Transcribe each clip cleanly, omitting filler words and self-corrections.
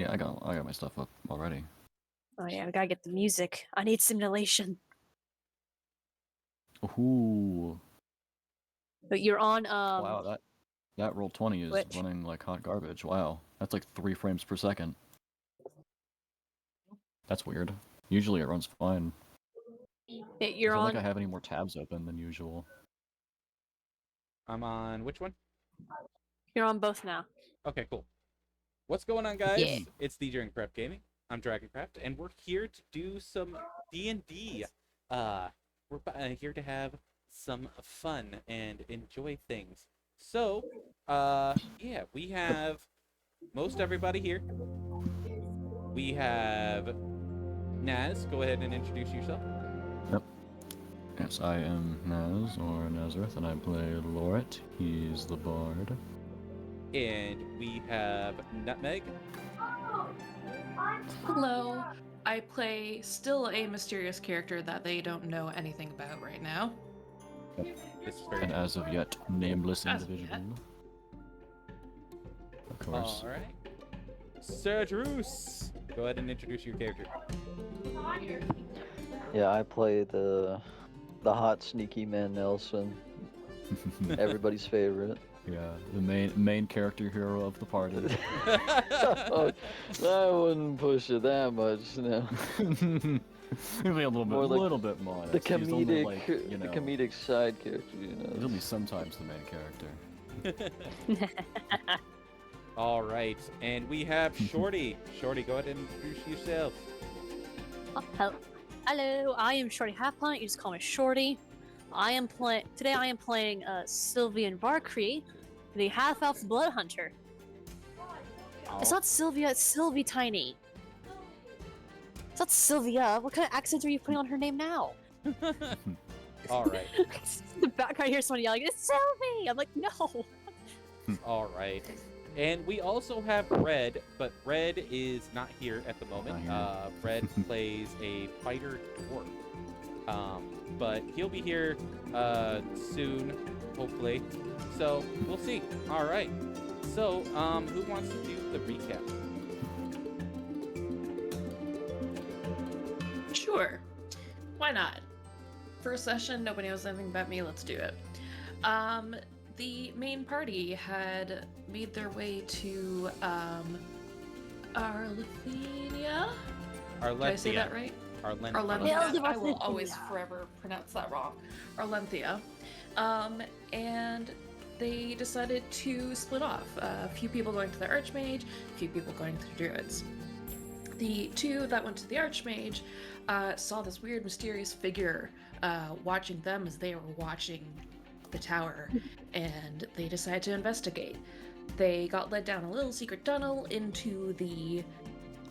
Yeah, I got my stuff up already. Oh yeah, we gotta get the music. I need simulation. Ooh. But you're on Wow, that roll 20 is Twitch. running like hot garbage. Wow. That's like 3 frames per second. That's weird. Usually it runs fine. You're I feel on. like I have any more tabs open than usual. I'm on which one? You're on both now. Okay, cool. What's going on, guys? Yeah. It's DJ and Prep Gaming. I'm Dragoncraft, and we're here to do some D&D. We're here to have some fun and enjoy things. So, yeah, we have most everybody here. We have Naz. Go ahead and introduce yourself. Yep. Yes, I am Naz, or Nazareth, and I play Loret. He's the bard. And we have Nutmeg. Hello. I play still a mysterious character that they don't know anything about right now. And as of yet, nameless As of individual. yet. Of course. All right. Sir Druce, go ahead and introduce your character. Yeah, I play the hot sneaky man Nelson. Everybody's favorite. Yeah, the main character hero of the party. Oh, I wouldn't push it that much, no. Maybe a little bit, More like little bit modest. The He's comedic, only, like, you know, the comedic side character, you know. He's only sometimes the main character. All right, and we have Shorty. Shorty, go ahead and introduce yourself. Hello, I am Shorty Halfpint. You just call me Shorty. Today I am playing Sylvian Barkree, the half-elf blood hunter. It's not Sylvia, it's Sylvie Tiny. It's not Sylvia. What kind of accent are you putting on her name now? All right. In the background, I hear someone yelling, "It's Sylvie!" I'm like, no. All right. And we also have Red, but Red is not here at the moment. Red plays a fighter dwarf. But he'll be here soon, hopefully. So we'll see. All right. So, who wants to do the recap? Sure. Why not? First session, nobody knows anything about me, let's do it. The main party had made their way to Arlethenia? Did I say that right? Arlenthia. I will always forever pronounce that wrong. Arlenthia. And they decided to split off. A few people going to the Archmage, a few people going to the Druids. The two that went to the Archmage saw this weird, mysterious figure watching them as they were watching the tower, and they decided to investigate. They got led down a little secret tunnel into the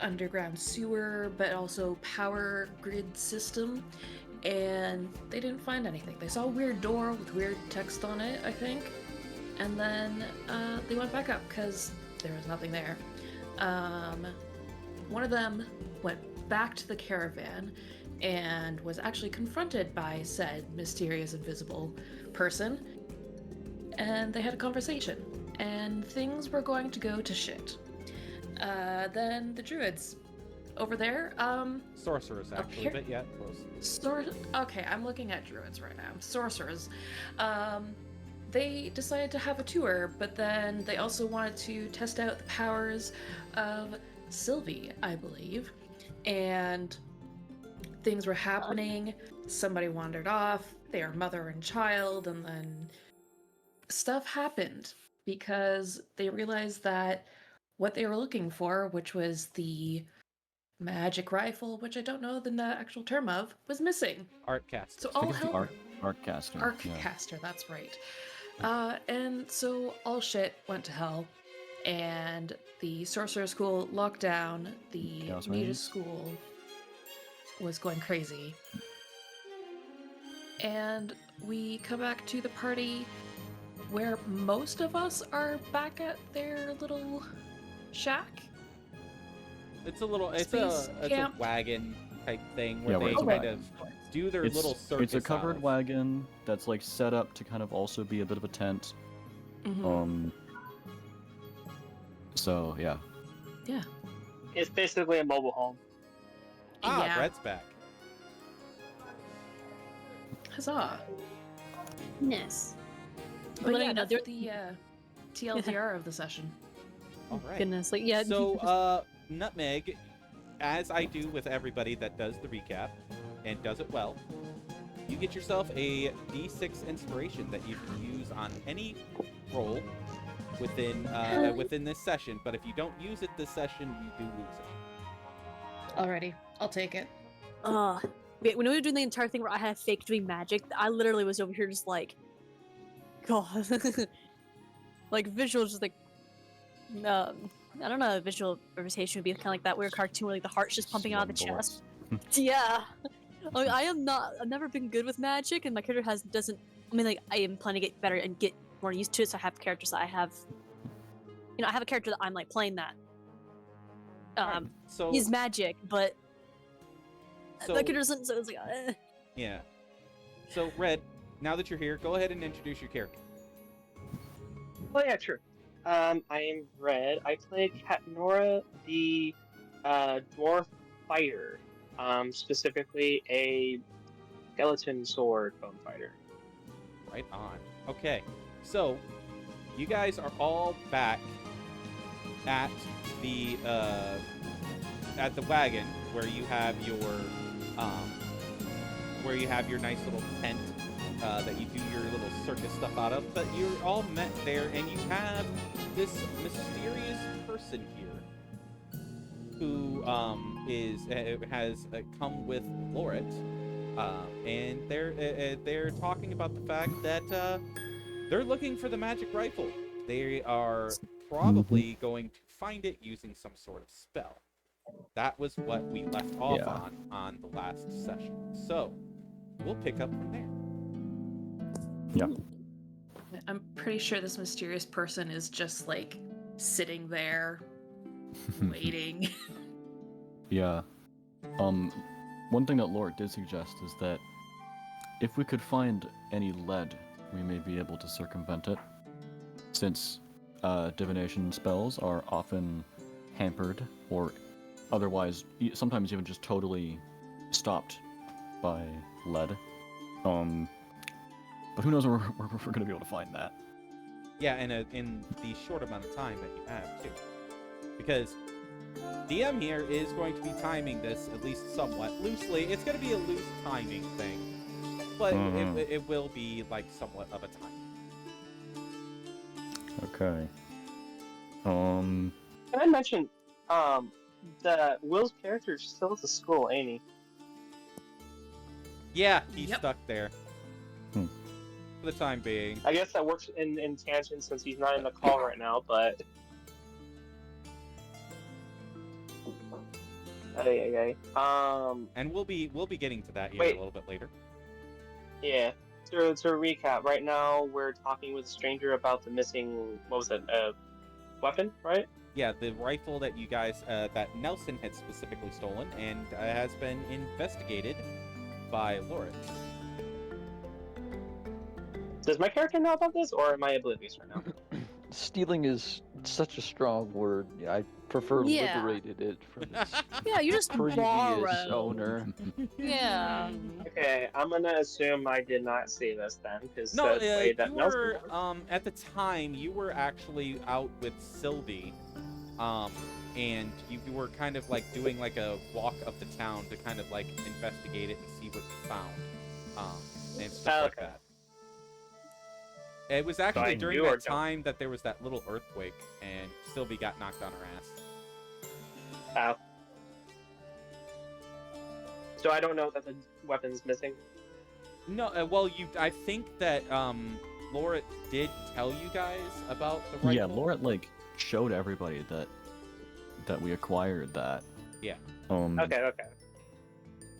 underground sewer, but also power grid system, and they didn't find anything. They saw a weird door with weird text on it, I think, and then they went back up because there was nothing there. One of them went back to the caravan and was actually confronted by said mysterious invisible person, and they had a conversation, and things were going to go to shit. Then the Druids over there, Sorcerers, actually, but yeah, close. Okay, I'm looking at Druids right now. Sorcerers. They decided to have a tour, but then they also wanted to test out the powers of Sylvie, I believe, and things were happening. Somebody wandered off. They are mother and child, and then stuff happened because they realized that what they were looking for, which was the magic rifle, which I don't know the actual term of, was missing. Artcaster. So all hell. Artcaster. Artcaster, that's right. And so all shit went to hell, and the sorcerer school locked down. The magus school was going crazy. And we come back to the party where most of us are back at their little shack. It's a camp. wagon type thing where Yeah, they kind of do their little circus. It's a covered wagon that's like set up to kind of also be a bit of a tent. Mm-hmm. So yeah. Yeah. It's basically a mobile home. Ah, Yeah. Red's back. Huzzah. Yes. But But, yeah, you know, that's the TLDR of the session. All right. Goodness, like yeah. So, Nutmeg, as I do with everybody that does the recap and does it well, you get yourself a D6 inspiration that you can use on any roll within within this session. But if you don't use it this session, you do lose it. Alrighty, I'll take it. When we were doing the entire thing where I had fake doing magic, I literally was over here just like, God, like visual, just like, I don't know, visual representation would be kind of like that weird cartoon where like the heart's just pumping out of the Slum chest. bullets. Yeah, like, I've never been good with magic, and my character doesn't. I mean, like I am planning to get better and get more used to it. So I have characters that I have, I have a character that I'm like playing that. Alright, so He's magic, but so, that character doesn't. So it's like, yeah. So Red, now that you're here, go ahead and introduce your character. Oh yeah, sure. I am Red. I played Katnora, the dwarf fighter. Specifically a skeleton sword bone fighter. Right on. Okay, so you guys are all back at the wagon where you have your nice little tent that you do your little circus stuff out of. But you're all met there, and you have this mysterious person here who has come with Loret, and they're talking about the fact that they're looking for the magic rifle. They are probably going to find it using some sort of spell. That was what we left off on the last session. So we'll pick up from there. Yeah. I'm pretty sure this mysterious person is just like sitting there waiting. Yeah. One thing that Lord did suggest is that if we could find any lead, we may be able to circumvent it, since divination spells are often hampered or otherwise sometimes even just totally stopped by lead. But who knows where we're going to be able to find that. Yeah, in the short amount of time that you have, too. Because DM here is going to be timing this, at least somewhat loosely. It's going to be a loose timing thing. But it will be, like, somewhat of a time. Okay. Can I mention, that Will's character is still at the school, ain't he? Yeah, he's Yep. stuck there. For the time being. I guess that works in tangent since he's not in the call right now, but... And we'll be getting to that here Wait. a little bit later. Yeah. To recap, right now we're talking with a stranger about the missing, what was it, weapon, right? Yeah, the rifle that you guys, that Nelson had specifically stolen and has been investigated by Loris. Does my character know about this, or am I oblivious right now? Stealing is such a strong word. I prefer Yeah. liberated it from its yeah, you just previous borrow. owner. Yeah. Okay, I'm gonna assume I did not see this then, because No, the way that you Nelson were, was. at the time, you were actually out with Sylvie, and you were kind of like doing like a walk of the town to kind of like investigate it and see what you found, and stuff like Okay. that. It was I actually during knew or that don't? time that there was that little earthquake, and Sylvie got knocked on her ass. Oh. So I don't know that the weapon's missing? No, well, I think that, Laura did tell you guys about the rifle. Yeah, Laura like showed everybody that we acquired that. Yeah. Okay.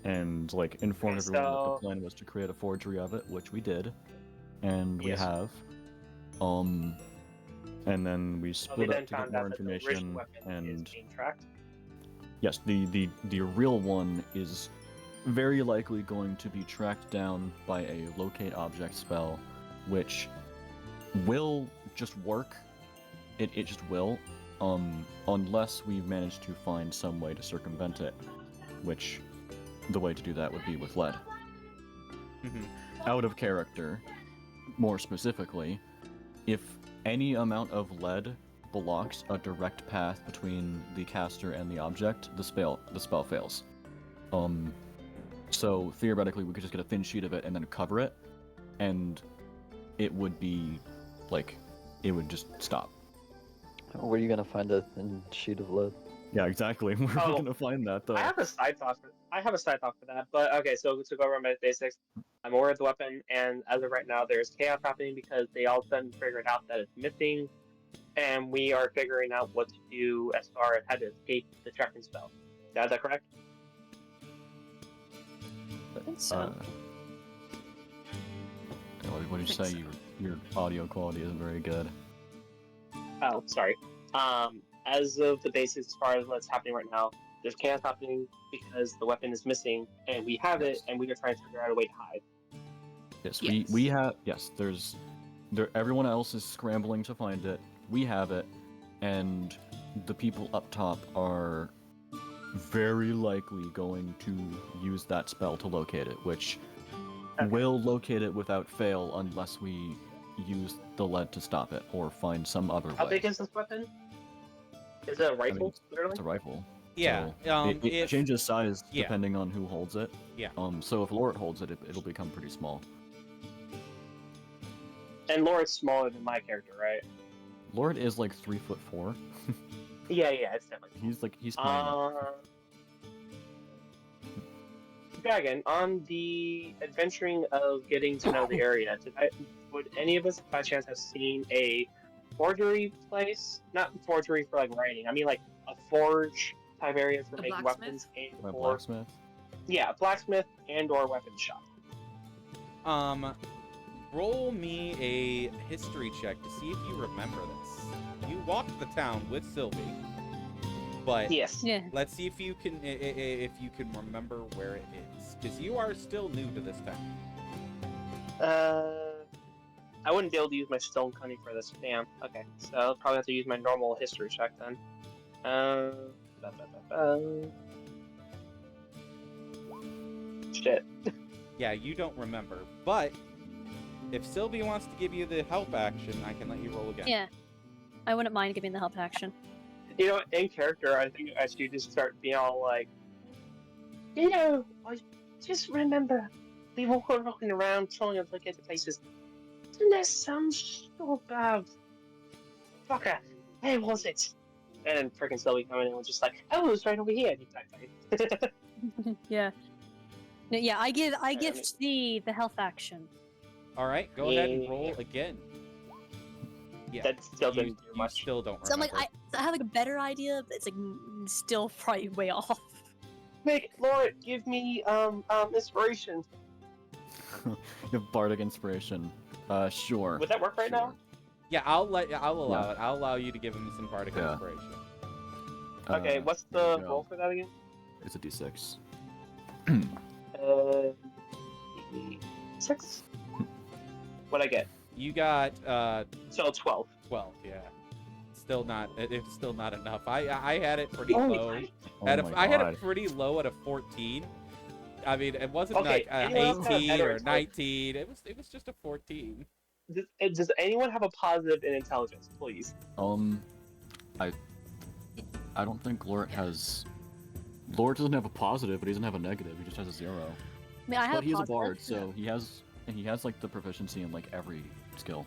And like informed Okay, everyone that so- the plan was to create a forgery of it, which we did, and we Yes. have. And then we So split we up then to get found more out that the original information, weapon is and being tracked. yes, the real one is very likely going to be tracked down by a locate object spell, which will just work. It just will. unless we manage to find some way to circumvent it, which the way to do that would be with lead. Out of character, more specifically, if any amount of lead blocks a direct path between the caster and the object, the spell fails. So theoretically, we could just get a thin sheet of it and then cover it, and it would be like, it would just stop. Where are you gonna find a thin sheet of lead? Yeah, exactly. Where are we gonna find that though? I have a side thought for that, but okay. So to go over my basics, I'm aware of the weapon, and as of right now, there's chaos happening because they all of a sudden figured out that it's missing, and we are figuring out what to do as far as how to escape the tracking spell. Is that correct? I think so. What did you say? Your audio quality isn't very good. Oh, sorry. As of the basics, as far as what's happening right now, there's chaos happening because the weapon is missing, and we have it, and we are trying to figure out a way to hide. Yes, we have. Yes, everyone else is scrambling to find it. We have it, and the people up top are very likely going to use that spell to locate it, which will locate it without fail unless we use the lead to stop it or find some other way. How big is this weapon? Is it a rifle? It's a rifle. Yeah. So it changes size depending on who holds it. Yeah. So if Lord holds it, it'll become pretty small. And Lord's smaller than my character, right? Lord is like 3'4". Yeah, it's definitely. He's tiny. Dragon, on the adventuring of getting to know the area, would any of us by chance have seen a forgery place? Not forgery for like writing. I mean like a forge type area for making weapons and a blacksmith. Yeah, a blacksmith and/or weapon shop. Roll me a history check to see if you remember this. You walked the town with Sylvie, but yes. Yeah. Let's see if you can remember where it is, because you are still new to this town. I wouldn't be able to use my stone cunning for this. Damn. Okay, so I'll probably have to use my normal history check then. Shit. Yeah, you don't remember, but if Sylvie wants to give you the help action, I can let you roll again. Yeah. I wouldn't mind giving the help action. You know, in character, I think I should just start being all like, you know, I just remember we were walking around trying to look at the places. Doesn't that sound so bad? Fucker, where was it? And then freaking Sylvie coming in and was just like, oh, it was right over here. Yeah. No, yeah, I give the help action. All right, go ahead and roll again. Yeah, that still didn't do much. You still don't remember. So I'm like, I have like a better idea, but it's like still probably way off. Make Lord, give me inspiration. You have bardic inspiration. Sure. Would that work right now? Yeah, I'll allow it. I'll allow you to give him some bardic inspiration. Okay, what's the roll for that again? It's a d6. 6. What'd I get? You got so 12. 12, yeah. Still not. It's still not enough. I had it pretty low. I had it pretty low at a 14. I mean, it wasn't like 18 or 19. It was just a 14. Does anyone have a positive in intelligence, please? I don't think Lord has. Lord doesn't have a positive, but he doesn't have a negative. He just has a 0. I mean, I have. But he's a bard, so he has like the proficiency in like every skill.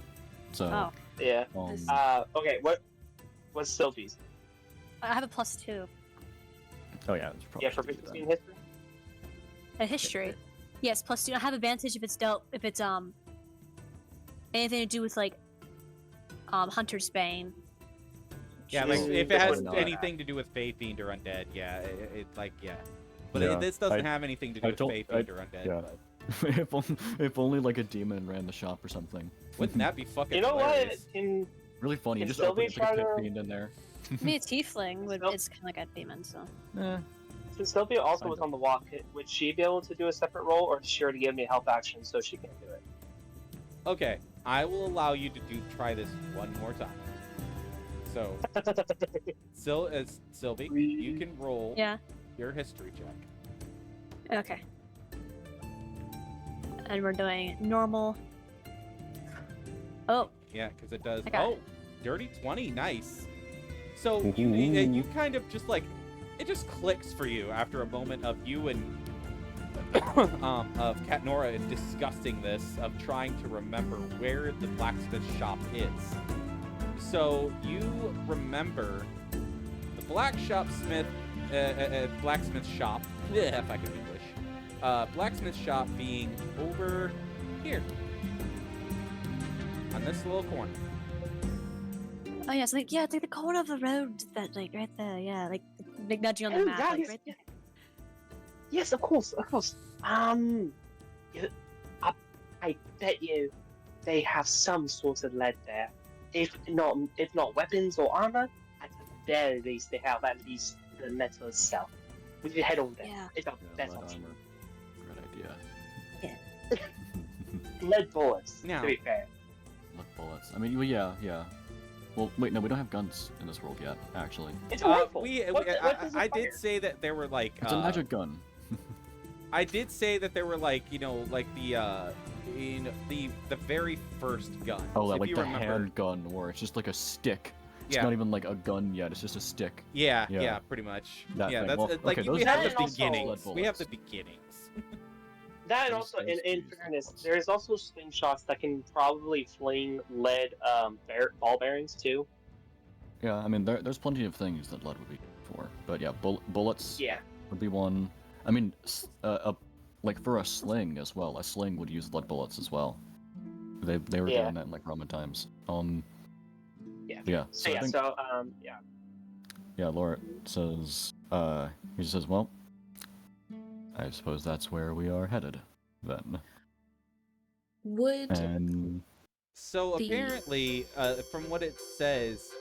So. Yeah. Okay. What's Sylvie's? I have a +2. Oh yeah. Yeah, proficiency in history. A history. Yes, +2. I have advantage if it's anything to do with like Hunter's Bane. Yeah, like if it has anything to do with Fae Fiend or Undead, yeah, it's like But this doesn't have anything to do with Fae Fiend or Undead. Yeah. But... if only like a demon ran the shop or something. Wouldn't that be fucking You know hilarious? what? Really funny. You just open like a pit fiend in there. I mean, a tiefling it's kind of like a demon, so. Since Sylvia also was on the walk, would she be able to do a separate roll, or does she already give me a help action so she can't do it? Okay, I will allow you to try this one more time. So, Sylvie, you can roll your history check. Okay. And we're doing normal. Oh. Yeah, because it does. Oh, it. Dirty 20, nice. So you kind of just like, it just clicks for you after a moment of you and of Katnora discussing this, of trying to remember where the blacksmith shop is. So you remember the blacksmith shop, if I can English, blacksmith shop being over here on this little corner. Oh yeah, so it's like the corner of the road that like right there, yeah, like nudging on the map, like right there. Yes, of course. I bet you they have some sort of lead there. If not weapons or armor, at the very least they have at least the metal itself. We should head over there. Yeah. It's a better lead option. armor. Good idea. Yeah. Lead bullets, Now- to be fair. Lead bullets. I mean, well, yeah. Well, wait, no, we don't have guns in this world yet, actually. It's a rifle. I did say that there were like It's a magic gun. I did say that there were like, like the very first gun. Oh, if like you the remember. handgun, where it's just like a stick. It's Yeah. not even like a gun yet. It's just a stick. Yeah, Yeah. pretty much. That Yeah, thing. that's Well, like okay, we those have are the also beginnings. lead We have the bullets. beginnings. That and Those- also, those in things, fairness, bullets. there's also slingshots that can probably fling lead ball bearings too. Yeah, I mean, there's plenty of things that lead would be for, but yeah, bullets Yeah. would be one. I mean, like for a sling as well. A sling would use lead bullets as well. They were Yeah. doing that in like Roman times. Yeah. Yeah. So I yeah, think, yeah, Laura says, he says, well, I suppose that's where we are headed, then. Would And So The- apparently, from what it says,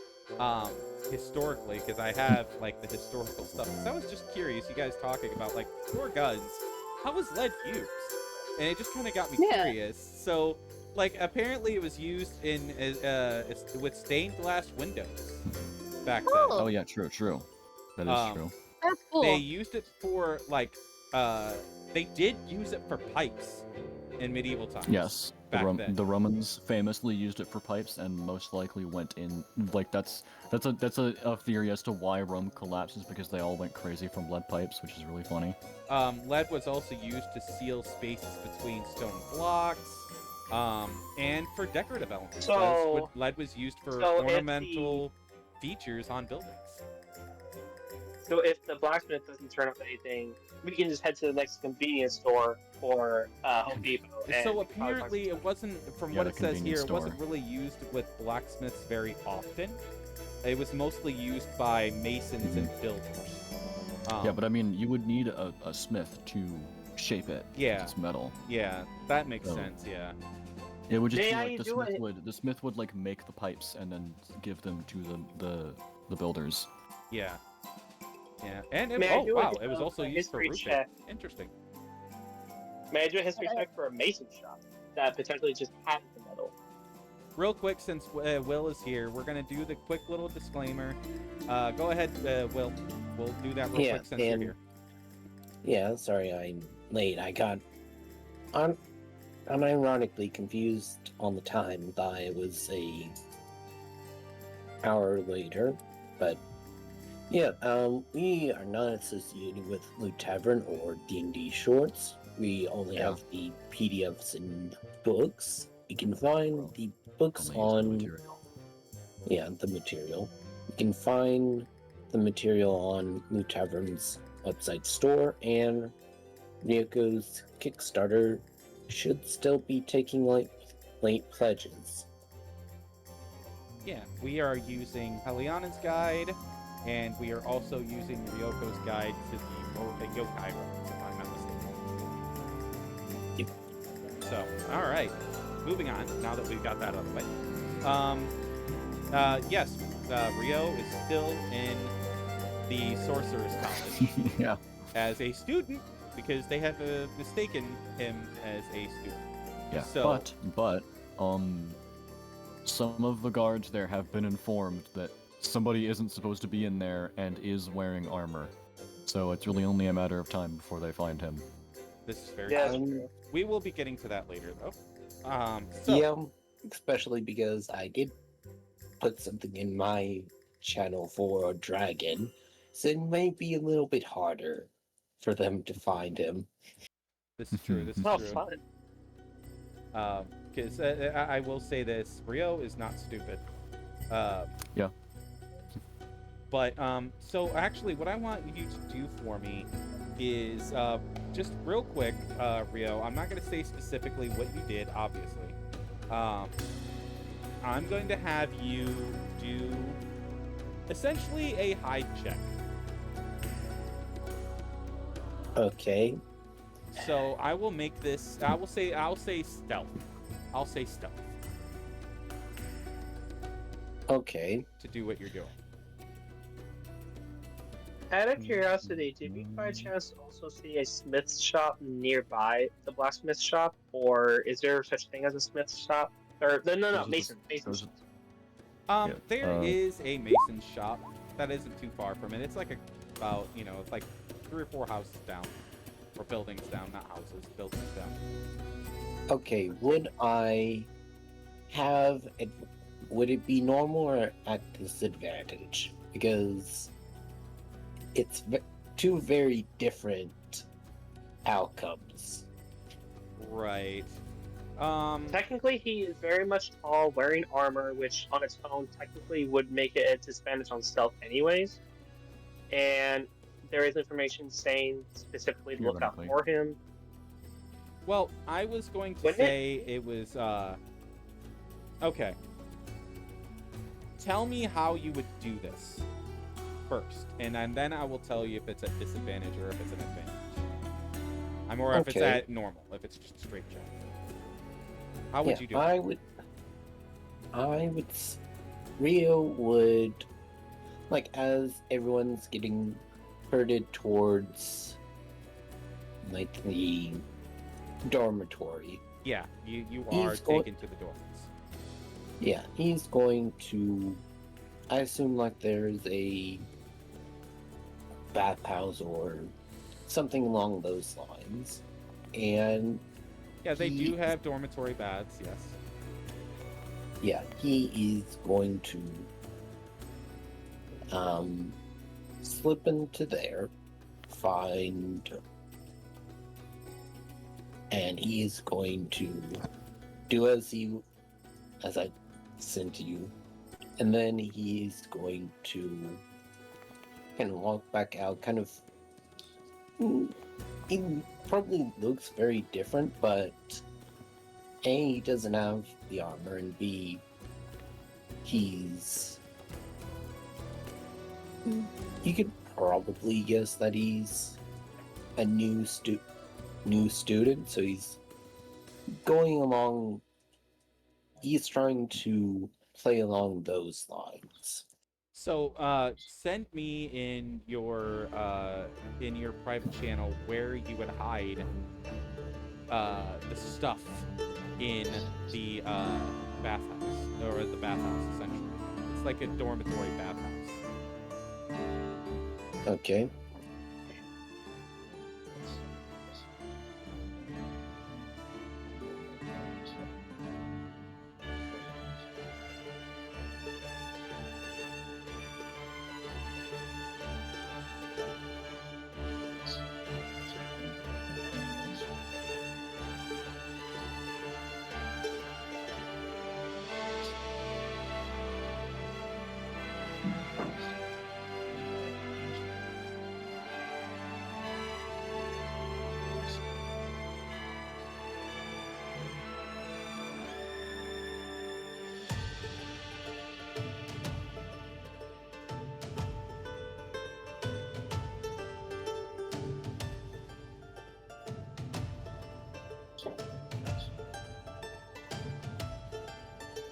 historically, because I have like the historical stuff. 'Cause I was just curious, you guys talking about like your guns, how was lead used? And it just kind of got me Yeah. curious. So, like, apparently it was used in with stained glass windows back then. oh yeah, true. That is true. That's cool. They used it for like, they did use it for pipes in medieval times. Yes, back then. the Romans famously used it for pipes, and most likely went in like that's a theory as to why Rome collapses, because they all went crazy from lead pipes, which is really funny. Lead was also used to seal spaces between stone blocks, and for decorative elements. So- Lead was used for so if ornamental features on buildings. So if the blacksmith doesn't turn up anything, we can just head to the next convenience store or Home Depot. and So we can probably find apparently some it wasn't, from Yeah, what the it says here, convenience it wasn't store. really used with blacksmiths very often. It was mostly used by masons and builders. Yeah, but I mean, you would need a smith to shape it. 'cause Yeah. it's metal. Yeah, that makes So- sense, yeah. It would just May be I like do it? the smith would like make the pipes and then give them to the builders. Yeah. Yeah, and it, May I oh do wow, a- it was a also used for history roofing. check? Interesting. May I do a history check for a mason shop that potentially just has the metal? Real quick, since Will is here, we're gonna do the quick little disclaimer. Go ahead, Will. We'll do that real Yeah, quick since you're and- here. Yeah, sorry I'm late. I got I'm ironically confused on the time. Thought it was a hour later, but yeah, we are not associated with Loot Tavern or D&D Shorts. We only Yeah. have the PDFs and books. You can find the books Only use the on material. the material. You can find the material on Loot Tavern's website store, and Ryoko's Kickstarter should still be taking late pledges. Yeah, we are using Heliana's guide, and we are also using Ryoko's guide to the yokai realms, if I'm not mistaken. Yep. So, all right, moving on. Now that we've got that out of the way, yes, Ryo is still in the Sorcerer's College Yeah. as a student because they have mistaken him as a student. Yeah. So- But some of the guards there have been informed that somebody isn't supposed to be in there and is wearing armor. So it's really only a matter of time before they find him. This is very Yeah, true. We will be getting to that later, though. Yeah, especially because I did put something in my channel for a dragon, so it may be a little bit harder for them to find him. This is true. This is oh, true. fun. Because I will say this: Rio is not stupid. Yeah. But so actually, what I want you to do for me is just real quick, Rio. I'm not going to say specifically what you did, obviously. I'm going to have you do essentially a hide check. Okay. So I will make this. I'll say stealth. I'll say stealth Okay. to do what you're doing. Out of curiosity, did we by chance also see a smith's shop nearby the blacksmith shop, or is there such thing as a smith's shop? Or no, Mason. There is a mason shop that isn't too far from it. It's like about, it's like 3 or 4 houses down, or buildings down, not houses, buildings down. Okay, would it be normal or at disadvantage? Because it's two very different outcomes. Right. Technically, he is very much tall, wearing armor, which on its own technically would make it a disadvantage on stealth anyways. And there is information saying specifically to look out for him. Well, I was going to say it was, okay. Tell me how you would do this first, and then I will tell you if it's at disadvantage or if it's an advantage. If it's at normal, if it's just a straight check. How would you do it? Rio would, like, as everyone's getting herded towards, like, the dormitory. Yeah, you are taken to the dorms. Yeah, he's going to, I assume, like, there's a bathhouse or something along those lines. And yeah, they do have dormitory baths, yes. Yeah, he is going to slip into there, and he is going to do as I sent you, and then he's going to kind of walk back out, kind of. He probably looks very different, but A, he doesn't have the armor, and B, you could probably guess that he's a new student, so he's going along, he's trying to play along those lines. So, send me in your private channel where you would hide the stuff in the bathhouse, or the bathhouse essentially. It's like a dormitory bathhouse. Okay.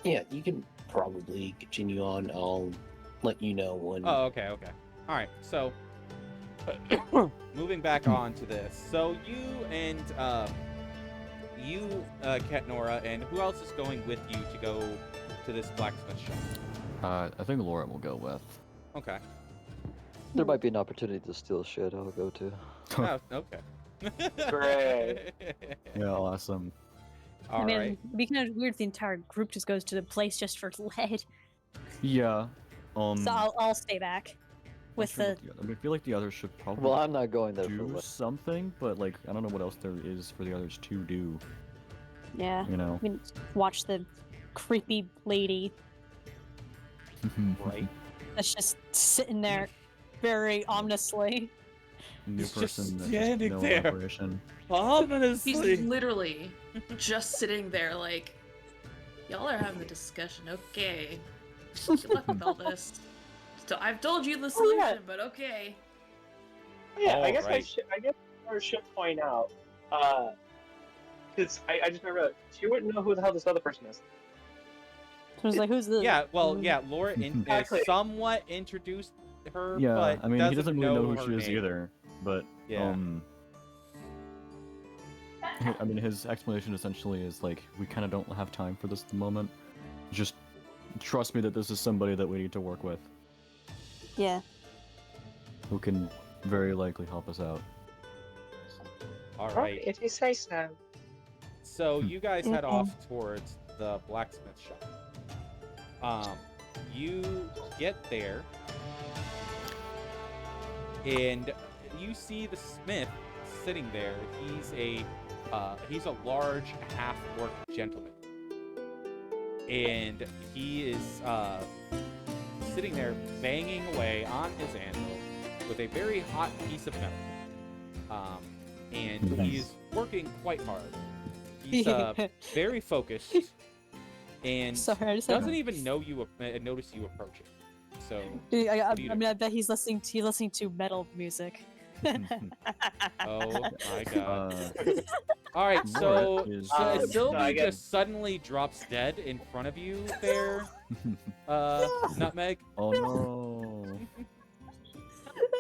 Yeah, you can probably continue on. I'll let you know when. Oh, okay. All right. So, moving back on to this. So you and Kat Nora, and who else is going with you to go to this blacksmith shop? I think Laura will go with. Okay. There might be an opportunity to steal shit. I'll go to. Oh, okay. Great. Yeah, awesome. All I mean, right. it'd be kind of weird if the entire group just goes to the place just for lead. Yeah. So I'll stay back with the. I mean, I feel like the others should probably Well, I'm not going there for do what. something, but like I don't know what else there is for the others to do. Yeah. You know. I mean, watch the creepy lady Right. that's just sitting there, very ominously. New He's person just that's standing no there. operation. He's Ominously. literally just sitting there like, y'all are having a discussion, okay. Good luck with all this. So I've told you the solution, yeah. but okay. Yeah, I guess Alright. I guess I should point out, because I just remember that she wouldn't know who the hell this other person is. So I was like, who's this? Yeah, well, yeah, Laura Exactly. somewhat introduced her, Yeah, but I mean he doesn't really know who her she is name. either. But Yeah. I mean his explanation essentially is like we kind of don't have time for this at the moment. Just trust me that this is somebody that we need to work with Yeah. who can very likely help us out. All right. If you say so. So you guys head off towards the blacksmith shop. You get there, and you see the smith sitting there. He's a large half-orc gentleman, and he is sitting there banging away on his anvil with a very hot piece of metal. And he is working quite hard. He's very focused, and Sorry, I just doesn't even know you notice you approaching. So I do you mean, I bet he's listening to metal music. oh my god. Uh, All right, so Laura is- Sylvie I get- just suddenly drops dead in front of you there, Nutmeg. oh no!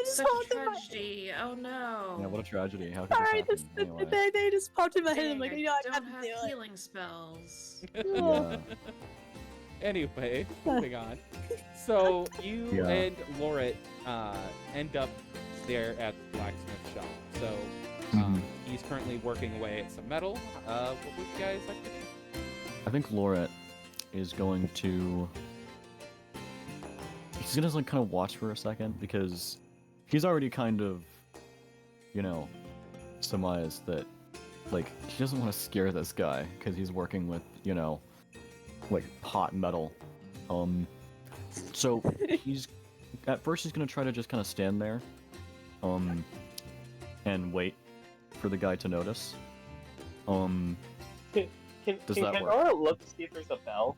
Such a tragedy. Oh no. Yeah, what a tragedy. How could Sorry, this this, happen? Anyway. they just popped in my head. Dang, I'm like, I you know, I don't have to have do it. healing spells. Yeah. Anyway, moving on. So you Yeah. and Laura end up there at the blacksmith shop. So Mhm. he's currently working away at some metal. What would you guys like to do? I think Lauret is going to. He's gonna like kind of watch for a second because he's already kind of, you know, surmised that like he doesn't want to scare this guy because he's working with, you know, like hot metal. So he's at first he's gonna try to just kind of stand there, and wait for the guy to notice. Does that Can work? Laura look to see if there's a bell?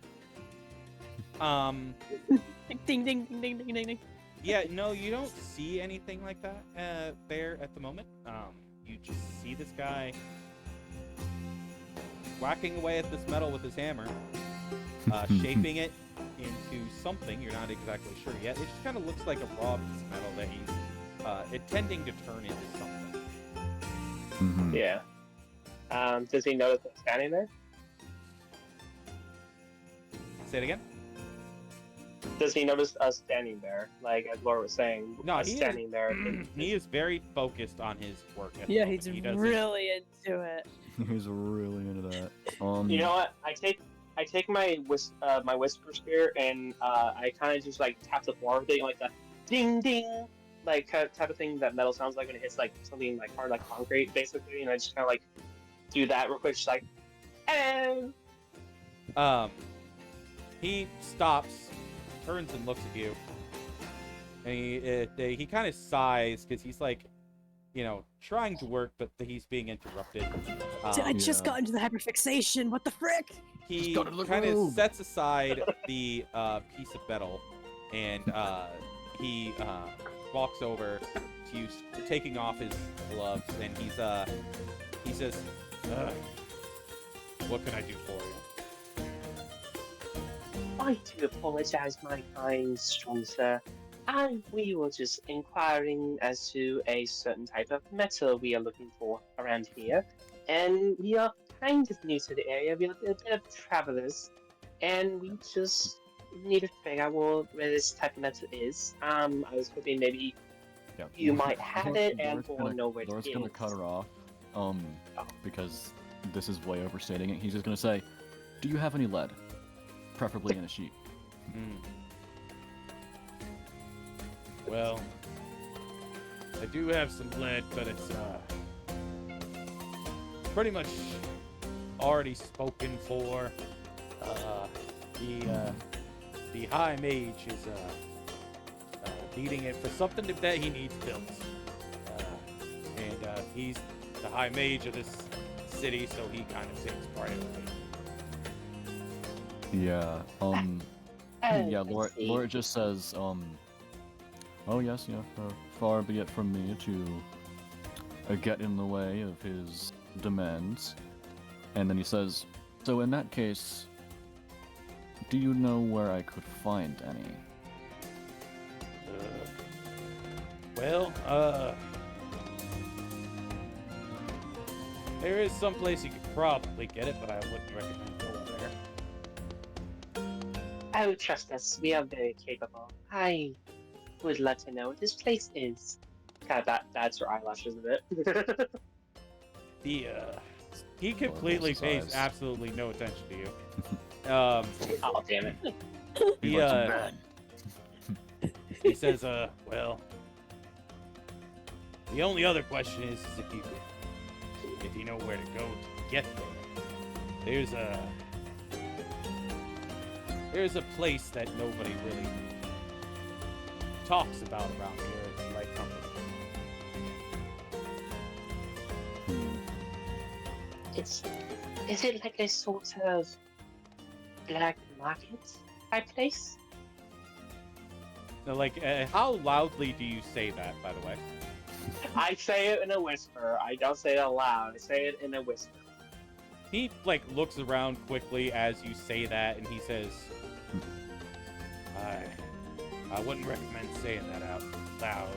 Ding, ding, ding, ding, ding, ding, ding. Yeah, no, you don't see anything like that there at the moment. You just see this guy whacking away at this metal with his hammer, shaping it into something. You're not exactly sure yet. It just kind of looks like a raw piece of metal that he's intending to turn into something. Mhm. Yeah. Does he notice us standing there? Say it again? Does he notice us standing there? Like as Laura was saying, No, us he is- standing there. He is very focused on his work. At the Yeah, moment. he's He doesn't- really into it. He's really into that. You know what? I take my my whisper spear and I kind of just like tap the floor with it, like the ding ding, like type of thing that metal sounds like when it hits like something like hard like concrete, basically. And I just kind of like do that real quick, just like, hello. He stops, turns and looks at you, and he kind of sighs because he's like, you know, trying to work, but he's being interrupted. I just Yeah. got into the hyperfixation. What the frick? He go to the kind of room. sets aside the piece of metal, and he walks over to you, taking off his gloves, and he says, "What can I do for you?" I do apologize, my kind strong sir. And we were just inquiring as to a certain type of metal we are looking for around here. And we are kind of new to the area. We are a bit of travelers. And we just need to figure out where this type of metal is. I was hoping maybe Yeah. you might have it and Laura's or know where it Laura's is. gonna cut her off, because this is way overstating it. He's just gonna say, "Do you have any lead? Preferably in a sheet." Well, I do have some lead, but it's pretty much already spoken for. The High Mage is needing it for something that he needs built. And he's the High Mage of this city, so he kind of takes priority. Yeah. Yeah. Laura just says, "Oh yes, far be it from me to get in the way of his demands." And then he says, "So in that case, do you know where I could find any?" There is some place you could probably get it, but I wouldn't recommend going there. Oh, trust us, we are very capable. I would love to know what this place is. Kind of that's her eyelashes a bit. He completely pays absolutely no attention to you. Oh, damn it. He says, well, the only other question is if you know where to go to get there. There's a place that nobody really talks about around here. It's like company. Is it like a sort of black market type place? Now, like, how loudly do you say that, by the way? I say it in a whisper. I don't say it out loud. I say it in a whisper. He, like, looks around quickly as you say that, and he says, I wouldn't recommend saying that out loud,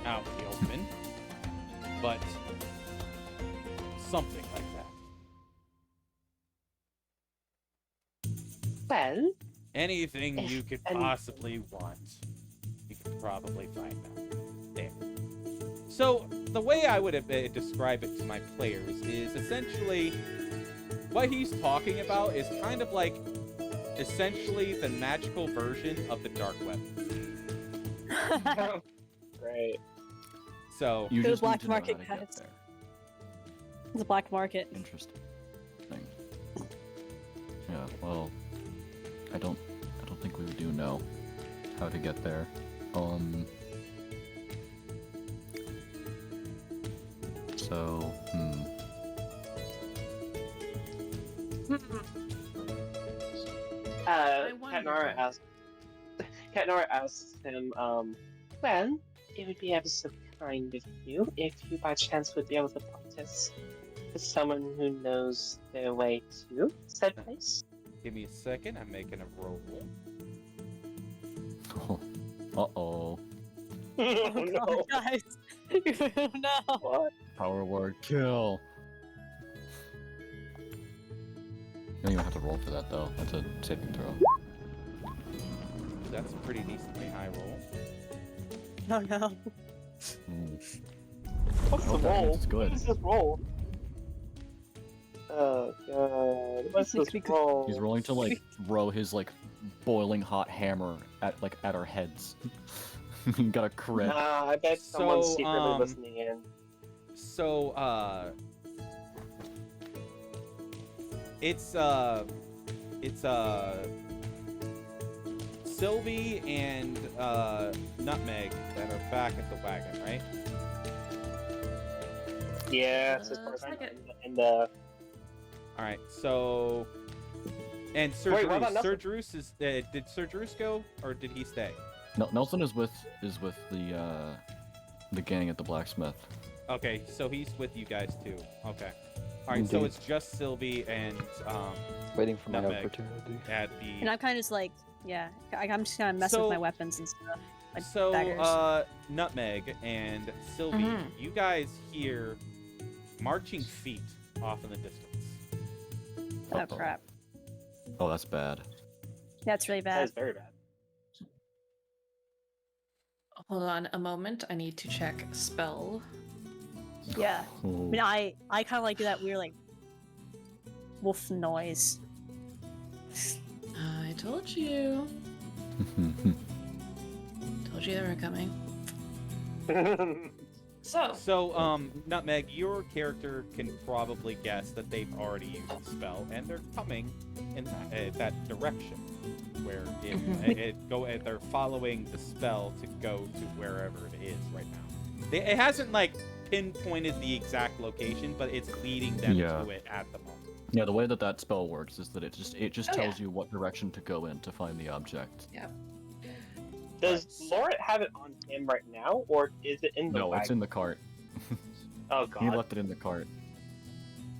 out in the open, but something like that. Well, anything you could possibly want, you could probably find out there. So, the way I would describe it to my players is essentially what he's talking about is kind of like essentially the magical version of the dark web. Great. So, You Go just black need to know market, how to get guys. there. It's a black market. Interesting. Yeah, well, I don't think we do know how to get there. So, Katnara asks him, well, it would be ever so kind of you if you by chance would be able to point us to someone who knows their way to said place. give me a second. I'm making a roll. uh-oh. Oh no, guys. No. What? Power word kill. You don't even have to roll for that though. That's a saving throw. That's a pretty decently high roll. No, no. What's the Okay, roll? it's good. What is this roll? Oh god. What's this roll? He's rolling to like throw his like boiling hot hammer at our heads. He got a crit. I bet someone's So, secretly listening in. So, it's Sylvie and Nutmeg that are back at the wagon, right? Yeah, it's as far as I know. second. And the All right. So, and Sir Wait, what about Druce. Sir Nelson? Druce is. Did Sir Druce go, or did he stay? Nelson is with the gang at the blacksmith. Okay, so he's with you guys too. Okay. All right. So Indeed. it's just Sylvie and Waiting for my Nutmeg opportunity. at And the. I'm kind of just like, yeah, I'm just kind of messing So- with my weapons and stuff. Like So, daggers. Nutmeg and Sylvie, Mhm. you guys hear marching feet off in the distance. Oh crap. Oh, that's bad. That's really That bad. is very bad. Hold on a moment. I need to check spell. Yeah. I Oh. mean, I kind of like do that weird like wolf noise. I told you. Told you they were coming. So, Nutmeg, your character can probably guess that they've already used the spell, and they're coming in that direction, where they're following the spell to go to wherever it is right now. It hasn't like pinpointed the exact location, but it's leading them to it at the moment. Yeah, the way that spell works is that it just tells you what direction to go in to find the object. Yeah. Does Laura have it on him right now, or is it in the No, wagon? it's in the cart. Oh god. He left it in the cart.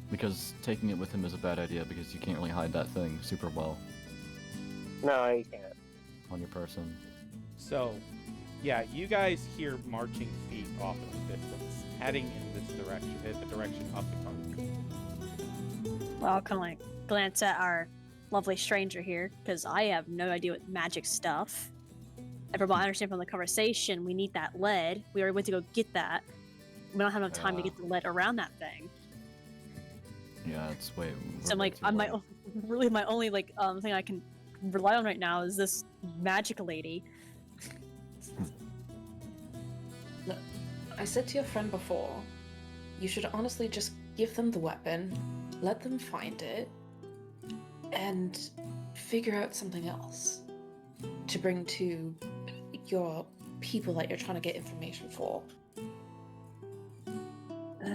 Because taking it with him is a bad idea because you can't really hide that thing super well No, you can't. on your person. So, yeah, you guys hear marching feet off in the distance, heading in this direction, the direction of the cart. Well, I'll kind of like glance at our lovely stranger here because I have no idea what magic stuff. And from what I understand from the conversation, we need that lead. We already went to go get that. We don't have enough time to get the lead around that thing. Yeah, it's way. So I'm like, my only like thing I can rely on right now is this magic lady. Look, I said to your friend before, you should honestly just give them the weapon, let them find it, and figure out something else to bring to your people that you're trying to get information for.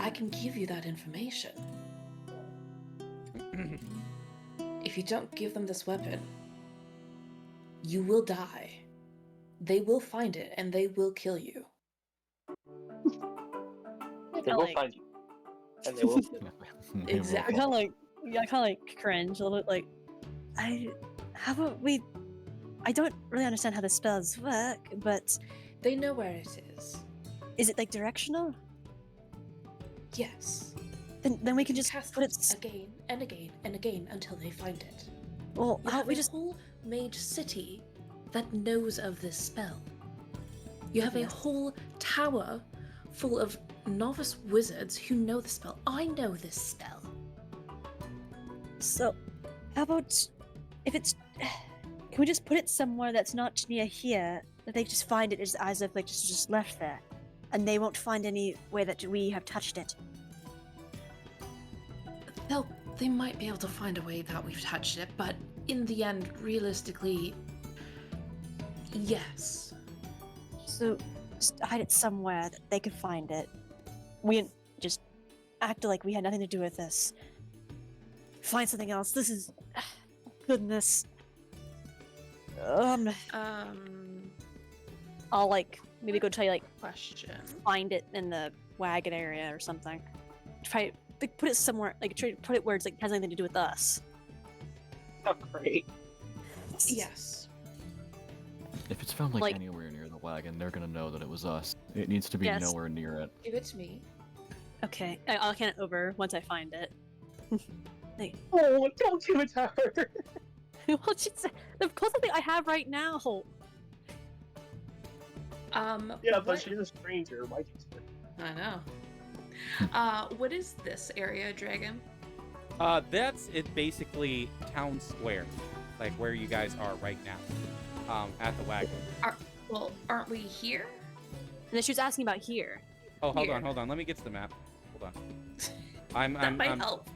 I can give you that information. If you don't give them this weapon, you will die. They will find it and they will kill you. They will find you. And they will kill you. Exactly. I kind of like cringe a little bit. Like, how about we? I don't really understand how the spells work, but They know where it is. it like directional? Yes. Then we can just Cast put it. again and again and again until they find it. Well, You how have we a just whole mage city that knows of this spell. You have a Yes. whole tower full of novice wizards who know the spell. I know this spell. So, how about if it's? Can we just put it somewhere that's not near here? That they just find it as if like just left there, and they won't find any way that we have touched it. They might be able to find a way that we've touched it, but in the end, realistically, yes. So, just hide it somewhere that they could find it. We just act like we had nothing to do with this. Find something else. This is goodness. I'll like maybe go try like Question. find it in the wagon area or something. Try like put it somewhere like try to put it where it's like has anything to do with us. Oh, great. Yes. If it's found like, Like- anywhere near the wagon, they're gonna know that it was us. It needs to be Yes. nowhere near it. Give it to me. Okay, I'll hand it over once I find it. Oh, don't give it to her. Well, it's the closest thing I have right now. Yeah, but she's a stranger. Why do you I know. What is this area, Dragon? That's it. Basically, town square, like where you guys are right now, at the wagon. Well, aren't we here? And then she was asking about here. Oh, hold Here. on. Let me get to the map. Hold on. That might help.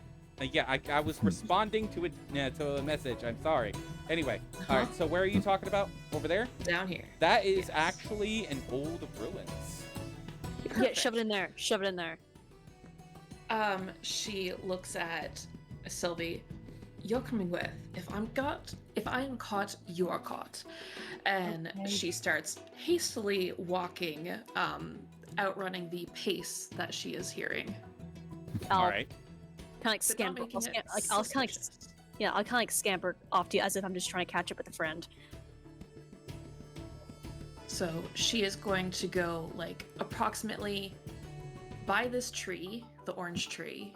Yeah, I was responding to a message. I'm sorry. Anyway, all right. So where are you talking about? Over there? Down here. That is Yes. actually an old ruins. Yeah, shove it in there. Shove it in there. She looks at Sylvie. You're coming with. If I am caught, you are caught. And Okay. she starts hastily walking, outrunning the pace that she is hearing. All right. Kind of like But not scamper. making I'll it kind of like suspicious. I'll kind of like scamper off to you as if I'm just trying to catch up with a friend. So she is going to go like approximately by this tree, the orange tree,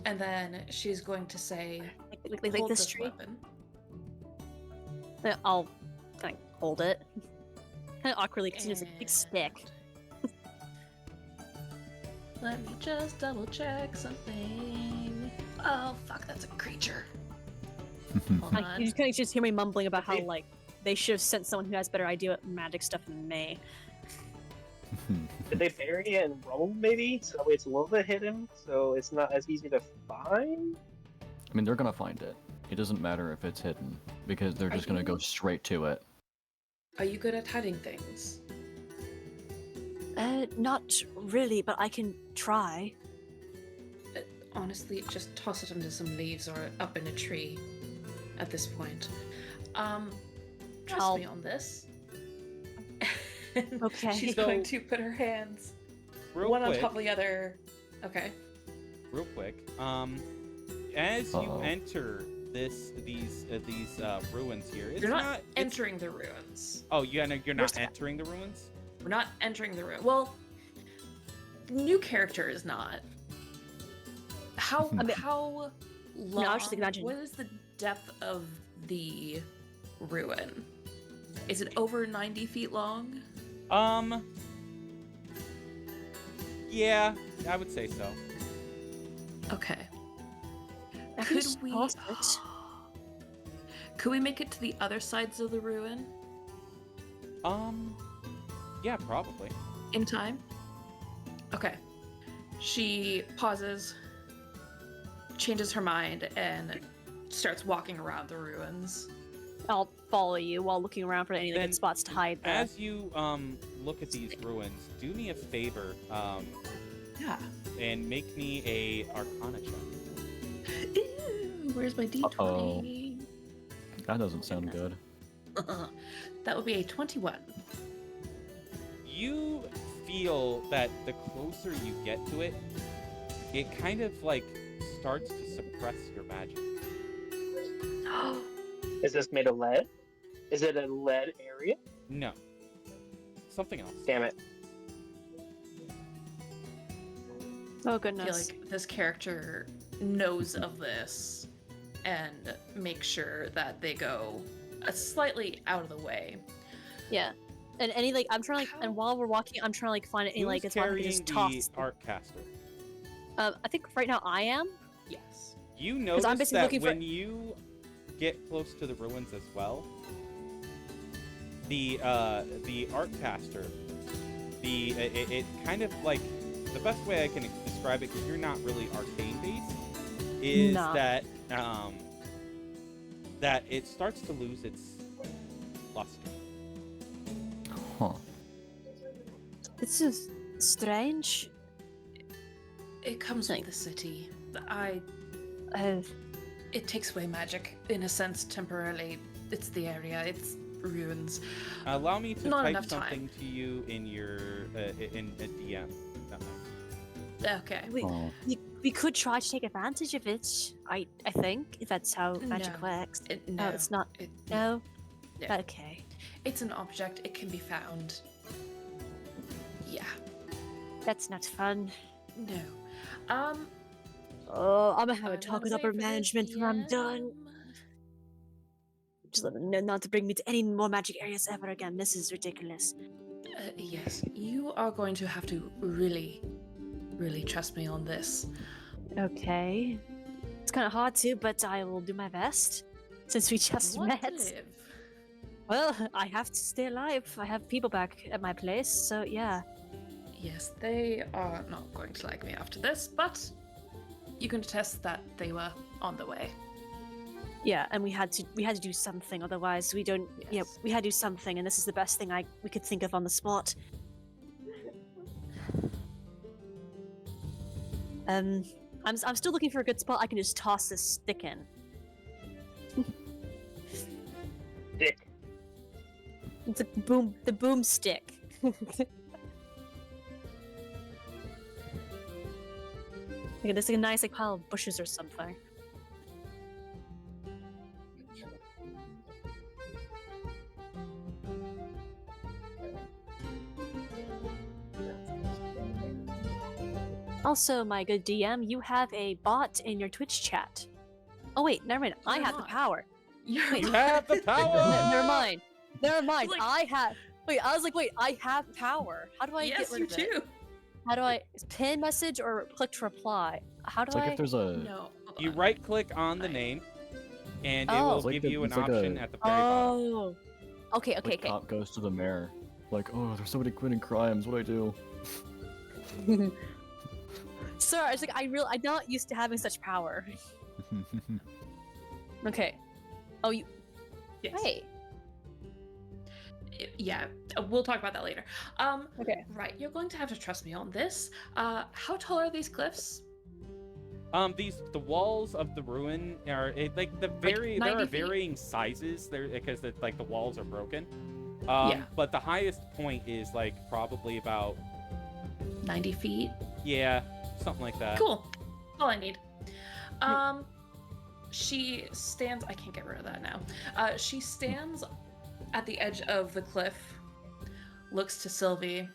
and then she's going to say, Like "Hold this tree. weapon." I'll kind of hold it. Kind of awkwardly, because it's a big stick. Let me just double check something. Oh, fuck, that's a creature. Hold Like, on. you kind of just hear me mumbling about how, like, they should have sent someone who has better idea what magic stuff than me. Did they bury it in Rome, maybe? So that way it's a little bit hidden, so it's not as easy to find? I mean, they're gonna find it. It doesn't matter if it's hidden, because they're just gonna go straight to it. Are you good at hiding things? Not really, but I can try. Honestly, just toss it under some leaves or up in a tree at this point. Trust me on this. Okay. She's So- going to put her hands Real one quick, on top of the other. Okay. real quick. As you Uh-oh. enter these ruins here, it's You're not not it's- entering the ruins. Oh, yeah, no, you're not First- entering the ruins. We're not entering the ruin. Well, new character is not. How I mean- how long? I was just imagining- What is the depth of the ruin? Is it over 90 feet long? Yeah, I would say so. Okay. I can Could just we? toss it. Could we make it to the other sides of the ruin Yeah, probably. in time? Okay. She pauses, changes her mind, and starts walking around the ruins. I'll follow you while looking around for any of the Then, good spots to hide. As you look at these ruins, do me a favor Yeah. and make me a Arcana check. Ooh, where's my D20? That doesn't sound good. That would be a 21. You feel that the closer you get to it, it kind of like starts to suppress your magic. Is this made of lead? Is it a lead area? No, something else. Damn it. Oh I feel goodness. like this character knows of this and makes sure that they go slightly out of the way. Yeah. And any like I'm trying to like, and while we're walking, I'm trying to like find any like Who's it's one I can carrying just the toss. art caster? I think right now I am. Yes. You notice I'm basically that looking for- when you get close to the ruins as well, the art caster, it kind of like, the best way I can describe it, because you're not really arcane based, is No. that that it starts to lose its luster. Huh. This is strange. It comes Like- with the city. It takes away magic, in a sense, temporarily. It's the area, it's ruins. Allow me to Not type enough something to you in your in a DM. That might- Okay. Oh. We could try to take advantage of it. I think if that's how magic No. works. No, it's not. It, No. Yeah. Okay. It's an object, it can be found. Yeah. That's not fun. No. Oh, I'm gonna have I a talk wanna with wait upper for the management when I'm done. DM. Just let them know not to bring me to any more magic areas ever again. This is ridiculous. Yes, you are going to have to really, really trust me on this. Okay. It's kind of hard to, but I will do my best. Since we just Want to met. live. Well, I have to stay alive. I have people back at my place, so yeah. Yes, they are not going to like me after this, but you can attest that they were on the way. Yeah, and we had to do something, otherwise we don't. Yeah, Yes. we had to do something, and this is the best thing we could think of on the spot. I'm still looking for a good spot I can just toss this stick in. Dick. It's a the boomstick. Like there's like a nice like pile of bushes or something. Also, my good DM, you have a bot in your Twitch chat. Oh wait, never mind. I Do have the not. power. You're You have the power. Never mind. Never mind. Like- I have. Wait, I was like, wait, I have power. How do I yes, get rid you of it? too. How do I pin message or click to reply? How do It's like I? if there's a No. hold You on. right-click on the name, and it Oh. will It's like give the- you an it's like a- option at the very bottom. Oh. Okay. Okay. like, Okay. cop goes to the mayor, like, oh, there's somebody committing crimes. What do I do? Sorry, it's like I'm not used to having such power. Okay. Oh, you. Yes. Hey. Yeah, we'll talk about that later. Okay. Right, you're going to have to trust me on this. How tall are these cliffs? The walls of the ruin are there 90 are feet? varying sizes there because the walls are broken. Yeah. But the highest point is like probably about 90 feet. something like that. Cool. All I need. She stands. I can't get rid of that now. She stands at the edge of the cliff, looks to Sylvie.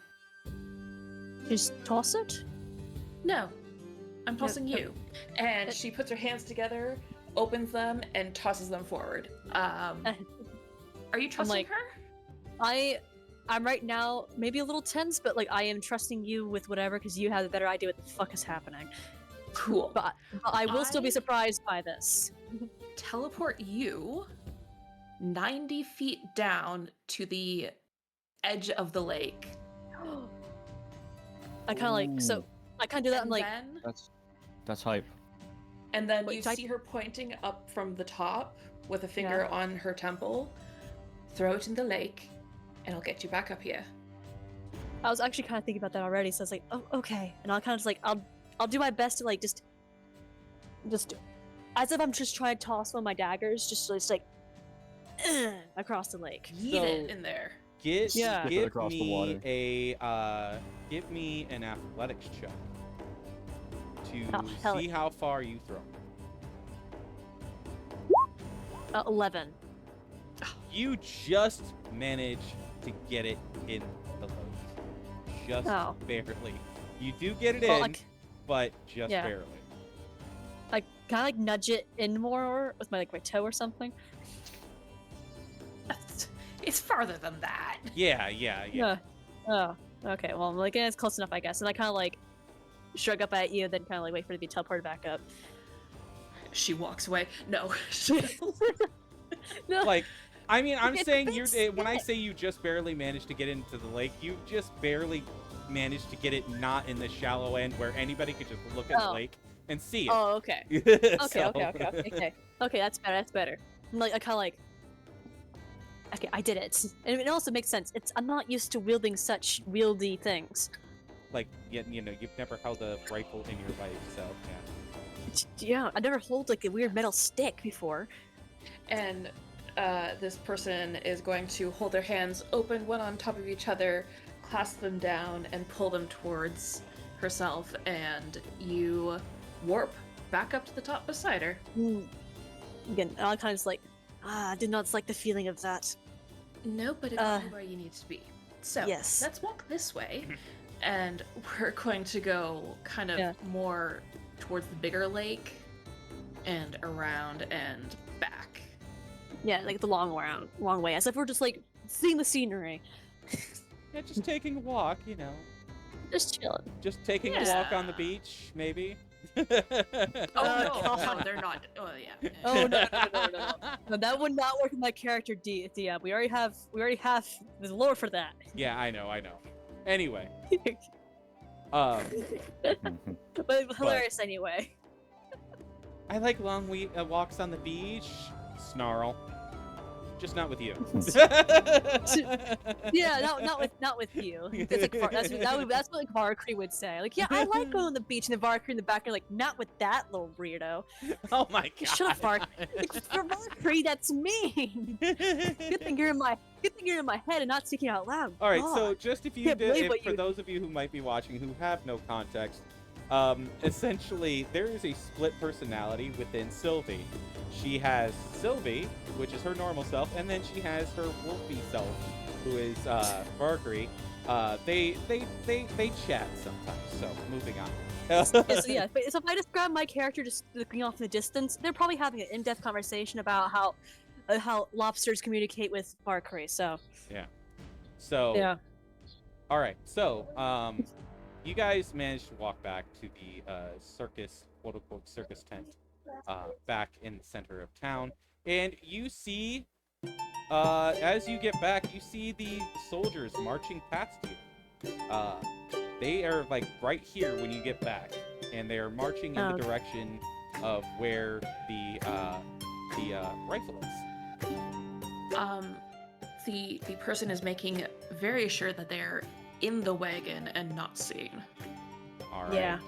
Just toss it. No, I'm tossing you. And she puts her hands together, opens them, and tosses them forward. Are you trusting like- her? I'm right now maybe a little tense, but like I am trusting you with whatever because you have a better idea what the fuck is happening. Cool. But I will still be I- surprised by this. Teleport you 90 feet down to the edge of the lake. I kind of like so. I kind of do that. I'm And like, then, That's hype. and then Wait, you so I- see her pointing up from the top with a finger on her temple. Throw it in the lake, and I'll get you back up here. I was actually kind of thinking about that already. So I was like, oh, okay. And I'll kind of just like, I'll do my best to like just as if I'm just trying to toss one of my daggers, just like across the lake. Yeet So- it in there. Skip it Give across the me water. give me an athletics check to Oh, hell see yeah. how far you throw. 11. You just manage to get it in the loaf. Just Oh. barely. You do get it Well, in, like, but just yeah. barely. I kind of like nudge it in more with my my toe or something. It's farther than that. Yeah. Oh. Okay. Well, like it's close enough, I guess. And I kind of like shrug up at you, then kind of like wait for it to be teleported back up. She walks away. No. No. Like, I mean, I'm It's a saying big when I stick. say you just barely managed to get into the lake, you just barely managed to get it not in the shallow end where anybody could just look at the Oh. lake and see it. Oh, okay. Okay, So- okay. Okay, that's better. That's better. I'm like I kind of like. Okay, I did it, and it also makes sense. I'm not used to wielding such wieldy things. Like, you know, you've never held a rifle in your life, so yeah. Yeah, I never hold like a weird metal stick before. And this person is going to hold their hands open, one on top of each other, clasp them down, and pull them towards herself. And you warp back up to the top beside her. Again, I kind of just like, I did not like the feeling of that. No, but it's where you need to be. So Yes. let's walk this way, and we're going to go kind of Yeah. more towards the bigger lake, and around and back. Yeah, like the long way, as if we're just like seeing the scenery, Yeah, just taking a walk, you know. just chilling. Just taking a walk on the Yeah. beach, maybe. Oh God. no, they're not. Oh yeah. Oh no. No, that would not work with my character DM. We already have the lore for that. Yeah, I know. Anyway, um, But hilarious anyway. I like long walks on the beach. Snarl. Just not with you. Yeah, not with you. That's like that's what like Varkri would say. Like, yeah, I like going on the beach, and the Varkri in the back are like, not with that little weirdo. Oh my god. Shut up, Vark. Like, for Varkri, that's me. Good thing you're in my head and not speaking out loud. All right, so God. just if you Can't believe did, what for you- those of you who might be watching who have no context, essentially there is a split personality within Sylvie. She has Sylvie, which is her normal self, and then she has her wolfy self, who is Varkri. They chat sometimes. So moving on. So yeah, so if I describe my character just looking off in the distance, they're probably having an in-depth conversation about how how lobsters communicate with Barclay. So So yeah. All right. So you guys managed to walk back to the circus, quote unquote circus tent, back in the center of town, and you see, as you get back, you see the soldiers marching past you. They are like right here when you get back, and they are marching in the direction of where the rifle is. The person is making very sure that they're in the wagon and not seen. All right. Yeah.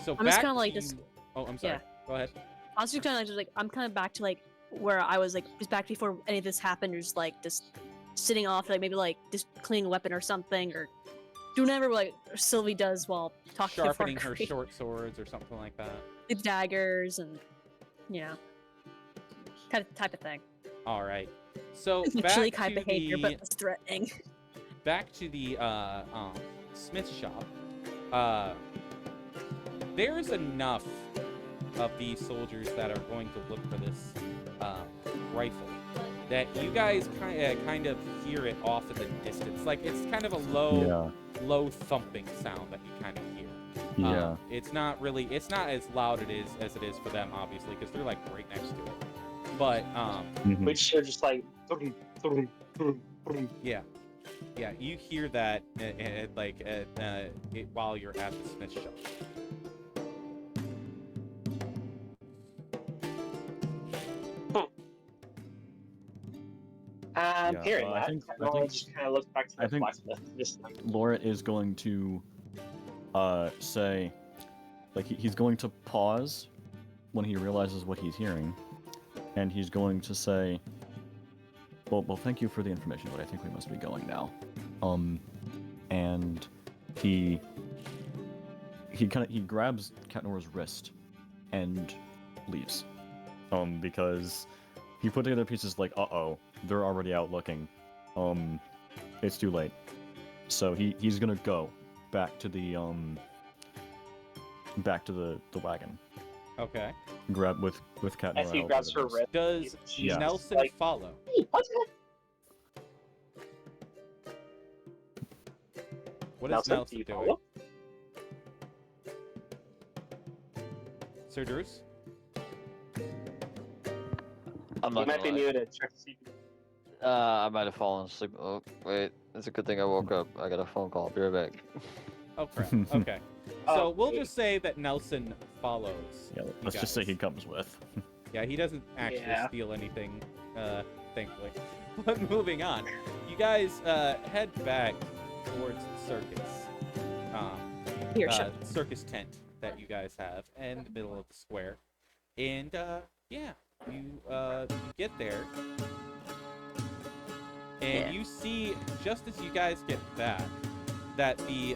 So I'm just kind of like just. Oh, I'm sorry. Yeah. Go ahead. I was just kind of like I'm kind of back to like where I was like just back before any of this happened, just like just sitting off, like maybe like just cleaning a weapon or something, or doing whatever like Sylvie does while talking Sharpening to her Barclay. short swords or something like that. The daggers and kind of type of thing. All right. So It's back actually to kind of behavior, the but less threatening. back to the smith shop. There's enough of these soldiers that are going to look for this rifle that you guys kind of hear it off in the distance. Like it's kind of a low thumping sound that you kind of hear. Yeah. It's not as loud as it is for them, obviously, because they're like right next to it. But which are just like yeah, you hear that while you're at the smith shop. Hearing I that, think I just kind of look back to the I think blacksmith. Just like, Laura is going to say, like, he's going to pause when he realizes what he's hearing, and he's going to say, well, thank you for the information, but I think we must be going now. And he grabs Katnora's wrist and leaves, because he put together pieces like, uh-oh, they're already out looking, it's too late. So he's gonna go back to the wagon. Okay. Grab with Katnora. as he grabs her wrist, Does she's Nelson like, follow? "Hey, what's that?" What is Nelson, do Nelson you doing? follow? Sir Druce? I'm You not might be gonna lie. muted. Check to see. I might have fallen asleep. Oh, wait. It's a good thing I woke up. I got a phone call. Be right back. Oh crap. Okay. So we'll just say that Nelson follows. Yeah, you let's just say guys. he comes with. Yeah, he doesn't actually Yeah. steal anything, thankfully. But moving on, you guys head back towards the circus. Here, shut. Circus tent that you guys have in the middle of the square. And yeah, you get there. And you see, just as you guys get back, that the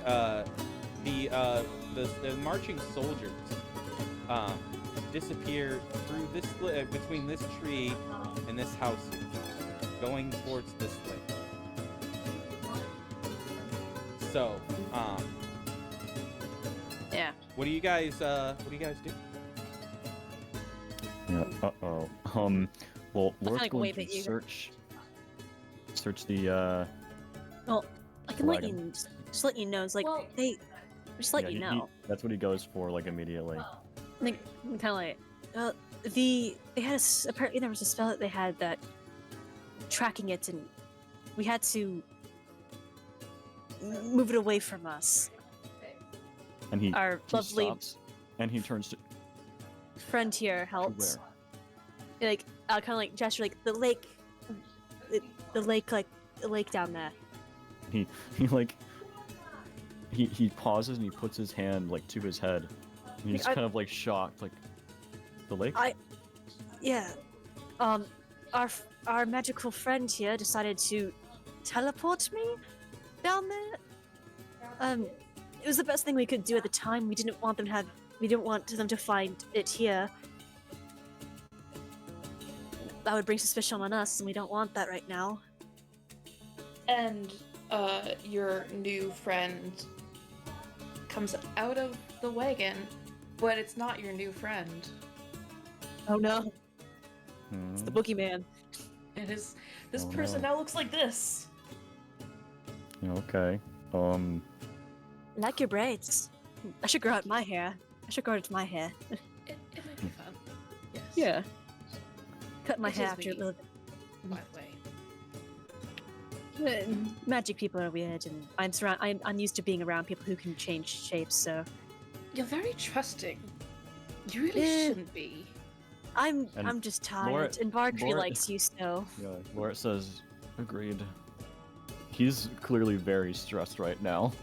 marching soldiers disappear through this between this tree and this house here, going towards this lake. So, Yeah. what do you guys do? Yeah. Uh-oh. Well, Laura's like, going wave to at you. search the Well, I can let wagon. you just let you know. It's like they just let yeah, you he- know. that's what he goes for, like, immediately. Like kind of like they had apparently there was a spell that they had that tracking it, and we had to move it away from us. And he Our lovely stops, and he turns to friend here helps. where? Like I'll kind of like gesture like the lake, the lake, like the lake down there. He pauses and he puts his hand like to his head. And he's kind of like shocked, like, the lake? Yeah. Our magical friend here decided to teleport me down there. It was the best thing we could do at the time. We didn't want them to find it here. That would bring suspicion on us, and we don't want that right now. And your new friend comes out of the wagon, but it's not your new friend. Oh no, it's the boogeyman. It is. This Oh, person no. now looks like this. Okay. Like your braids. I should grow out my hair. I should grow out my hair. It might be fun. Yes. Yeah. Cut my It hair is after a me. little By the way. bit. Magic people are weird, and I'm used to being around people who can change shapes. So You're very trusting. You really Eh. shouldn't be. I'm And just tired. Laura- and Valkyrie Laura- likes you, so Yeah, Laura says, agreed. He's clearly very stressed right now.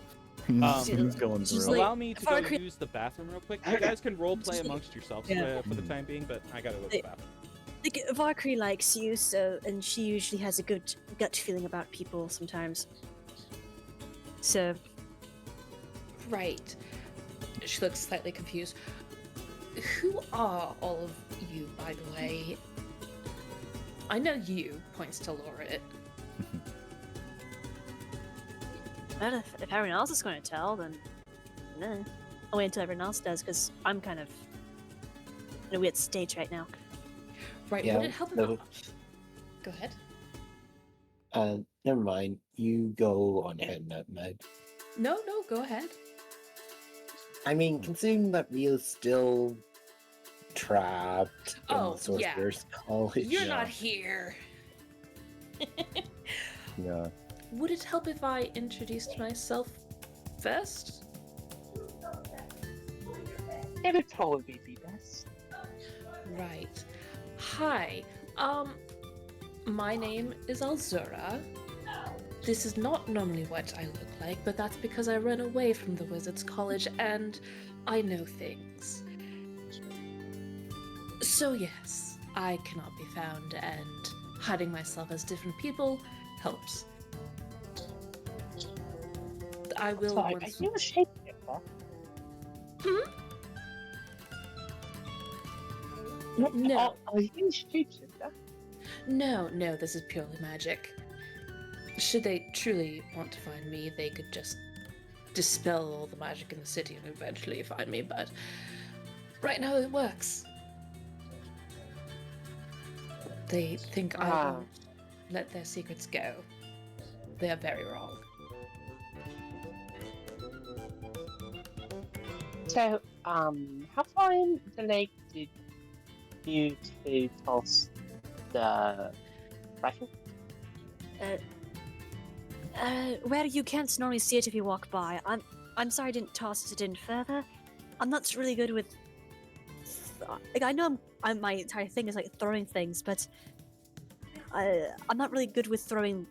He's going she's through it. like- Allow me to go Valkyrie- use the bathroom real quick. You guys can role play Just like- amongst yourselves Yeah. for the time being, but I gotta go to the bathroom. like Valkyrie likes you, so and she usually has a good gut feeling about people sometimes. So Right. She looks slightly confused. Who are all of you, by the way? I know you, points to Laura. well, if everyone else is going to tell, then I'll wait until everyone else does, because I'm kind of in a weird state right now. Right, Yeah, would it help if no. Go ahead. Never mind. You go on ahead, Nutmeg. No, go ahead. I mean, considering that Rio's still trapped in Oh, the yeah. Sorcerer's College. You're Yeah. not here. Yeah. Would it help if I introduced myself first? It would probably be best. Right. Hi. My name is Alzura. This is not normally what I look like, but that's because I ran away from the Wizards College and I know things. So yes, I cannot be found, and hiding myself as different people helps. I will Sorry, are once... you a shapeshifter? No. Are you a shapeshifter? No, this is purely magic. Should they truly want to find me, they could just dispel all the magic in the city and eventually find me, but right now it works. They think I Ah. won't let their secrets go. They are very wrong. So, how far in the lake did you two toss the rifle? Where you can't normally see it if you walk by. I'm sorry I didn't toss it in further. I'm not really good with. Like I know I'm my entire thing is like throwing things, but I'm not really good with throwing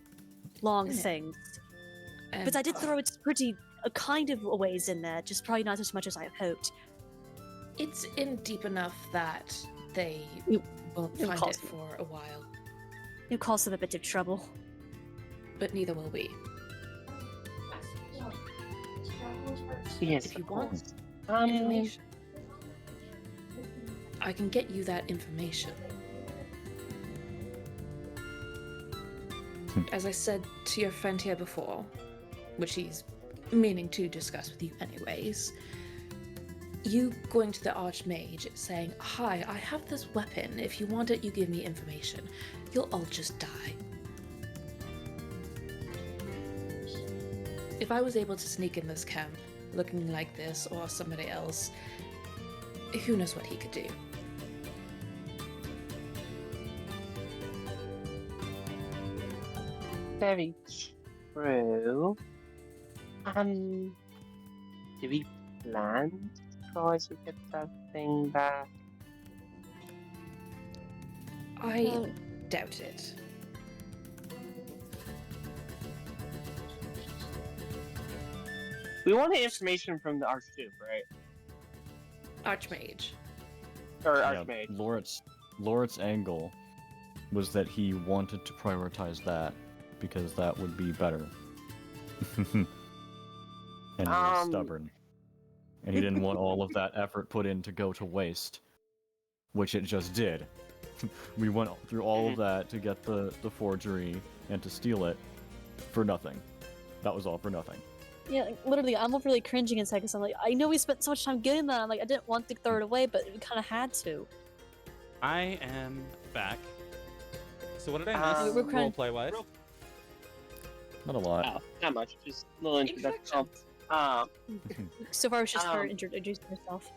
long Yeah. things. And But I did throw it pretty kind of a ways in there, just probably not as much as I had hoped. it's in deep enough that they You- won't you find caused it me. for a while, It caused them a bit of trouble. but neither will we. Yes, If you of want course. information, I can get you that information. As I said to your friend here before, which he's meaning to discuss with you anyways, you going to the Archmage saying, "Hi, I have this weapon. If you want it, you give me information. You'll all just die." If I was able to sneak in this camp looking like this or somebody else, who knows what he could do. Very true. Do we plan to try to get that thing back? I doubt it. We wanted information from the Archduke, right? Archmage. Or Yeah, Archmage. Loret's angle was that he wanted to prioritize that because that would be better. And he was stubborn. And he didn't want all of that effort put in to go to waste, which it just did. We went through all of that to get the forgery and to steal it for nothing. That was all for nothing. Yeah, like, literally, I'm really cringing inside because I'm like, I know we spent so much time getting that. I'm like, I didn't want to throw it away, but we kind of had to. I am back. So what did I miss We're kind of- roleplay wise? Not a lot. Oh, not much. Just a little introduction. Introductions. So far, it's just her introducing herself.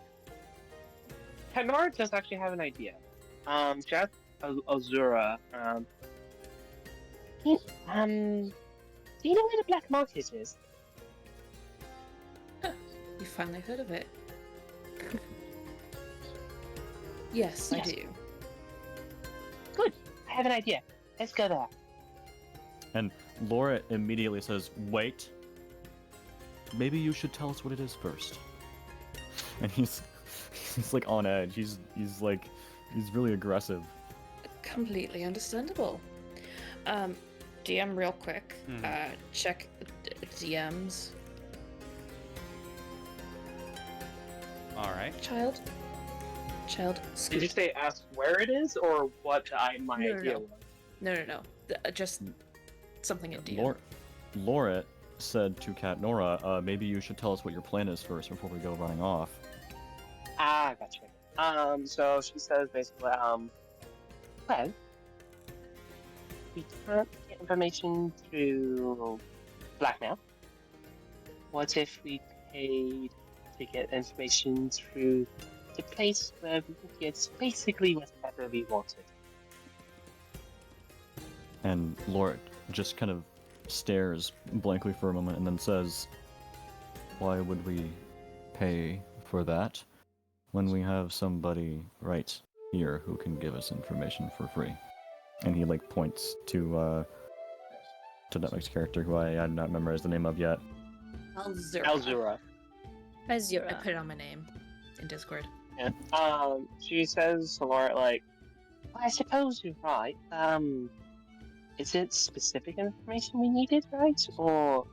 Kenora does actually have an idea. She has Azura. Do you know where the black market is? You finally heard of it. Yes, I Yes. do. Good. I have an idea. Let's go there. And Laura immediately says, "Wait. Maybe you should tell us what it is first." And he's like on edge. He's really aggressive. Completely understandable. DM real quick. Check DMs. All right. Child. Did you say ask where it is or what my idea was? No. Just something in DM. Laura said to Kat Nora, "Maybe you should tell us what your plan is first before we go running off." Ah, gotcha. So she says basically, well, we can't get information through blackmail. What if we paid to get information through the place where we can get basically whatever we wanted? And Laura just kind of stares blankly for a moment and then says, "Why would we pay for that when we have somebody right here who can give us information for free?" And he points to that next character who I had not memorized the name of yet. Alzura. I put it on my name in Discord. Yeah. She says to Laura, well, I suppose you're right. Is it specific information we needed, right? Or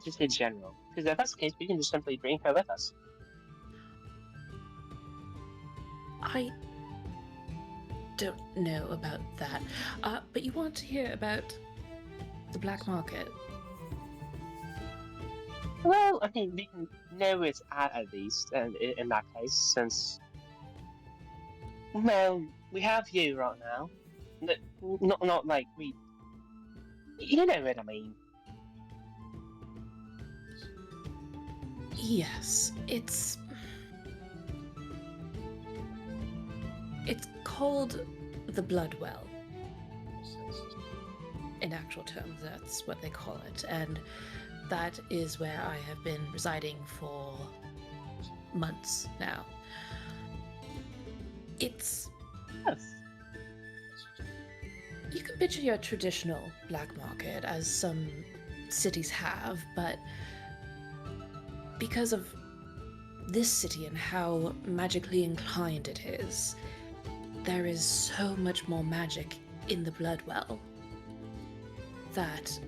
just in general? Because if that's the case, we can just simply bring her with us. I don't know about that. But you want to hear about the black market? Well, I think we can know it's at least, and in that case, since well, we have you right now. Not like we. You know what I mean. Yes, it's called the Bloodwell. In actual terms, that's what they call it, and that is where I have been residing for months now. It's... Yes. You can picture your traditional black market, as some cities have, but because of this city and how magically inclined it is, there is so much more magic in the Bloodwell that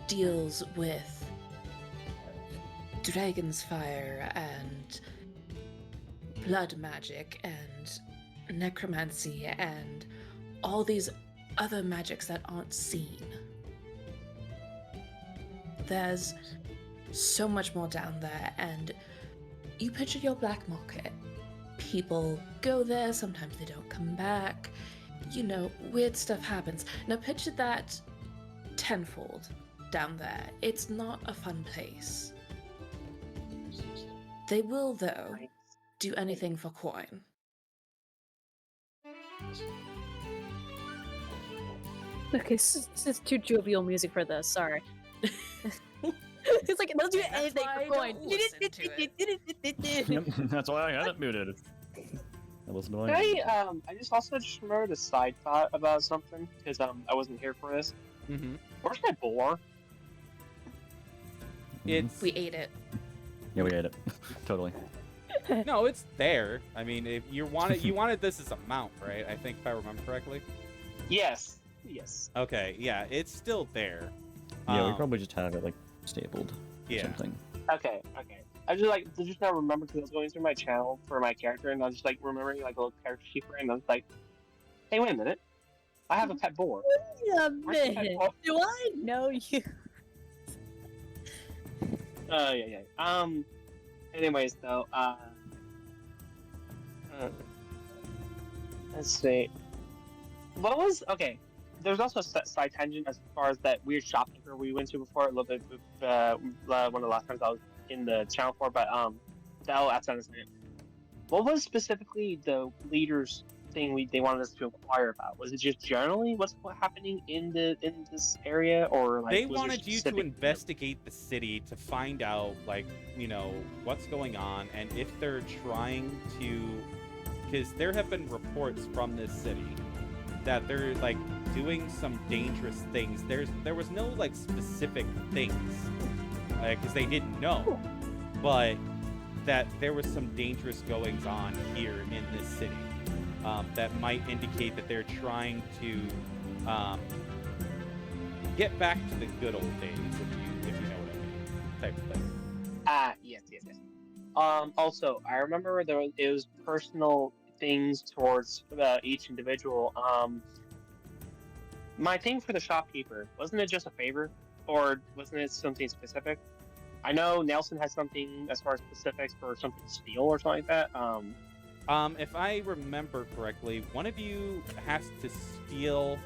deals with dragon's fire and blood magic and necromancy and all these other magics that aren't seen. There's so much more down there, and you picture your black market. People go there, sometimes they don't come back. You know, weird stuff happens. Now picture that tenfold down there. It's not a fun place. They will, though, do anything for coin. Okay, this is too jovial music for this. Sorry. It's like it doesn't do anything for coin. Yep, that's why I had it muted. I listened to I just also just remembered a side thought about something because I wasn't here for this. Mm-hmm. Where's my boar? It's We ate it. Yeah, we ate it. Totally. no, it's there. I mean, if you wanted this as a mount, right? I think if I remember correctly. Yes. Yes. Okay, yeah, it's still there. Yeah, we probably just have it stapled or Yeah. something. Okay. I just now remember because I was going through my channel for my character and I was just remembering a little character sheet for it, and I was like, hey, wait a minute. I have a pet boar. Wait a Where's the pet minute. boar? Do I know you? Yeah. Anyways, though, let's see. Okay. there's also a side tangent as far as that weird shopkeeper we went to before. A little bit, one of the last times I was in the channel for, but that'll ask that in a second. What was specifically the leaders' thing they wanted us to inquire about? Was it just generally what's happening in this area, or like they was there wanted you to specific, investigate the city to find out, like, you know, what's going on and if they're trying to, because there have been reports from this city that they're like doing some dangerous things. There was no like specific things, because they didn't know, but that there was some dangerous goings on here in this city that might indicate that they're trying to get back to the good old days, if you know what I mean, type of thing. Yes. Also, I remember it was personal things towards each individual. My thing for the shopkeeper, wasn't it just a favor, or wasn't it something specific? I know Nelson has something as far as specifics for something to steal or something like that. If I remember correctly, one of you has to steal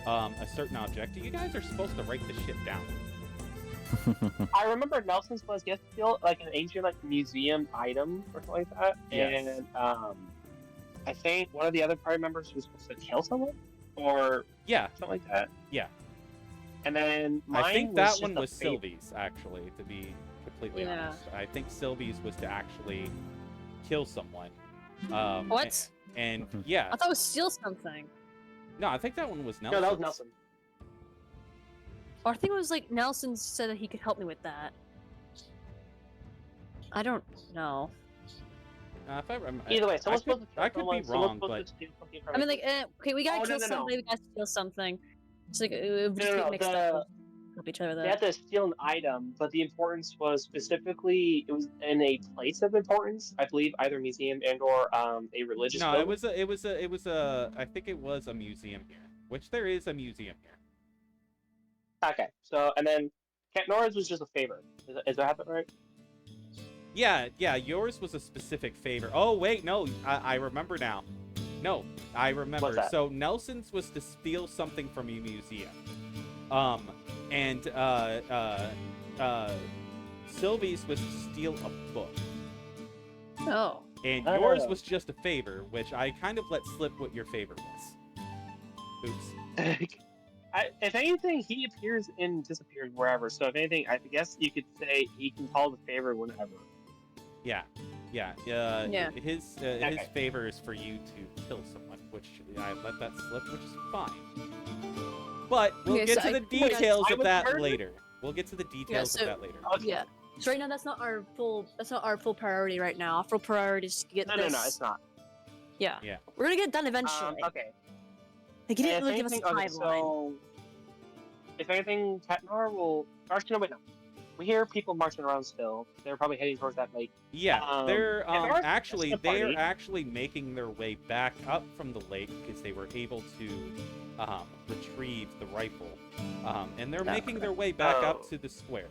a certain object. You guys are supposed to write the shit down. I remember Nelson's was yes, steal like an ancient like museum item or something like that. Yes. And I think one of the other party members was supposed to kill someone or something like that. Yeah. And then mine I think was that just one a was favor. Sylvie's, actually, to be completely Yeah. honest. I think Sylvie's was to actually kill someone. What? And yeah. I thought it was steal something. No, I think that one was No, Nelson. that was Nelson. Or I think it was like Nelson said that he could help me with that. I don't know. If I remember, Either way, someone's supposed to kill I could someone, be someone's wrong, supposed but to steal something from I mean, it. like, okay, we gotta Oh, kill no. somebody, we gotta steal something. It's like, it would just No, get mixed up. Help each other They there. had to steal an item, but the importance was specifically it was in a place of importance. I believe either museum and or a religious. no, building. it was a I think it was a museum here, which there is a museum here. Okay, so and then Cat Nora's was just a favor. Is that right? Yeah, yours was a specific favor. Oh, wait, no, I remember now. No, I remember. What's that? So Nelson's was to steal something from a museum. And Sylvie's was to steal a book. Oh. And yours was just a favor, which I kind of let slip what your favor was. Oops. If anything, he appears and disappears wherever. So if anything, I guess you could say he can call the favor whenever. Yeah. His favor is for you to kill someone, which I let that slip, which is fine. But we'll get to the details of that later. We'll get to the details of that later. Okay. Yeah. So right now, that's not our full priority right now. Our full priority is to get this. No, it's not. Yeah. We're gonna get it done eventually. Okay. Like, he didn't If really give us a anything- okay, timeline. so, if anything, Katnar will. Actually, no, wait, no. We hear people marching around still. They're probably heading towards that lake. Yeah, they're Katnar, actually that's the party. they're actually making their way back up from the lake because they were able to retrieve the rifle, and they're making their way back up to the square.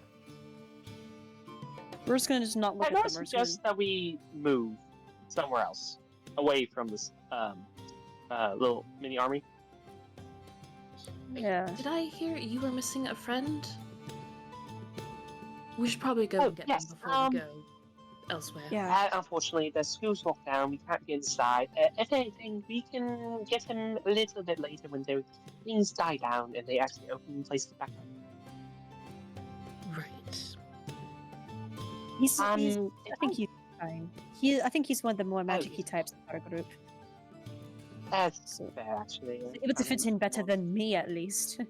We're just gonna not look Katnar at them. suggests that we move somewhere else, away from this little mini army. Yeah. Did I hear you were missing a friend? We should probably go Oh, and get yes, them before we go elsewhere. Yeah. Unfortunately, the school's locked down. We can't get inside. If anything, we can get him a little bit later when things die down and they actually open places back up. Right. I think he's fine. I think he's one of the more magic-y types of our group. That's fair, actually. He's able to fit in better than me, at least.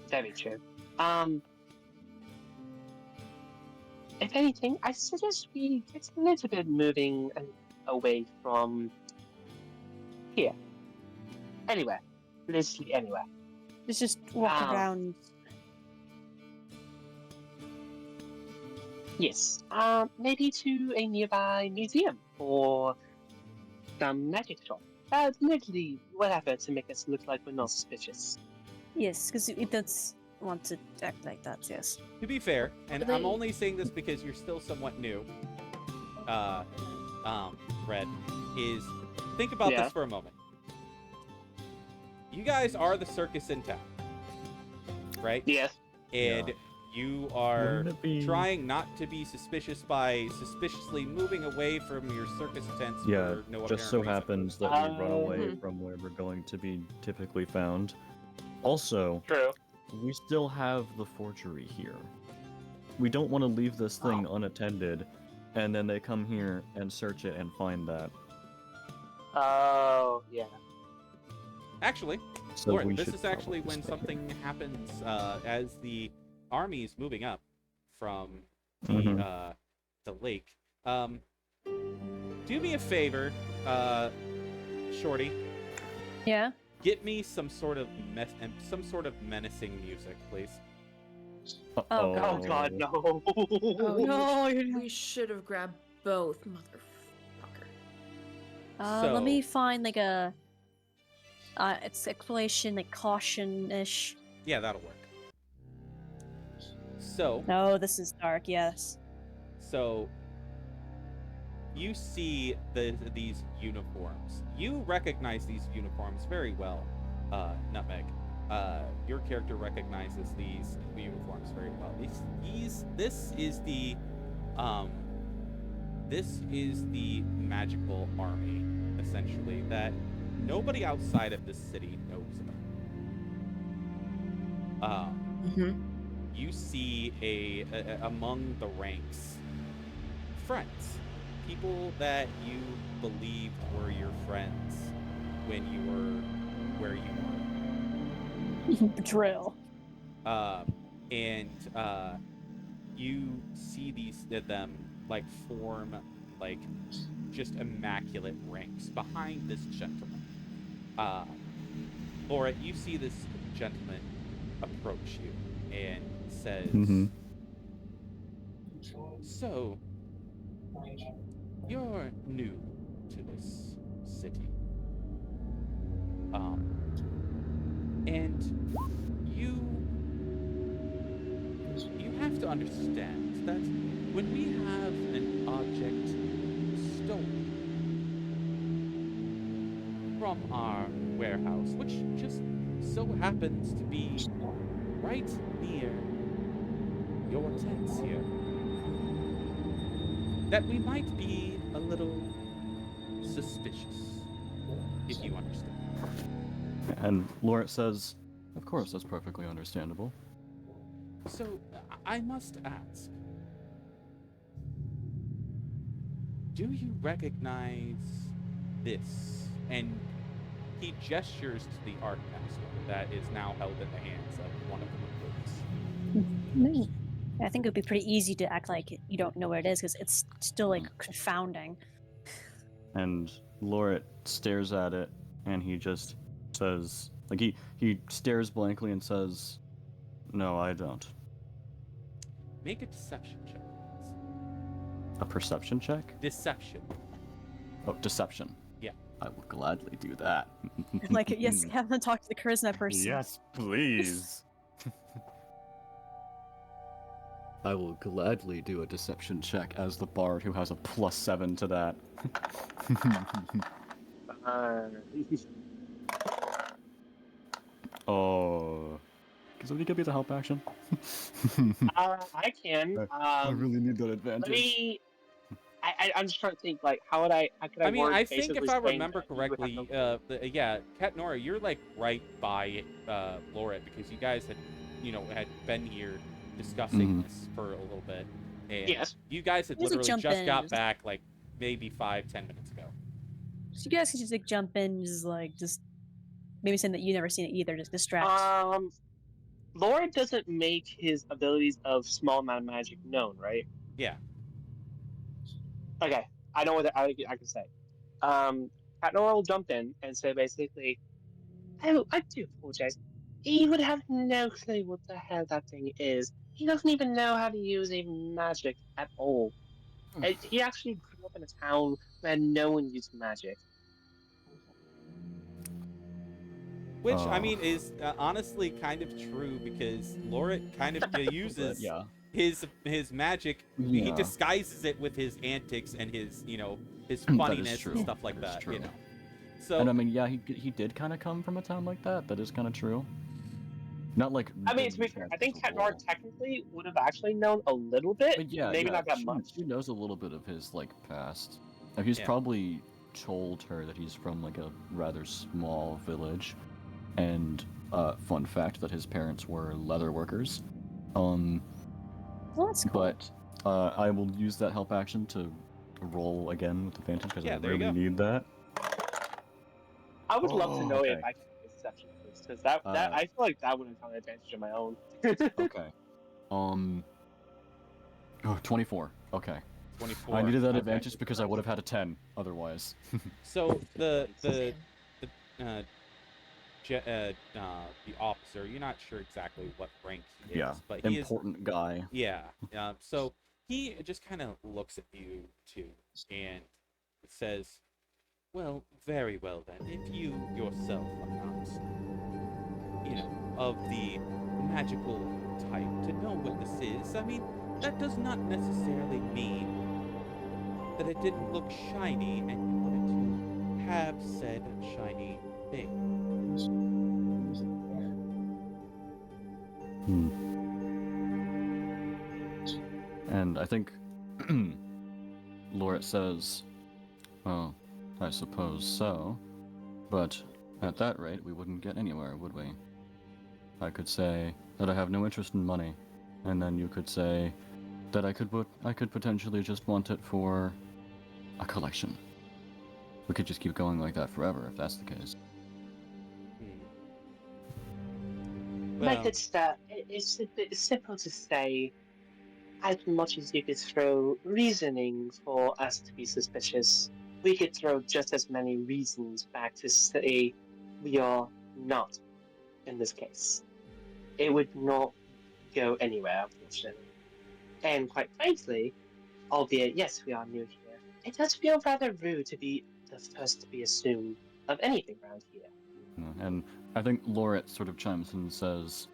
Very true. If anything, I suggest we get a little bit moving away from here. Anywhere. Literally anywhere. Let's just walk around. Yes. Maybe to a nearby museum or some magic shop. Literally whatever to make us look like we're not suspicious. Yes, because we don't want to act like that, yes. To be fair, and I'm only saying this because you're still somewhat new, Red, is think about this for a moment. you guys are the circus in town, right? Yes. And Yeah. you are Wouldn't it be- trying not to be suspicious by suspiciously moving away from your circus tents Yeah, for no just apparent so reason. happens that we run away Mhm. from where we're going to be typically found. Also, True. we still have the forgery here. We don't want to leave this thing unattended, and then they come here and search it and find that. Oh, yeah. Actually, So Lauren, we this should is actually probably when stay something happens as the army is moving up from the Mhm. the lake. Do me a favor, Shorty. Yeah. Get me some sort of menacing music, please. Oh, Oh God. god, no. Oh, No, We should have grabbed both, motherfucker. Let me So- find like a it's explanation like caution-ish. Yeah, that'll work. So, No, this is dark. Yes. So you see these uniforms. You recognize these uniforms very well, Nutmeg. Your character recognizes these uniforms very well. This is the magical army, essentially, that nobody outside of this city knows about. You see among the ranks friends, people that you believed were your friends when you were where you Drill. were, and you see them like form like just immaculate ranks behind this gentleman. Laura, you see this gentleman approach you and says, Mhm. "So, you're new to this city. And you have to understand that when we have an object stolen from our warehouse, which just so happens to be right near your tents here, that we might be a little suspicious, if you understand." And Lawrence says, "Of course, that's perfectly understandable." So, I must ask, do you recognize this? And he gestures to the art master that is now held in the hands of one of the recruits. I think it would be pretty easy to act like you don't know what it is because it's still like confounding. And Lorette stares at it, and he just says, like, he stares blankly and says, "No, I don't." Make a deception check, please. A perception check? Deception. Oh, deception. Yeah. I will gladly do that. Like, yes, have them talk to the charisma person. Yes, please. I will gladly do a deception check as the bard who has a +7 to that. Oh. Can somebody give me the help action? I can. I really need that Let advantage. me. I'm just trying to think. Like, how could I? I mean, word I think if basically I saying remember that you would have correctly, no- yeah, Kat Nora, you're like right by Lorette because you guys had, had been here discussing Mhm. this for a little bit, and Yes. you guys had Just, like, literally jump just in got and just- back like maybe 5-10 minutes ago. So you guys can just like jump in, just maybe saying that you've never seen it either, just distract. Lord doesn't make his abilities of small amount of magic known, right? Yeah. Okay, I know what I can say. Patnora will jump in and say basically, "Oh, I do apologize. He would have no clue what the hell that thing is. He doesn't even know how to use even magic at all. He actually grew up in a town where no one used magic." Which, I mean, is honestly kind of true because Lorette kind of uses yeah. his magic. He Yeah. disguises it with his antics and his, his That is funniness true. and stuff like That is that, true. So and I mean, yeah, he did kind of come from a town like that. That is kind of true. Not like. I mean, to be fair, I think Cat Noir technically would have actually known a little bit, But yeah, maybe yeah, not that much. She knows a little bit of his like past. Like, he's probably told her that he's from like a rather small village, and fun fact that his parents were leather workers. Well, that's cool. But I will use that help action to roll again with advantage because I really need that. I would love to know if I can make exception because that I feel like that would have had an advantage of my own. Okay. 24. Okay. 24. I needed that advantage because I would have had a 10 otherwise. So the officer, you're not sure exactly what rank he is, but he important guy. Yeah. So he just kind of looks at you two and says, "Well, very well then. If you yourself are not, of the magical type to know what this is, I mean, that does not necessarily mean that it didn't look shiny and you wanted to have said shiny thing." And I think Loret says, "Well, I suppose so, but at that rate we wouldn't get anywhere, would we? I could say that I have no interest in money, and then you could say that I could potentially just want it for a collection. We could just keep going like that forever if that's the case." Well, it's simple to say, as much as you could throw reasoning for us to be suspicious, we could throw just as many reasons back to say we are not in this case. It would not go anywhere, unfortunately. And quite frankly, albeit, yes, we are new here, it does feel rather rude to be the first to be assumed of anything around here. And I think Loret sort of chimes in and says,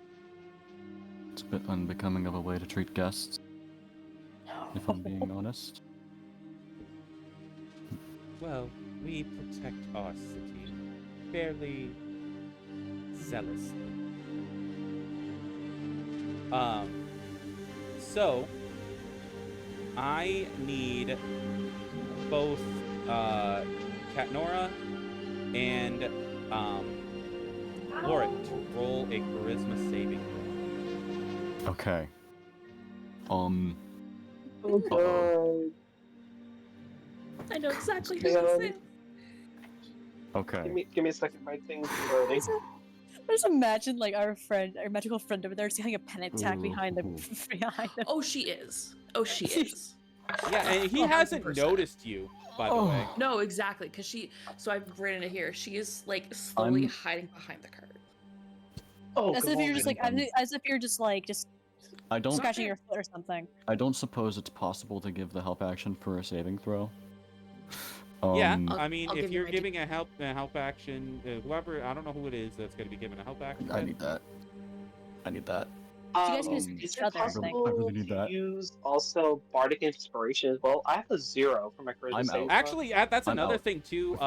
"It's a bit unbecoming of a way to treat guests, if I'm being honest." Well, we protect our city fairly zealously. So I need both Cat Nora and Loret to roll a charisma saving throw. Okay. Oh god. I know exactly who this is. Okay. Give me a second. My thing's loading. I just imagine like our magical friend over there, is having a panic attack behind him. Oh, she is. Oh, she is. Yeah, and he hasn't noticed you, by the way. No, exactly, because so I've written it here. She is like slowly hiding behind the cart. Oh, as if you're just like, as if you're just I don't scratching your foot or something. I don't suppose it's possible to give the help action for a saving throw. Yeah, I mean, if you're giving a help action, whoever, I don't know who it is that's going to be given a help action. I need that. You guys can just is it possible I really need that. use also bardic inspiration as well? I have a 0 for my charisma saving throw. Actually, that's another thing too,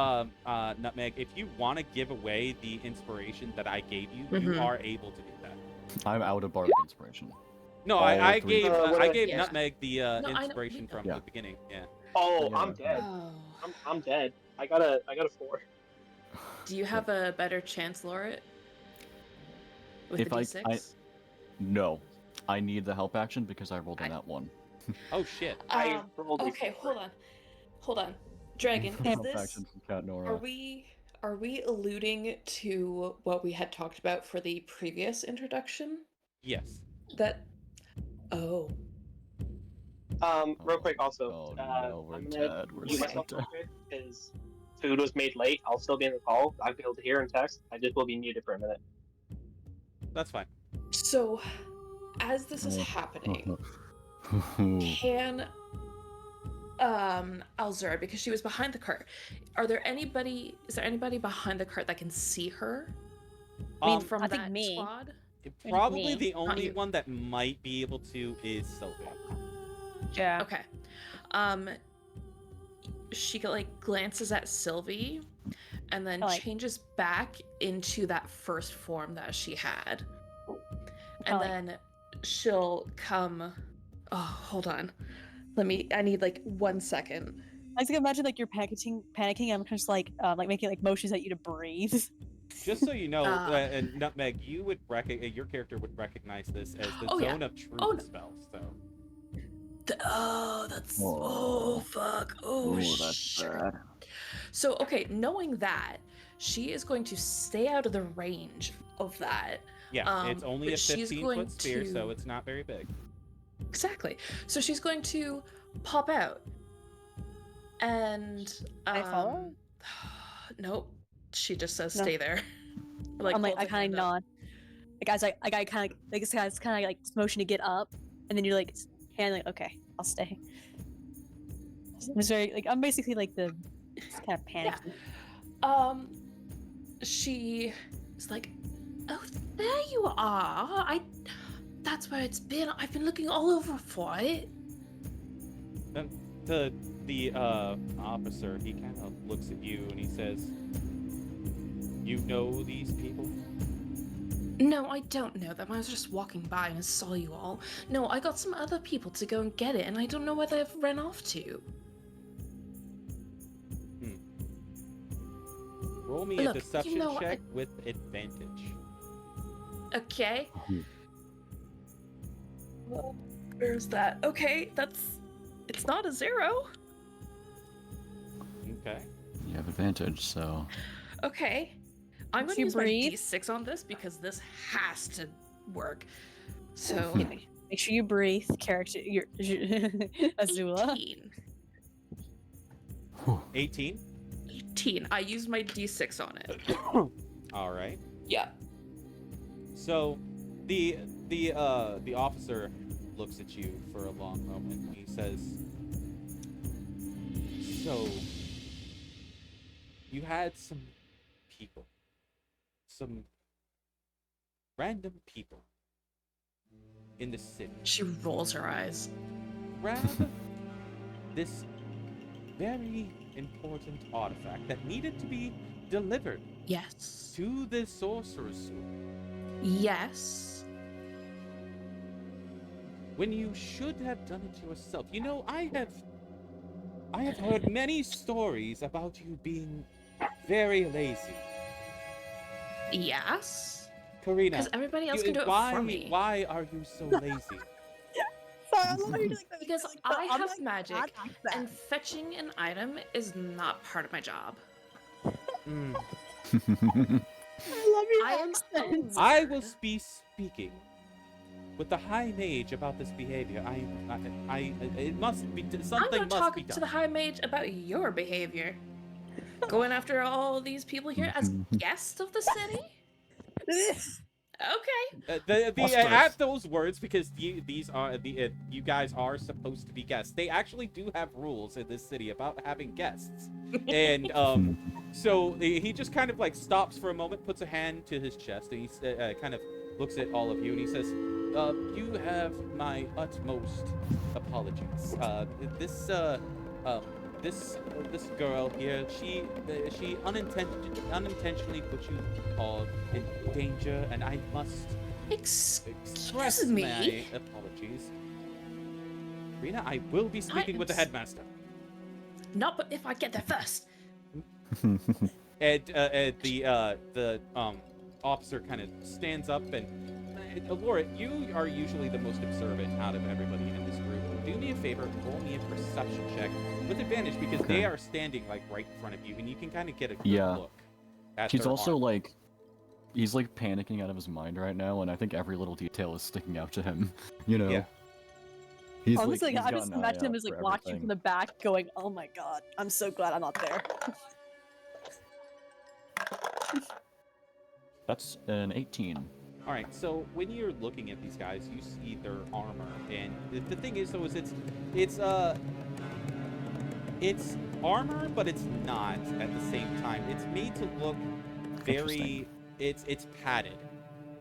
Nutmeg. If you want to give away the inspiration that I gave you, you are able to do that. I'm out of bardic inspiration. No, I gave Nutmeg the inspiration from the beginning. Yeah. Oh, yeah. I'm dead. I'm dead. I got a 4. Do you have a better chance, Loret? With If the D6? No, I need the help action because I rolled on that one. Oh shit! Okay, hold on. Dragon, is help this? Action from Cat Nora. Are we alluding to what we had talked about for the previous introduction? Yes. Oh. Real quick, also, no, we're dead. We're mute so myself dead. real quick because food was made late. I'll still be in the call. I'll be able to hear and text. I just will be muted for a minute. That's fine. So, as this is happening, can Alzura, because she was behind the cart, is there anybody behind the cart that can see her? I mean, from that squad? Probably the only one that might be able to is Sylvia. Yeah. Okay. She glances at Sylvie, and then changes back into that first form that she had. And then she'll come. Oh, hold on. I need like 1 second. I can imagine like you're panicking. I'm just like making like motions at you to breathe. Just so you know, and Nutmeg, you would your character would recognize this as the Zone of Truth spell. So. Fuck. That's bad. So okay, knowing that, she is going to stay out of the range of that. Yeah, it's only a 15-foot sphere, so it's not very big. Exactly. So she's going to pop out. And I follow? Nope. She just says stay there. I kind of nod. I kind of like this guy's kind of like motion to get up, and then you're like hand like okay, I'll stay. It's very like I'm basically like the kind of panicking. Yeah. She is like, oh, there you are. That's where it's been. I've been looking all over for it. The officer, he kind of looks at you and he says, "You know these people?" No, I don't know them. I was just walking by and saw you all. No, I got some other people to go and get it, and I don't know where they've run off to. Roll me a deception check with advantage. Okay. Well, where's that? Okay, it's not a 0. Okay. You have advantage, so. Okay. I'm going to use my D6 on this because this has to work. So make sure you breathe. Character, your Azula. 18. 18. I used my D6 on it. All right. Yeah. So, the officer looks at you for a long moment. He says, "So, you had some people, some random people in the city. She rolls her eyes. Grab this very important artifact that needed to be delivered. Yes. To the sorcerer's school. Yes. When you should have done it yourself. You know, I have heard many stories about you being very lazy. Yes. Karina, because everybody else can do it for me. Why are you so lazy? Because I have magic, and fetching an item is not part of my job. Mm. I love your accent. I will be speaking with the High Mage about this behavior. It must be something. I'm going to talk to the High Mage about your behavior. Going after all these people here as guests of the city. Okay. At those words, because you guys are supposed to be guests. They actually do have rules in this city about having guests, and so he just kind of like stops for a moment, puts a hand to his chest, and he kind of looks at all of you, and he says, "You have my utmost apologies. This girl here, she unintentionally put you all in danger, and I must express my apologies. Rena, I will be speaking with the headmaster. Not but if I get there first." And the officer kind of stands up and, Laura, you are usually the most observant out of everybody in this group. Do me a favor, roll me a perception check with advantage because they are standing like right in front of you, and you can kind of get a good look. He's also like, he's like panicking out of his mind right now, and I think every little detail is sticking out to him. You know. Yeah. He's honestly, like, I just imagine him as like watching from the back, going, "Oh my god, I'm so glad I'm not there." That's an 18. All right, so when you're looking at these guys, you see their armor, and the thing is, though, is it's armor, but it's not at the same time. It's made to look very, it's padded.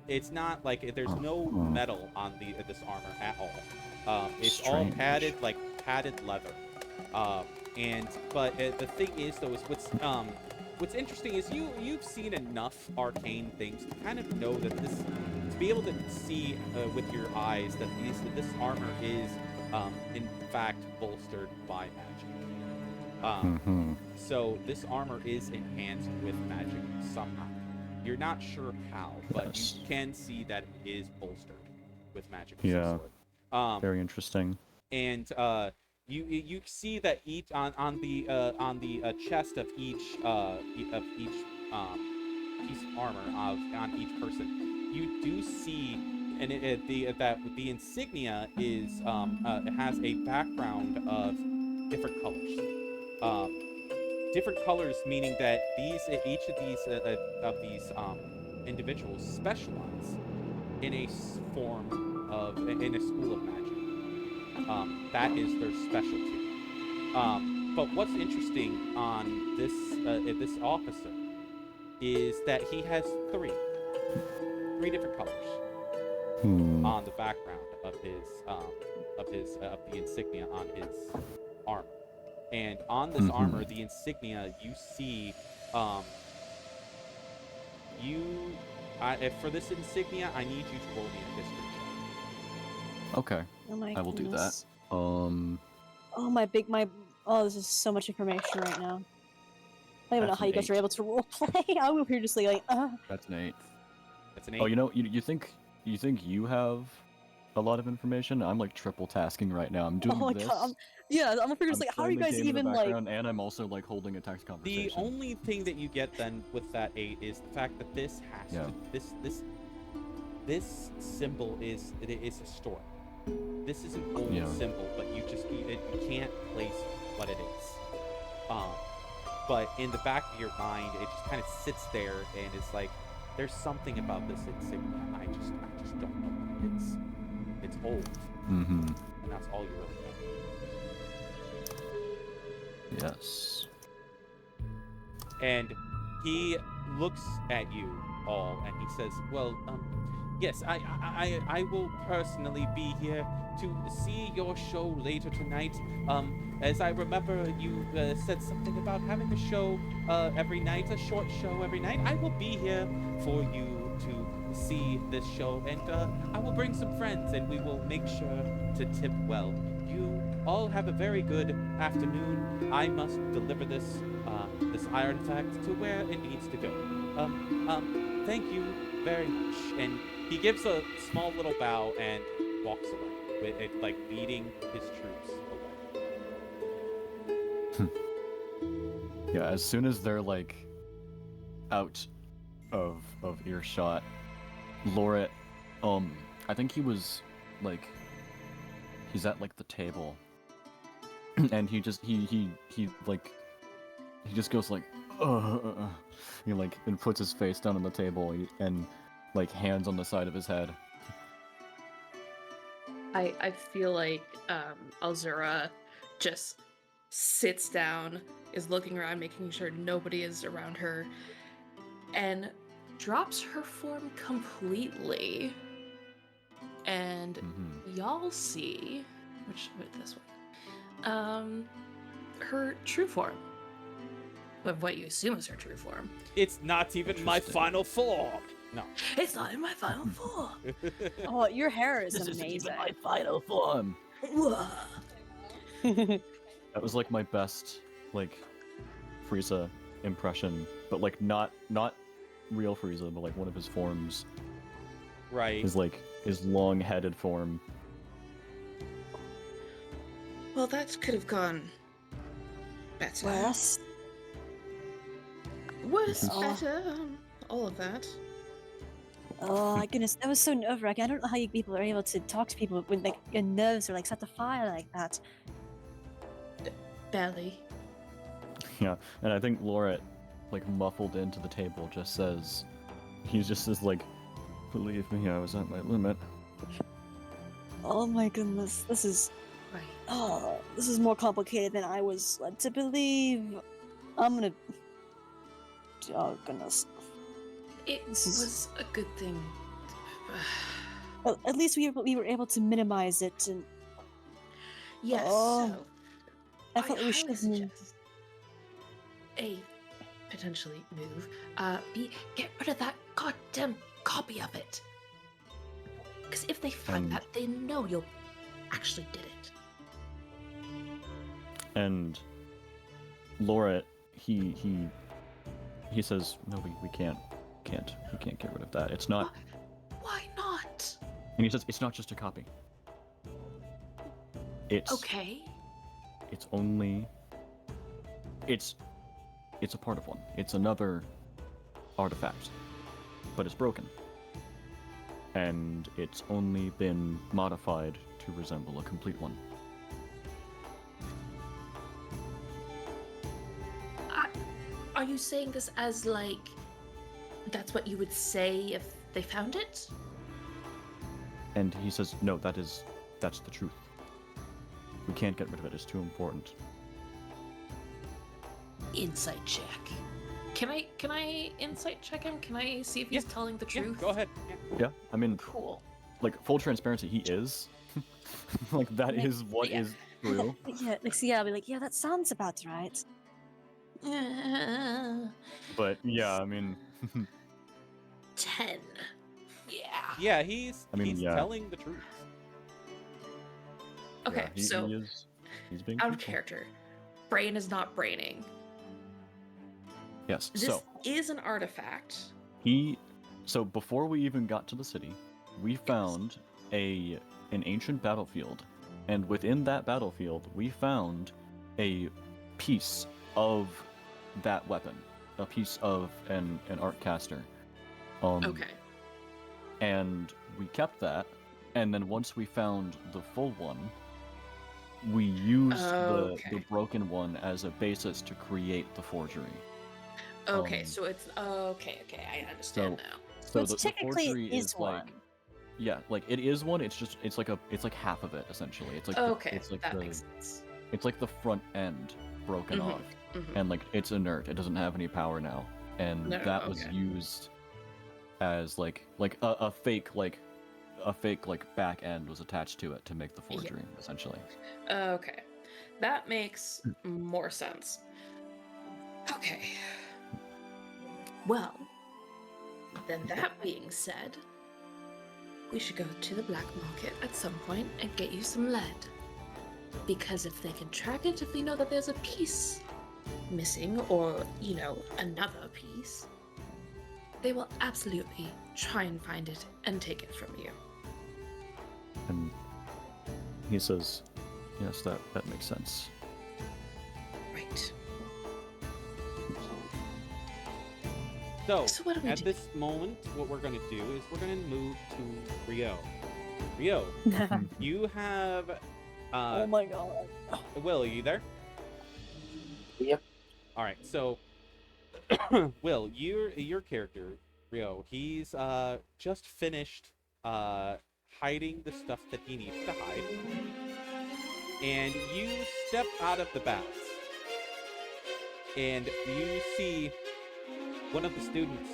It's not like there's no metal on this armor at all. It's all padded, like padded leather. But the thing is, though, is what's what's interesting is you've seen enough arcane things to kind of know that this, to be able to see with your eyes that this armor is in fact bolstered by magic. So this armor is enhanced with magic somehow. You're not sure how, but you can see that it is bolstered with magic of some sort. Very interesting. And you see that each on the chest of each piece of armor on each person, you do see, and that the insignia is it has a background of different colors. Different colors, meaning that each of these individuals specialize in a form of in a school of magic. That is their specialty. But what's interesting on this officer is that he has three different colors on the background of the insignia on his armor. And on this armor, the insignia, you see, for this insignia, I need you to roll me a history check. Okay. Oh my I will do that. Oh, this is so much information right now. I don't even know how you guys are able to roleplay. I'm over here just like, That's an 8. That's an 8. Oh, you think you have a lot of information? I'm like triple tasking right now. I'm doing this. God. I'm over here just like, how are you guys even like? And I'm also like holding a text conversation. The only thing that you get then with that 8 is the fact that this has to, this symbol is historic. This is an old symbol, but you can't place what it is. But in the back of your mind, it just kind of sits there, and it's like, there's something about this insignia. I just don't know what it is. It's old, and that's all you really know. Yes. And he looks at you all, and he says, "Well, yes, I will personally be here to see your show later tonight. As I remember, you said something about having a show every night, a short show every night. I will be here for you to see this show, and I will bring some friends, and we will make sure to tip well. You all have a very good afternoon. I must deliver this artifact to where it needs to go. Thank you very much." And he gives a small little bow and walks away, with it, like leading his troops away. Yeah, as soon as they're like out of earshot, Loret, I think he was like, he's at like the table, and he just goes like, he like, and puts his face down on the table and like hands on the side of his head. I feel like Alzura just sits down, is looking around, making sure nobody is around her, and drops her form completely. And y'all see, this one, her true form. Of what you assume is her true form. It's not even my final form. No. It's not in my final form. Oh, your hair is This amazing. isn't even my final form. That was like my best like Frieza impression, but like not real Frieza, but like one of his forms. Right. His long-headed form. Well, that could have gone better. Worse, better, all of that. Oh my goodness, that was so nerve-wracking. I don't know how you people are able to talk to people when like your nerves are like set to fire like that. Barely. Yeah, and I think Loret, like muffled into the table, just says, like, "Believe me, I was at my limit." Oh my goodness, this is right. Oh, this is more complicated than I was led to believe. Oh goodness. It was a good thing. Well, at least we were able to minimize it, and yes. Oh, So I thought we should. suggest a potentially move. B, get rid of that goddamn copy of it. Because if they find that, they know you actually did it. And Laura, he says, no, we can't get rid of that. It's not. Why not? And he says, it's not just a copy. It's okay. It's only. It's a part of one. It's another artifact, but it's broken. And it's only been modified to resemble a complete one. Are you saying this as, like, that's what you would say if they found it? And he says, no, that's the truth. We can't get rid of it, it's too important. Insight check. Can I insight check him? Can I see if he's telling the truth? Go ahead. Yeah, I mean, cool. Like, full transparency, he is. Like, that is what is true. Yeah, I'll be like, yeah, that sounds about right. But, yeah, I mean... 10. Yeah. Yeah, he's telling the truth. Okay, yeah, so he's being out of truthful. character. Brain is not braining. Yes, This is an artifact. So before we even got to the city, we found an ancient battlefield, and within that battlefield, we found a piece of that weapon, a piece of an art caster. Okay. And we kept that, and then once we found the full one, we used the broken one as a basis to create the forgery. Okay, so it's okay. I understand now. So the technically forgery it is one. like, yeah, like it is one. It's like half of it essentially. It's like that makes sense. It's like the front end broken off, and like it's inert. It doesn't have any power now, and that was used as like a fake back end was attached to it to make the forgery essentially. Okay, that makes more sense. Okay. Well, then that being said, we should go to the black market at some point and get you some lead. Because if they can track it, if they know that there's a piece missing, or, another piece, they will absolutely try and find it and take it from you. And he says, yes, that makes sense. Right. So what do we at do? this moment, what we're going to do is we're going to move to Rio. Rio, you have... oh my god. Will, are you there? Yep. All right, so Will, your character, Rio, he's just finished hiding the stuff that he needs to hide. And you step out of the baths. And you see one of the students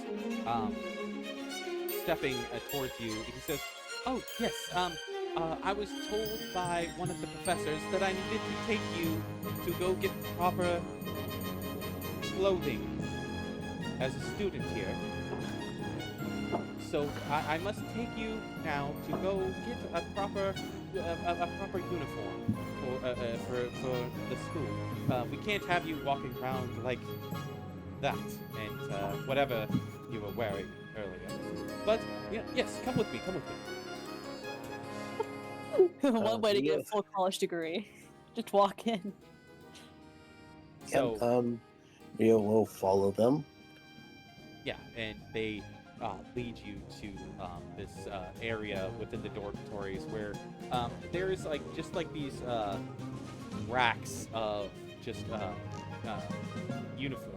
stepping towards you. He says, "Oh, yes, I was told by one of the professors that I needed to take you to go get proper clothing as a student here. So I must take you now to go get a proper uniform for the school. We can't have you walking around like that and whatever you were wearing earlier. But yes, come with me. One way to get a full college degree. Just walk in. So, Rio will follow them. Yeah, and they lead you to this area within the dormitories where there's just these racks of just uniforms.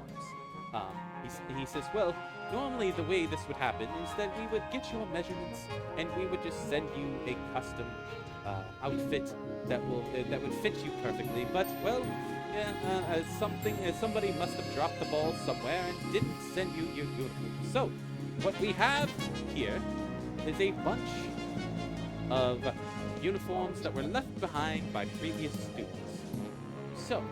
He says, well, normally the way this would happen is that we would get your measurements and we would just send you a custom outfit that would fit you perfectly. But well, somebody must have dropped the ball somewhere and didn't send you your uniform. So what we have here is a bunch of uniforms that were left behind by previous students. So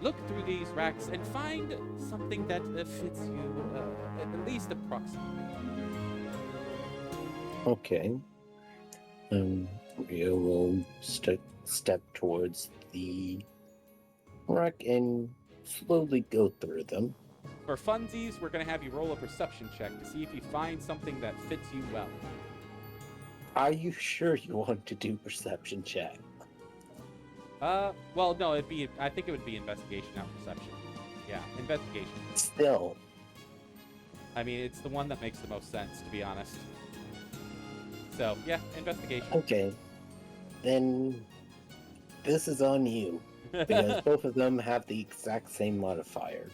look through these racks and find something that fits you at least approximately. Okay. Rio will step towards the rack and slowly go through them. For funsies, we're going to have you roll a perception check to see if you find something that fits you well. Are you sure you want to do perception check? Well, no, I think it would be investigation, not perception. Yeah, investigation. Still. I mean, it's the one that makes the most sense, to be honest. So, yeah, investigation. Okay. Then this is on you. Because both of them have the exact same modifier.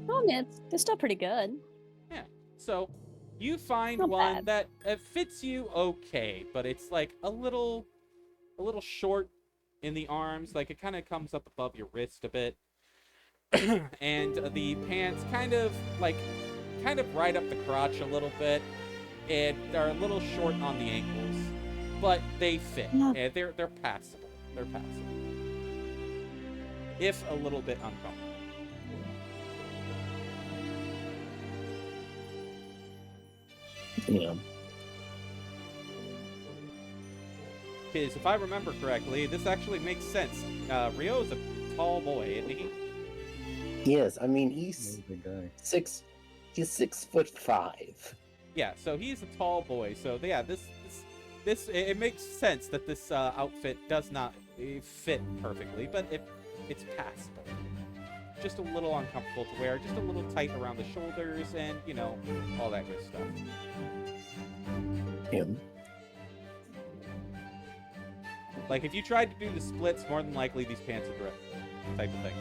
Oh man, they're still pretty good. Yeah. So, you find Not one bad. that fits you okay, but it's like a little short in the arms. Like it kind of comes up above your wrist a bit, and the pants kind of right up the crotch a little bit, and they're a little short on the ankles, but they fit. Yeah. And they're passable. They're passable, if a little bit uncomfortable. Yeah. Because if I remember correctly, this actually makes sense. Rio is a tall boy, isn't he? Yes, I mean he's Big guy. 6'5". Yeah, so he's a tall boy. So yeah, this it makes sense that this outfit does not fit perfectly, but it's passable. Just a little uncomfortable to wear, just a little tight around the shoulders, and all that good stuff. Him. Like if you tried to do the splits, more than likely these pants would rip, type of thing.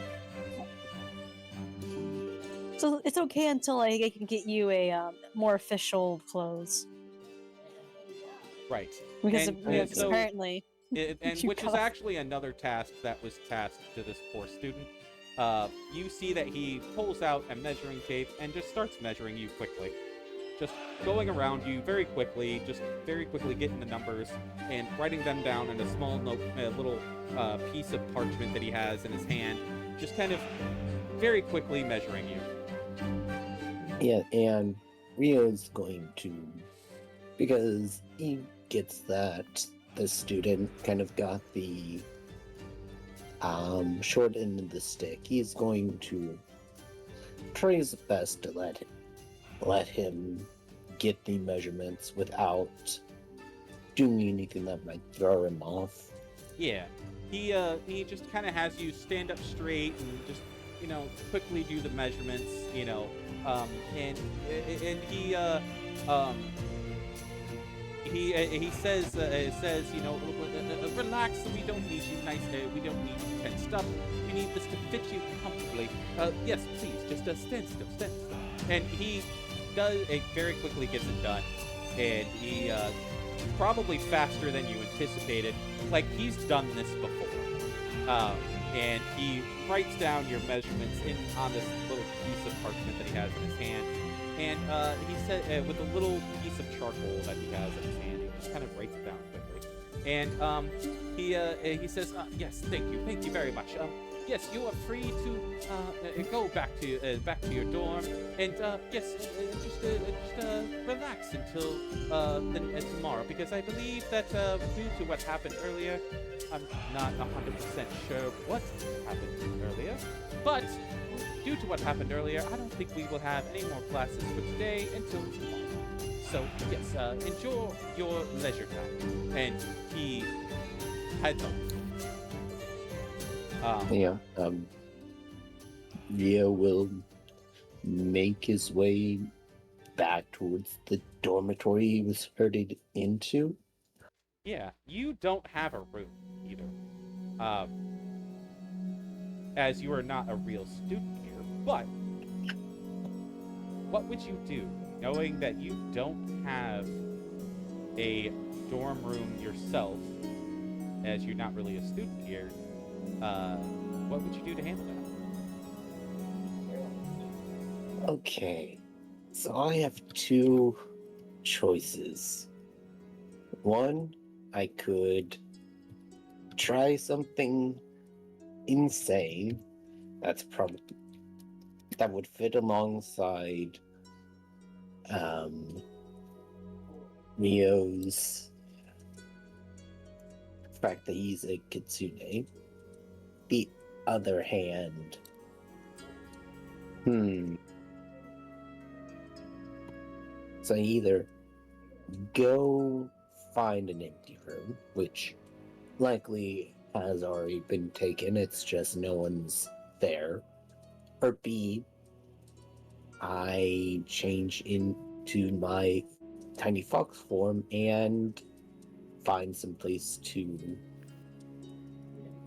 So it's okay until I can get you a more official clothes. Right. Because And so- apparently. And You which is got- actually another task that was tasked to this poor student. You see that he pulls out a measuring tape and just starts measuring you quickly. Just going around you very quickly, getting the numbers and writing them down in a small note, a little piece of parchment that he has in his hand. Just kind of very quickly measuring you. Yeah, and Rio's going to, because he gets that the student kind of got the short end of the stick, he's going to try his best to let him get the measurements without doing anything that might throw him off. Yeah, he just kind of has you stand up straight and just quickly do the measurements, and he says relax, we don't need you we don't need you tensed up. We need this to fit you comfortably. Yes, please, just stand still. And he does it very quickly, gets it done, and he probably faster than you anticipated. Like he's done this before, and he writes down your measurements on this little piece of parchment that he has in his hand. And he said, with a little piece of charcoal that he has in his hand, he just kind of writes it down quickly. And he says, yes, thank you very much. Yes, you are free to go back to your dorm, and yes, just relax until tomorrow, because I believe that due to what happened earlier, I'm not 100% sure what happened earlier, but due to what happened earlier, I don't think we will have any more classes for today until tomorrow. So yes, enjoy your leisure time. And he heads up. Rio will make his way back towards the dormitory he was herded into. Yeah, you don't have a room either. As you are not a real student here, but what would you do knowing that you don't have a dorm room yourself, as you're not really a student here? What would you do to handle that? Okay, so I have two choices. One I could try something insane that would fit alongside Rio's fact that he's a kitsune. The other hand, so I either go find an empty room, which likely has already been taken, it's just no one's there, or B, I change into my tiny fox form and find some place to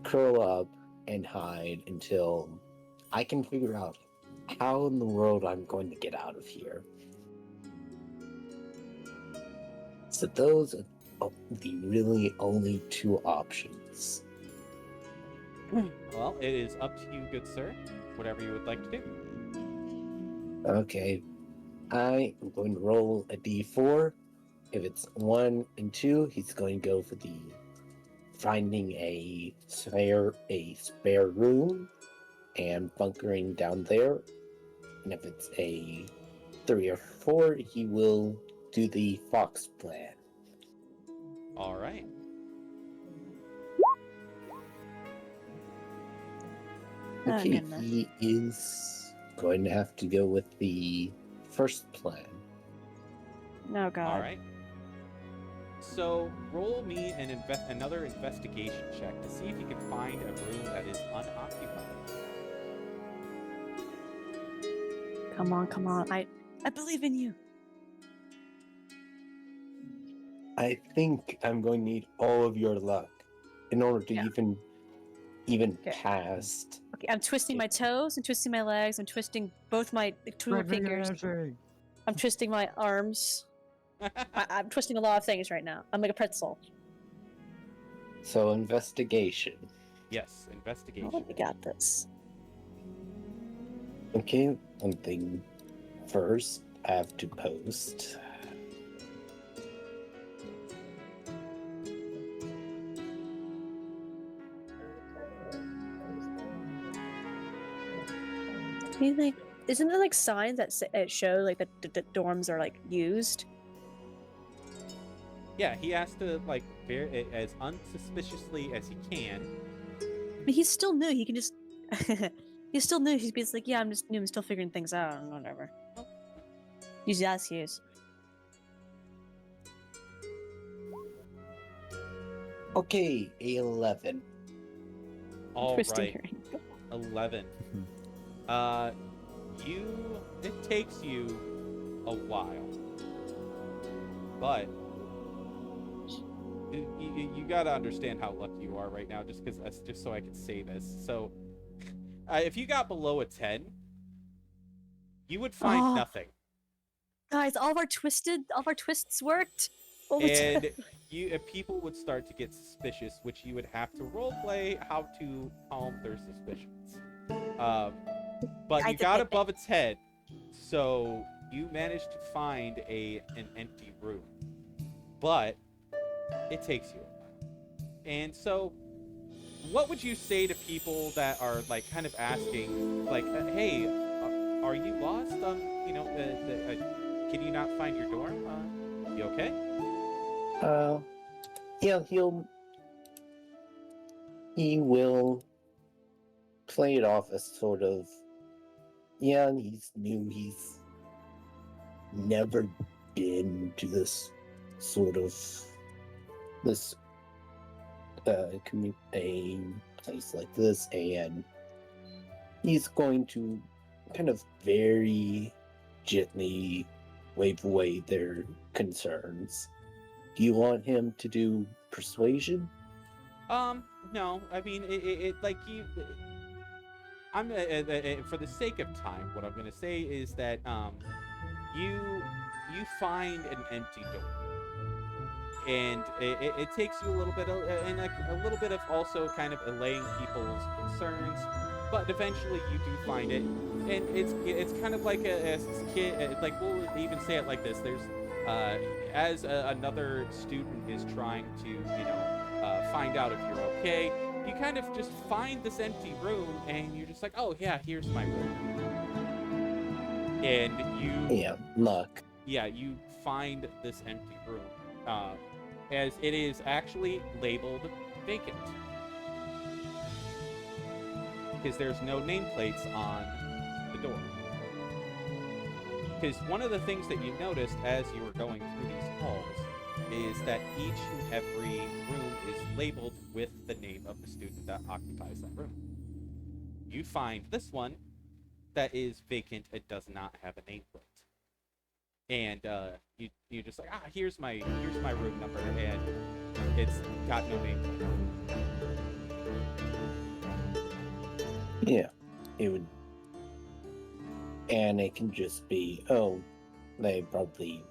curl up and hide until I can figure out how in the world I'm going to get out of here. So those are the really only two options. Well, it is up to you, good sir. Whatever you would like to do. Okay, I am going to roll a d4. If it's 1 and 2, he's going to go for the finding a spare room and bunkering down there. And if it's a 3 or 4, he will do the fox plan. All right. Okay, he is going to have to go with the first plan. Oh god. All right. So roll me another investigation check to see if you can find a room that is unoccupied. Come on. I believe in you. I think I'm going to need all of your luck in order to even past. Okay, I'm twisting my toes, I'm twisting my legs, I'm twisting both my two fingers. I'm twisting my arms. I'm twisting a lot of things right now. I'm like a pretzel. So investigation. Yes, investigation. Oh, we got this. Okay, one thing first, I have to post. Isn't there like signs that show like that the dorms are like used? Yeah, he has to like as unsuspiciously as he can. I mean, he's still new. He can just. He's still new. He's like, yeah, I'm just new. I'm still figuring things out and whatever. Use as he is. Okay, 11. All Twisting right, 11. It takes you a while, but you gotta understand how lucky you are right now, just so I can say this. So, if you got below a 10, you would find nothing. Guys, all of our twists worked. And if people would start to get suspicious, which you would have to roleplay how to calm their suspicions. But you got above a 10, so you managed to find an empty room. But it takes you a while. And so, what would you say to people that are like kind of asking, like, hey, are you lost? Can you not find your dorm? You okay? Yeah, he will play it off as sort of, yeah, he's new, he's never been to this sort of, a place like this, and he's going to kind of very gently wave away their concerns. Do you want him to do persuasion? No. I mean, I'm for the sake of time, what I'm gonna say is that you find an empty door, and it takes you a little bit of a little bit of also kind of allaying people's concerns, but eventually you do find it, and it's kind of like a kid, like we'll even say it like this: as another student is trying to, find out if you're okay, you kind of just find this empty room, and you're just like, oh yeah, here's my room. And luck. Yeah, you find this empty room, as it is actually labeled vacant, because there's no nameplates on the door. Because one of the things that you noticed as you were going through these halls is that each and every room is labeled with the name of the student that occupies that room. You find this one that is vacant. It does not have a nameplate. And you're just like, here's my room number, and it's got no nameplate. Yeah, it would. And it can just be, they probably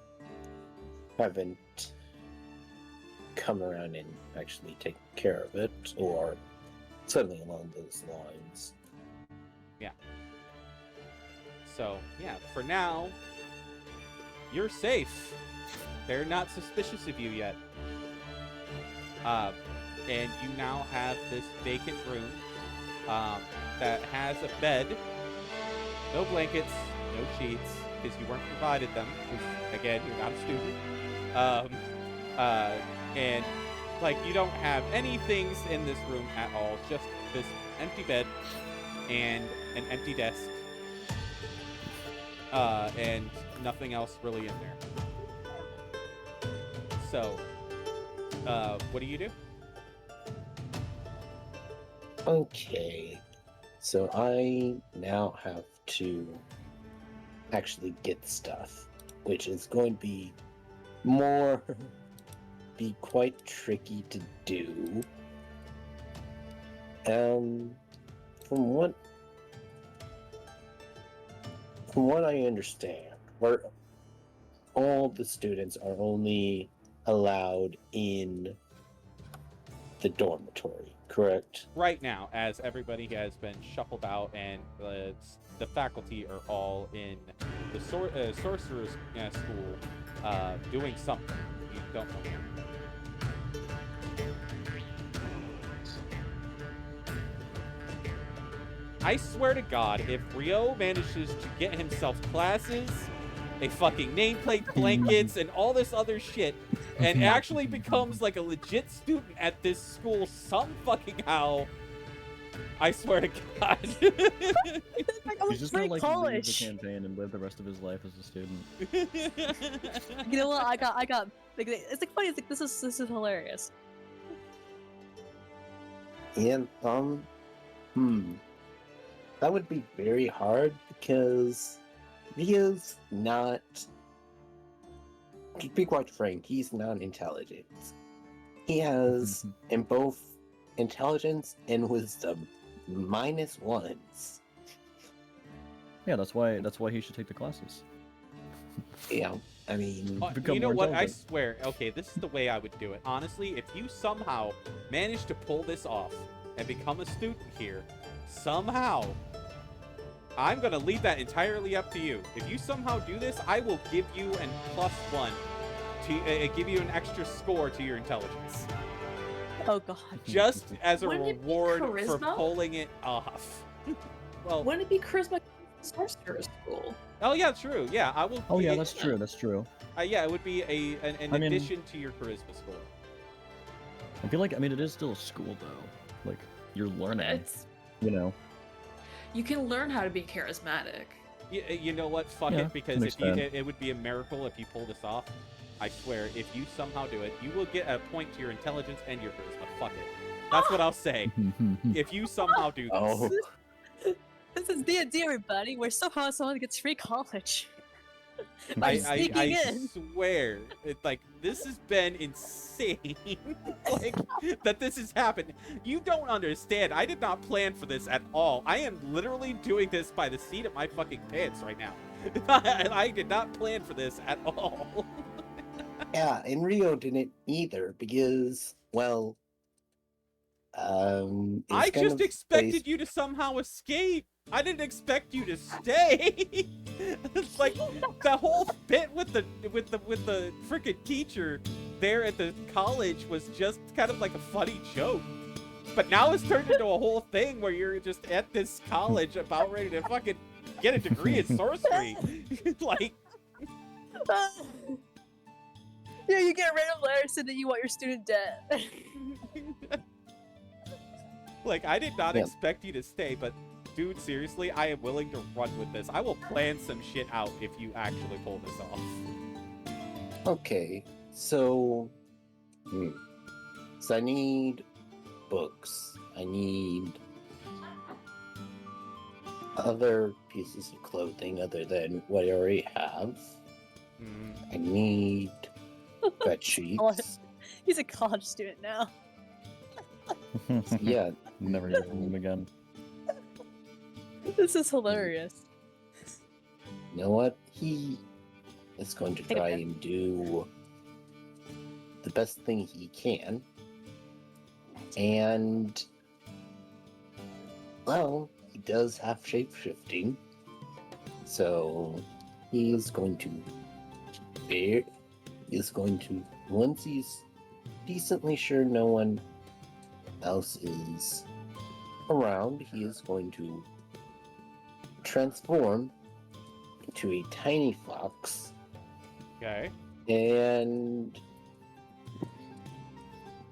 haven't come around and actually taken care of it, or something along those lines. Yeah. So, yeah, for now, you're safe. They're not suspicious of you yet. And you now have this vacant room that has a bed, no blankets, no sheets, because you weren't provided them, because, again, you're not a student. And, you don't have any things in this room at all, just this empty bed and an empty desk. And nothing else really in there. So, what do you do? Okay, so I now have to actually get stuff, which is going to be quite tricky to do. From what I understand, all the students are only allowed in the dormitory, correct? Right now, as everybody has been shuffled out, and the faculty are all in the sorcerer's school doing something. You don't know. I swear to God, if Rio manages to get himself classes, a fucking nameplate, blankets, and all this other shit, and actually becomes like a legit student at this school some fucking how, I swear to God. He's just gonna leave the campaign and live the rest of his life as a student. You know what? I got. It's funny. It's this is hilarious. And that would be very hard because Rio's not. To be quite frank, he's not intelligent. He has in both intelligence and wisdom -1s. Yeah, that's why he should take the classes. Yeah, I mean, you know what? I swear. Okay, this is the way I would do it. Honestly, if you somehow manage to pull this off and become a student here, somehow, I'm gonna leave that entirely up to you. If you somehow do this, I will give you an +1 to give you an extra score to your intelligence. Oh God! Just as a Wouldn't it be reward for charisma? pulling it off. Well, Wouldn't it be charisma sorcerer school? oh yeah, true. Yeah, I will. Oh yeah, that's true. That's true. Yeah, it would be an addition to your charisma score. I feel like it is still a school though. Like you're learning. It's You can learn how to be charismatic. You know what? Fuck Yeah, it, because if understand. it would be a miracle if you pull this off. I swear, if you somehow do it, you will get a point to your intelligence and your charisma. Fuck it. That's what I'll say. If you somehow do this. Oh. This is D&D, everybody, where somehow someone gets free college. By sneaking I in. swear, this has been insane. That this has happened. You don't understand. I did not plan for this at all. I am literally doing this by the seat of my fucking pants right now. I did not plan for this at all. Yeah, and Rio didn't either because, well, I just expected you to somehow escape. I didn't expect you to stay. It's like the whole bit with the freaking teacher there at the college was just kind of like a funny joke. But now it's turned into a whole thing where you're just at this college about ready to fucking get a degree in sorcery. Like, yeah, you get a random letter saying that you want your student debt. like I did not expect you to stay, but dude, seriously, I am willing to run with this. I will plan some shit out if you actually pull this off. Okay, so... So I need books. I need other pieces of clothing other than what I already have. I need bed sheets. He's a college student now. Yeah. Never hear from him again. This is hilarious. You know what? He is going to try and do the best thing he can. And, well, he does have shape-shifting. So, he's going to, once he's decently sure no one else is around, he is going to transform into a tiny fox. Okay. And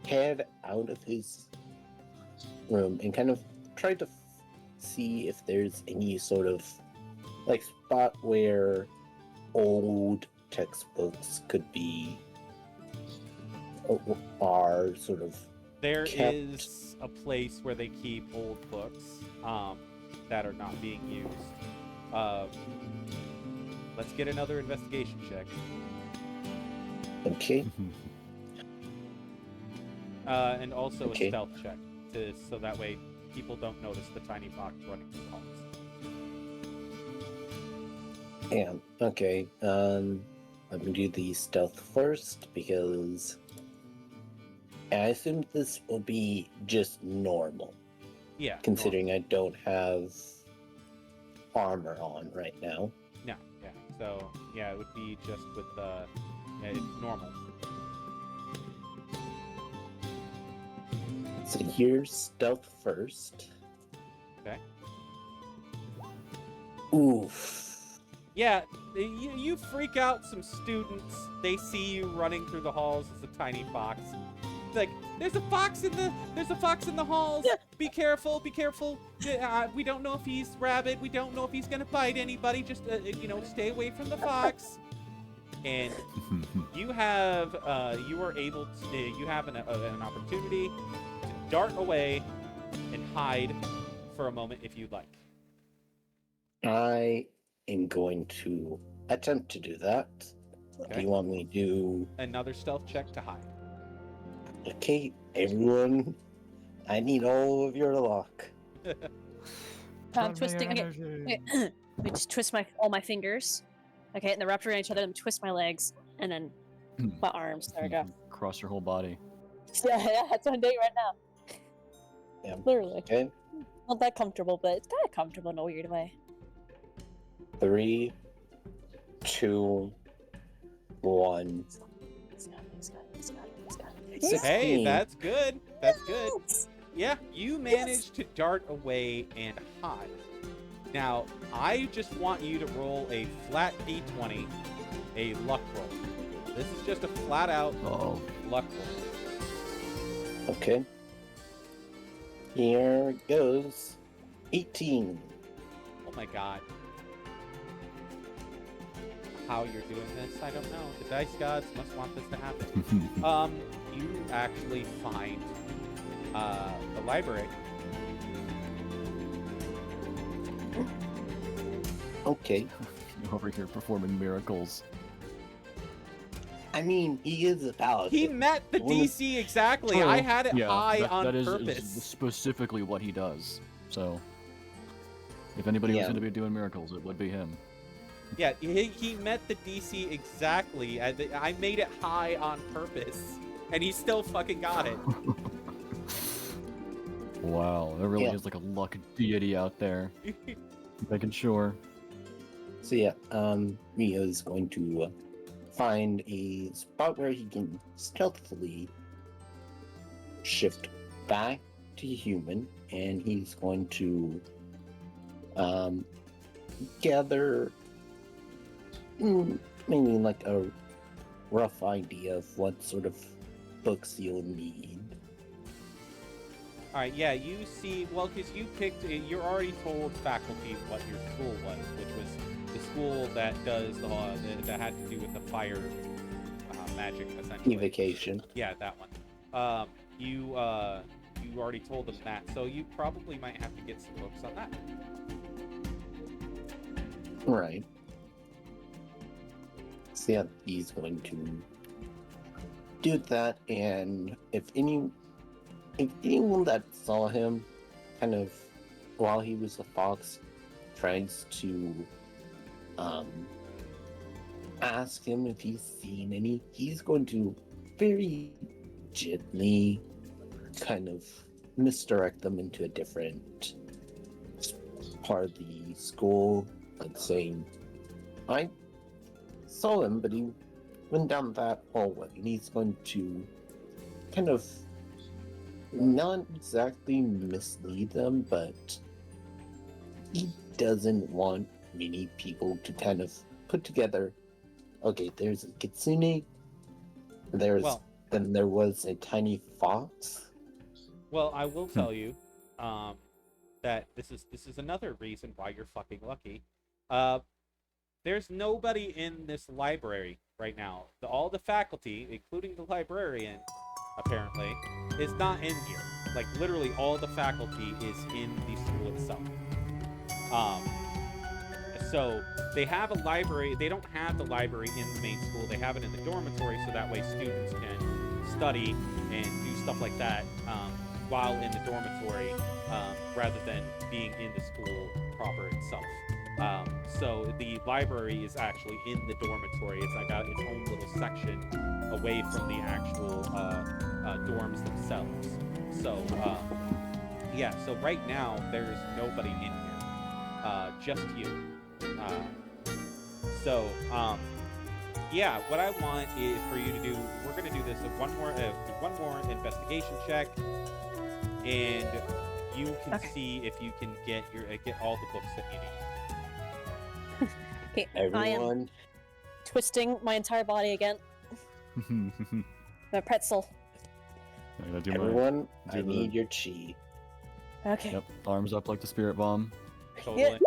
head out of his room and kind of try to see if there's any sort of like spot where old textbooks could be are sort of There kept. is a place where they keep old books that are not being used. Let's get another investigation check. Okay. And also Okay. a stealth check, so that way people don't notice the tiny fox running through the halls. Yeah, okay. I'm gonna do the stealth first because I assume this will be just normal, Yeah. considering I don't have armor on right now. No, yeah. So, yeah, it would be just with normal. So here's stealth first. Okay. Oof. Yeah, you freak out some students. They see you running through the halls as a tiny fox. It's like, there's a fox in the halls. Be careful, be careful. We don't know if he's rabid. We don't know if he's gonna bite anybody. Just stay away from the fox. And you have you are able to you have an opportunity to dart away and hide for a moment if you'd like. I am going to attempt to do that. Okay. Do you want me to do... Another stealth check to hide. Okay, everyone, I need all of your luck. I'm twisting. Okay. Let me just twist all my fingers. Okay, and they're wrapped around each other. And twist my legs, and then my arms. There we go. Cross your whole body. Yeah, that's what I'm doing right now. Yeah. Literally. Okay. Not that comfortable, but it's kind of comfortable in a weird way. 3, 2, 1. Hey, that's good. That's good. Yeah, you managed to dart away and hide. Now, I just want you to roll a flat d20, a luck roll. This is just a flat-out luck roll. Okay. Here goes 18. Oh my god. How you're doing this, I don't know. The dice gods must want this to happen. You actually find the library. Okay. Over here performing miracles. I mean, he is a paladin. He met the DC exactly. I had it high on that purpose. Is specifically what he does. So, if anybody was going to be doing miracles, it would be him. Yeah, he met the DC exactly. I made it high on purpose, and he still fucking got it. Wow, there really Yeah. is like a luck deity out there. Making sure. So yeah, Mio is going to find a spot where he can stealthily shift back to human, and he's going to gather maybe like a rough idea of what sort of books you'll need. All right, yeah, you see, well, because you picked, you're already told faculty what your school was, which was the school that does that had to do with the fire magic, essentially. Evocation. Yeah, that one. You already told them that, so you probably might have to get some books on that. Right. So yeah, he's going to do that, and if anyone that saw him kind of while he was a fox tries to ask him if he's seen any, he's going to very gently kind of misdirect them into a different part of the school, like saying, I saw him, but he went down that hallway, and he's going to kind of not exactly mislead them, but he doesn't want many people to kind of put together, okay, there's a kitsune, then there was a tiny fox. Well, I will tell you that this is another reason why you're fucking lucky. There's nobody in this library right now. All the faculty, including the librarian, apparently, is not in here. Like, literally all the faculty is in the school itself. So they have a library. They don't have the library in the main school. They have it in the dormitory, so that way students can study and do stuff like that while in the dormitory, rather than being in the school proper itself. So the library is actually in the dormitory. It's got its own little section away from the actual dorms themselves. So yeah, so right now there's nobody in here, just you. Yeah, what I want is for you to do. We're gonna do this one more investigation check, and you can see if you can get all the books that you need. Okay, Everyone, I am twisting my entire body again. My pretzel. I'm gonna do everyone, do I the- need your chi. Okay. Yep, arms up like the spirit bomb. Totally.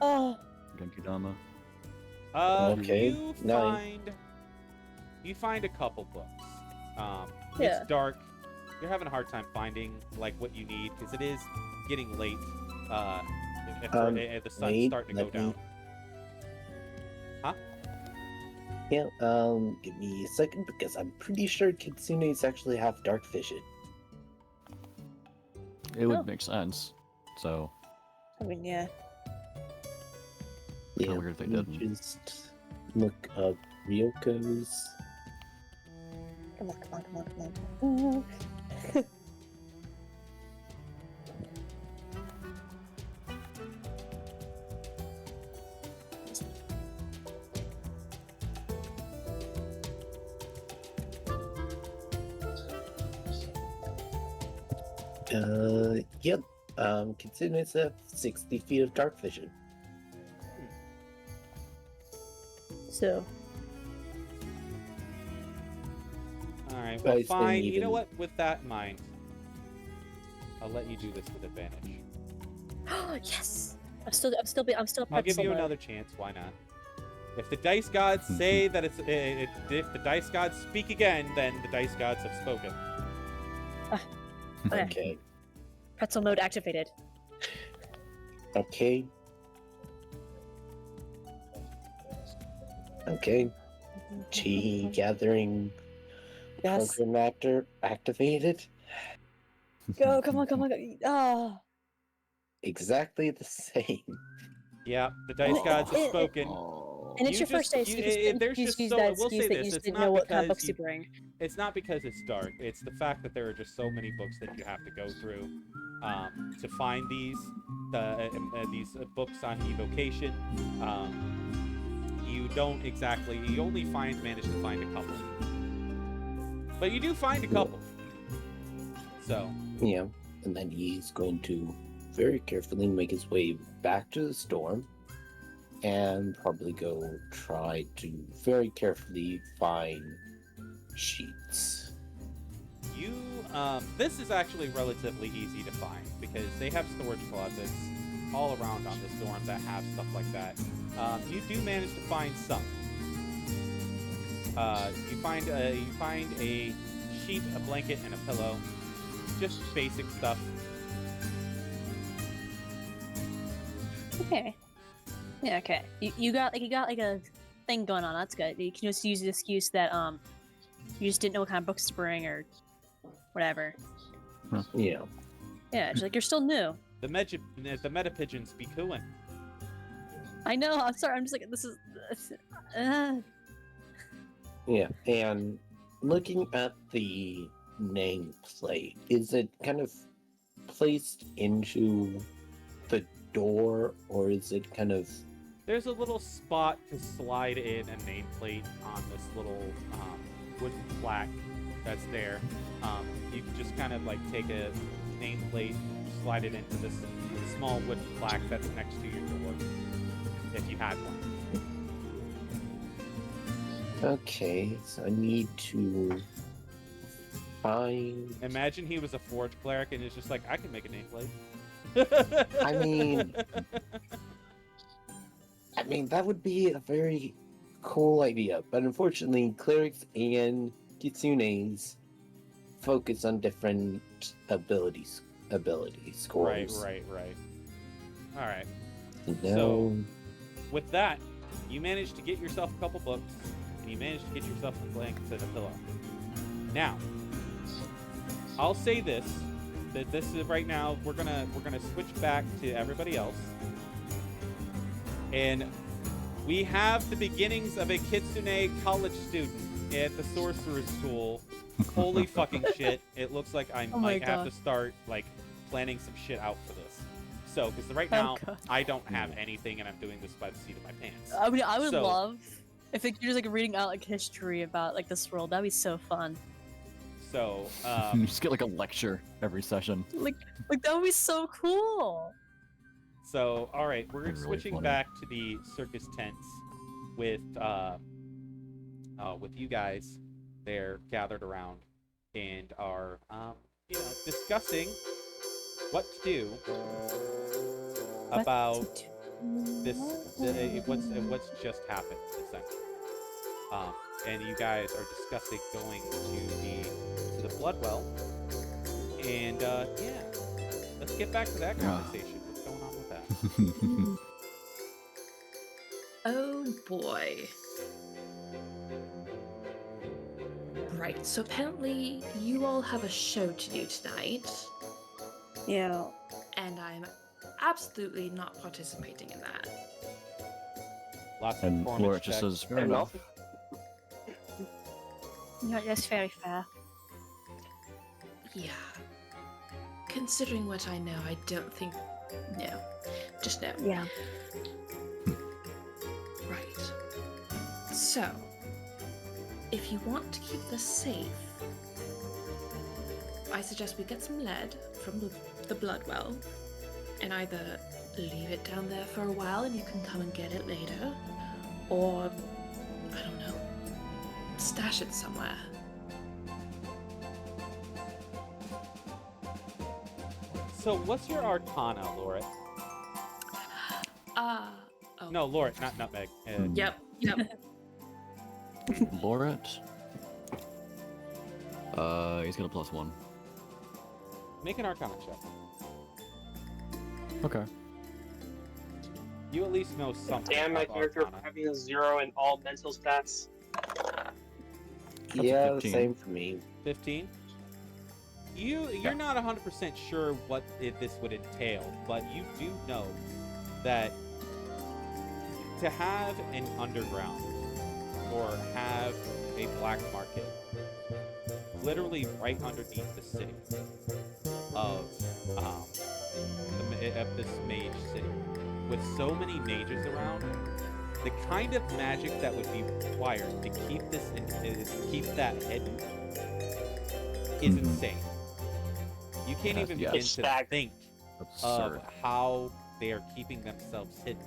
Oh. Genki Dama. Okay, You find a couple books. Yeah. It's dark. You're having a hard time finding like what you need because it is getting late. The sun's starting to go down. Huh? Yeah, give me a second because I'm pretty sure kitsunes actually have dark vision. It would Oh. make sense. So, I mean, yeah. Kinda weird if they let me didn't. just look up Ryoko's. Come on. Yep. Kitsunes have 60 feet of dark vision. So, All right. Well, Guys, then fine. You know even- what? With that in mind, I'll let you do this with advantage. yes. I'm still I'll give pretzel you mode. another chance. Why not? If the dice gods say that if the dice gods speak again, then the dice gods have spoken. Okay. Okay. Pretzel mode activated. Okay. Okay. Chi gathering Yes. program actor activated. Go, come on. Oh. Exactly the same. Yeah, the dice gods have spoken. And it's You your first just- day, so you- you just there's use just so- that we'll excuse say that this, you just it's didn't not know what kind of because books you- to bring. It's not because it's dark. It's the fact that there are just so many books that you have to go through to find these books on evocation. You don't exactly. You only manage to find a couple, but you do find a couple. So Yeah, and then he's going to very carefully make his way back to the store and probably go try to very carefully find sheets. you, this is actually relatively easy to find because they have storage closets all around on this dorm that have stuff like that. You do manage to find some. You find a sheet, a blanket, and a pillow. Just basic stuff. Okay. Yeah. Okay. You got like a thing going on. That's good. You can just use the excuse that you just didn't know what kind of books to bring or whatever. Yeah. Yeah. Just like you're still new. The meta pigeons be cooing. I know. I'm sorry. I'm just like this is. Yeah, and looking at the nameplate, is it kind of placed into the door, or is it kind of... There's a little spot to slide in a nameplate on this little wooden plaque that's there. You can just kind of like take a nameplate, slide it into this small wooden plaque that's next to your door, if you had one. Okay, so I need to find... Imagine he was a forge cleric and is just like, I can make a nameplate. I mean, that would be a very cool idea, but unfortunately, clerics and kitsunes focus on different ability scores. Right. All right. No. So, with that, you managed to get yourself a couple books, and you managed to get yourself some blankets and a pillow. Now, I'll say this: that this is right now. We're gonna switch back to everybody else, and we have the beginnings of a kitsune college student at the sorcerer's school. Holy fucking shit! It looks like I might have to start like planning some shit out for this. So, because right now I don't have anything, and I'm doing this by the seat of my pants. I mean, I would love if you're just like reading out like history about like this world. That'd be so fun. So, you just get like a lecture every session. Like that would be so cool. So, all right, we're Really switching funny. back to the circus tents with you guys there gathered around and are discussing what to do about this what's just happened essentially. And you guys are discussing going to the Bloodwell, and yeah, let's get back to that conversation. What's going on with that? Oh boy. Right, so apparently you all have a show to do tonight, Yeah. and I'm absolutely not participating in that. Lots of And performance Laura just checks. says, fair enough. No, that's very fair. Yeah. Considering what I know, I don't think... No. Just no. Yeah. Right. So, if you want to keep this safe, I suggest we get some lead from the Bloodwell, and either leave it down there for a while and you can come and get it later, or, I don't know, stash it somewhere. So, what's your Arcana, Laura? Oh. No, Laura, not Nutmeg. Yep. Loret? He's got a +1. Make an Arcana check. Okay. You at least know something. Damn my about character Arcana. having a 0 in all mental stats. That's a Yeah, the 15. same for me. 15. You're not 100% sure what this would entail, but you do know that to have an underground or have a black market literally right underneath the city of this mage city, with so many mages around, the kind of magic that would be required to keep this keep that hidden is insane. You can't even begin to think of how they are keeping themselves hidden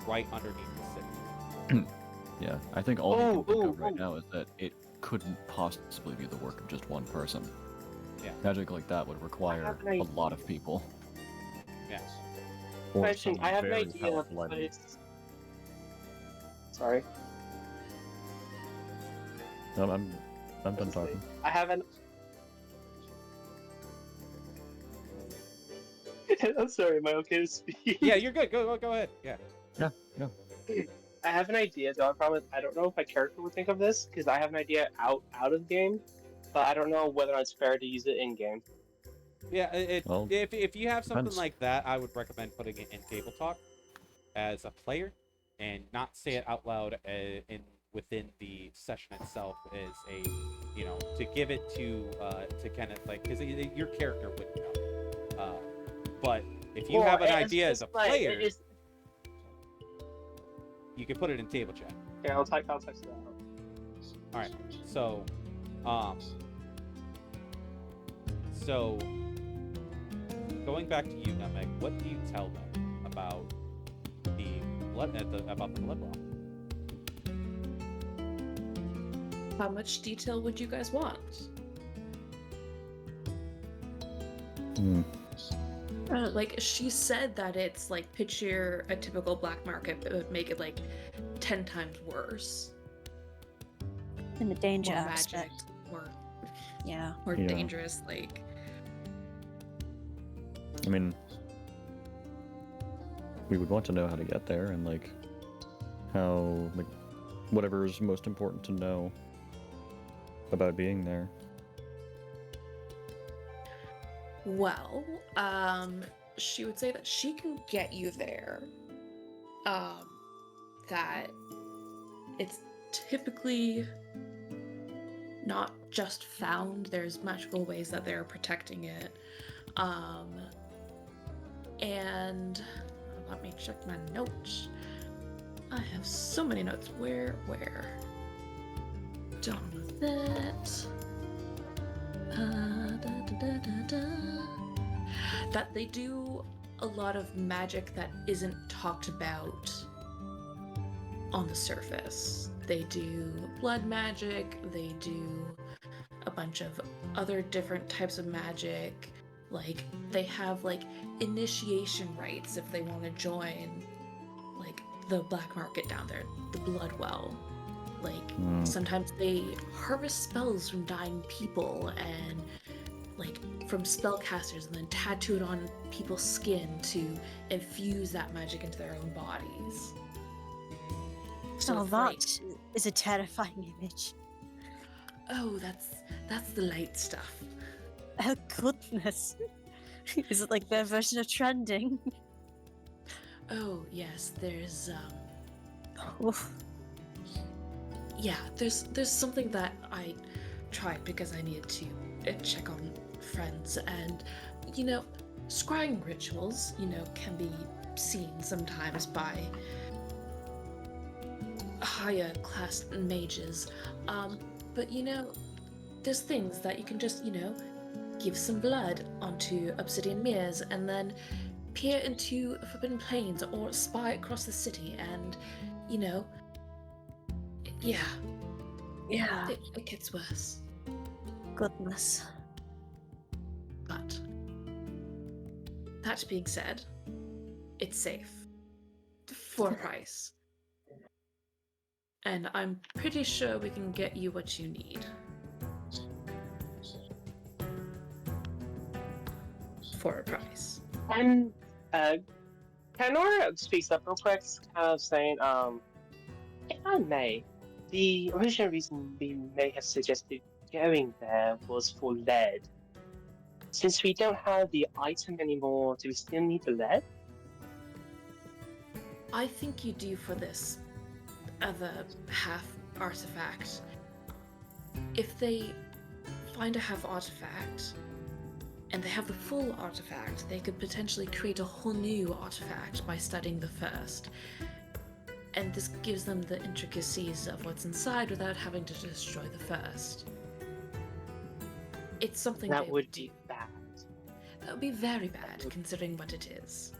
right underneath the city. Yeah, I think all we can think of right now is that it couldn't possibly be the work of just one person. Yeah. Magic like that would require a lot of people. Yes. Question, I have an idea, but it's... Sorry. No, I'm done talking. I have an... I'm sorry, am I okay to speak? Yeah, you're good. Go ahead. Yeah. Yeah. I have an idea, though. I don't know if my character would think of this, because I have an idea out of game, but I don't know whether it's fair to use it in game. Yeah, if you have something like that, I would recommend putting it in table talk as a player, and not say it out loud within the session itself as a, to give it to kind of like, because your character wouldn't know. But if you have an idea as a player, you can put it in table chat. Yeah, I'll text that out. All right. So, going back to you, Nutmeg, what do you tell them about the blood rock? How much detail would you guys want? Like, she said that it's like, picture a typical black market, but would make it like 10 times worse. In the danger more aspect. Magic, more dangerous, like. I mean, we would want to know how to get there, and like how, like, whatever is most important to know about being there. Well, she would say that she can get you there. That it's typically not just found. There's magical ways that they're protecting it. And let me check my notes. I have so many notes. Where? Done with that. That they do a lot of magic that isn't talked about on the surface. They do blood magic, they do a bunch of other different types of magic. Like, they have like initiation rites if they want to join like the black market down there, the blood well. Like, sometimes they harvest spells from dying people and like from spellcasters, and then tattoo it on people's skin to infuse that magic into their own bodies. So that is a terrifying image. Oh, that's the light stuff. Oh goodness. Is it like their version of trending? Oh yes, there's Oof. Yeah, there's something that I tried because I needed to check on friends, and scrying rituals, can be seen sometimes by higher class mages. But there's things that you can just, give some blood onto obsidian mirrors and then peer into forbidden plains or spy across the city, and yeah, it gets worse. Goodness. But that being said, it's safe for a price, and I'm pretty sure we can get you what you need for a price. And can Nora speak up real quick? Kind of saying, if I may, the original reason we may have suggested going there was for lead. Since we don't have the item anymore, do we still need the lead? I think you do for this other half artifact. If they find a half artifact and they have the full artifact, they could potentially create a whole new artifact by studying the first. And this gives them the intricacies of what's inside without having to destroy the first. It's something That they would do. be bad. That would be very bad, considering what it is.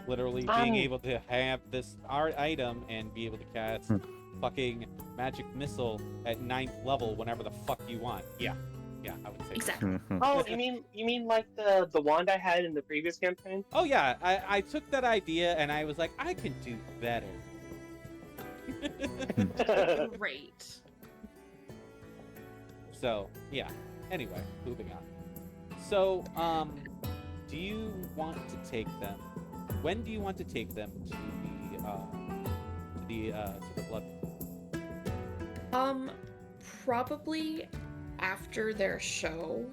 Literally being able to have this art item and be able to cast fucking magic missile at 9th level whenever the fuck you want. Yeah, I would say. Exactly. Oh, you mean like the wand I had in the previous campaign? Oh yeah, I took that idea and I was like, I can do better. Great. So yeah. Anyway, moving on. So, do you want to take them? When do you want to take them to the blood? Probably after their show.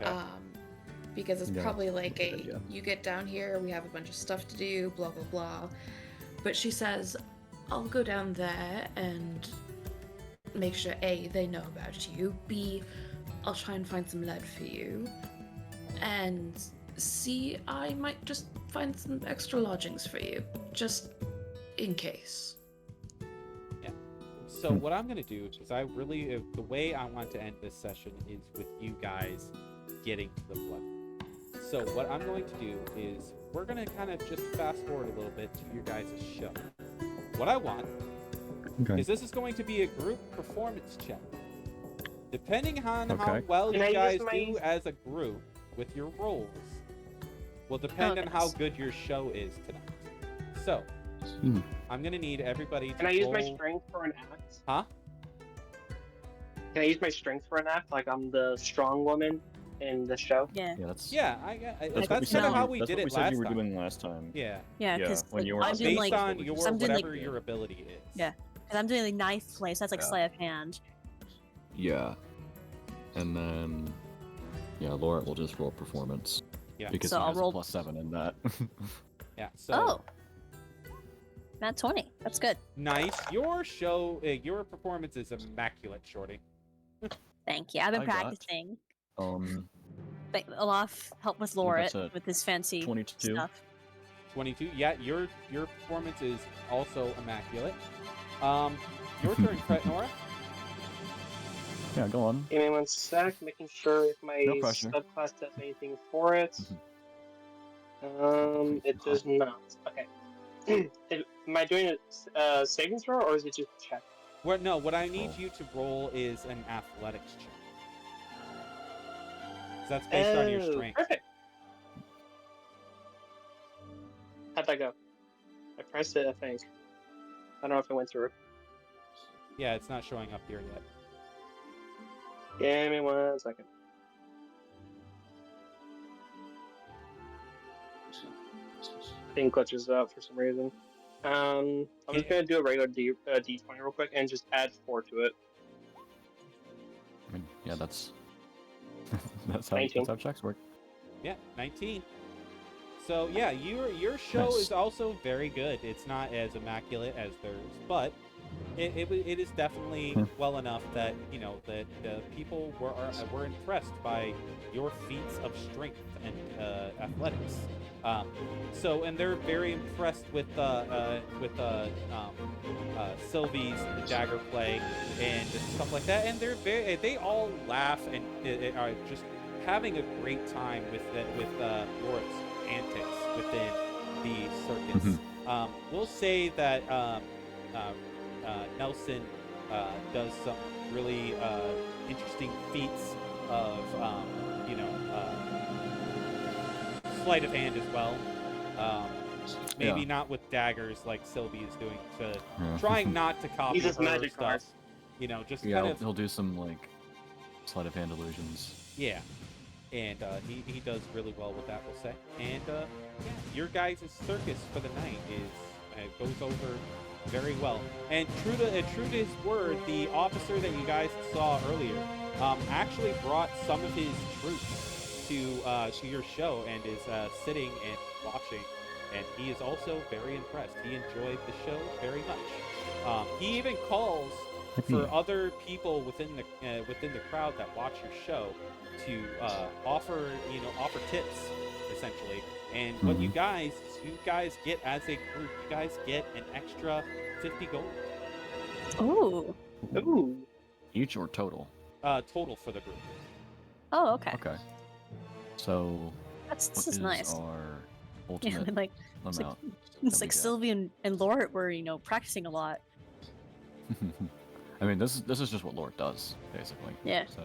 Okay. Because it's Yeah, probably like that's a good idea. you get down here, we have a bunch of stuff to do, blah blah blah. But she says, I'll go down there and make sure A, they know about you, B, I'll try and find some lead for you, and C, I might just find some extra lodgings for you, just in case. So what I'm gonna do is the way I want to end this session is with you guys getting to the blood. So what I'm going to do is we're gonna kind of just fast forward a little bit to your guys' show. What I want is this is going to be a group performance check. Depending on how well Can you I guys use my- do as a group with your roles will depend on how good your show is tonight. So I'm gonna need everybody to Can I use my roll- strength for an act? Huh? Can I use my strength for an act? Like I'm the strong woman in the show? Yeah. Yeah, that's That's what we kind of said how you- we that's did what it we said last you were time. doing last time. Yeah. Yeah, Yeah, because when you were I'm doing Based like on your I'm doing, whatever like, your ability is. Yeah. because I'm doing like ninth place. That's like Yeah. sleight of hand. Yeah. And then Laura will just roll performance. Yeah. Because So he I'll has a roll- +7 in that. Yeah. So Oh. Nat 20. That's good. nice. Your show, your performance is immaculate, Shorty. Thank you. I've been I got- practicing. um Olaf helped with Laura that's a with his fancy 22. stuff. 22. Yeah, your performance is also immaculate. Your turn, Nora. Yeah, go on. Give me 1 sec, making sure if my No pressure. subclass does anything for it. It does not. Okay. Am I doing a saving throw or is it just a check? What I need you to roll is an athletics check. So that's based on your strength. Perfect. How'd that go? I pressed it, I think. I don't know if it went through. Yeah, it's not showing up here yet. Give me 1 second. Thing glitches out for some reason. I'm just gonna do a regular D20 real quick and just add 4 to it. I mean, yeah, that's that's 19. how checks work. Yeah, 19. So yeah, your show Nice. is also very good. It's not as immaculate as theirs, but it is definitely well enough that that people were impressed by your feats of strength and athletics. And they're very impressed with Sylvie's dagger play and stuff like that, and they all laugh and are just having a great time with Laura's antics within the circus. We'll say that Nelson does some really interesting feats of sleight of hand as well. Maybe Yeah. not with daggers like Sylvie is doing, Yeah. trying not to copy Uses her magic stuff. cards. Just Yeah, kind of he'll do some like sleight of hand illusions. yeah. And he does really well with that, we'll say. And your guys' circus for the night goes over very well. And true to his word, the officer that you guys saw earlier actually brought some of his troops to your show and is sitting and watching and he is also very impressed. He enjoyed the show very much. He even calls for other people within the crowd that watch your show to offer tips essentially. And what you guys get as a group, you guys get an extra 50 gold. Ooh. Each or total? Total for the group. Oh, okay. Okay. So This is nice. Our Yeah, ultimate like amount? it's like Sylvie and Lord were practicing a lot. I mean, this is just what Lord does, basically. Yeah. So.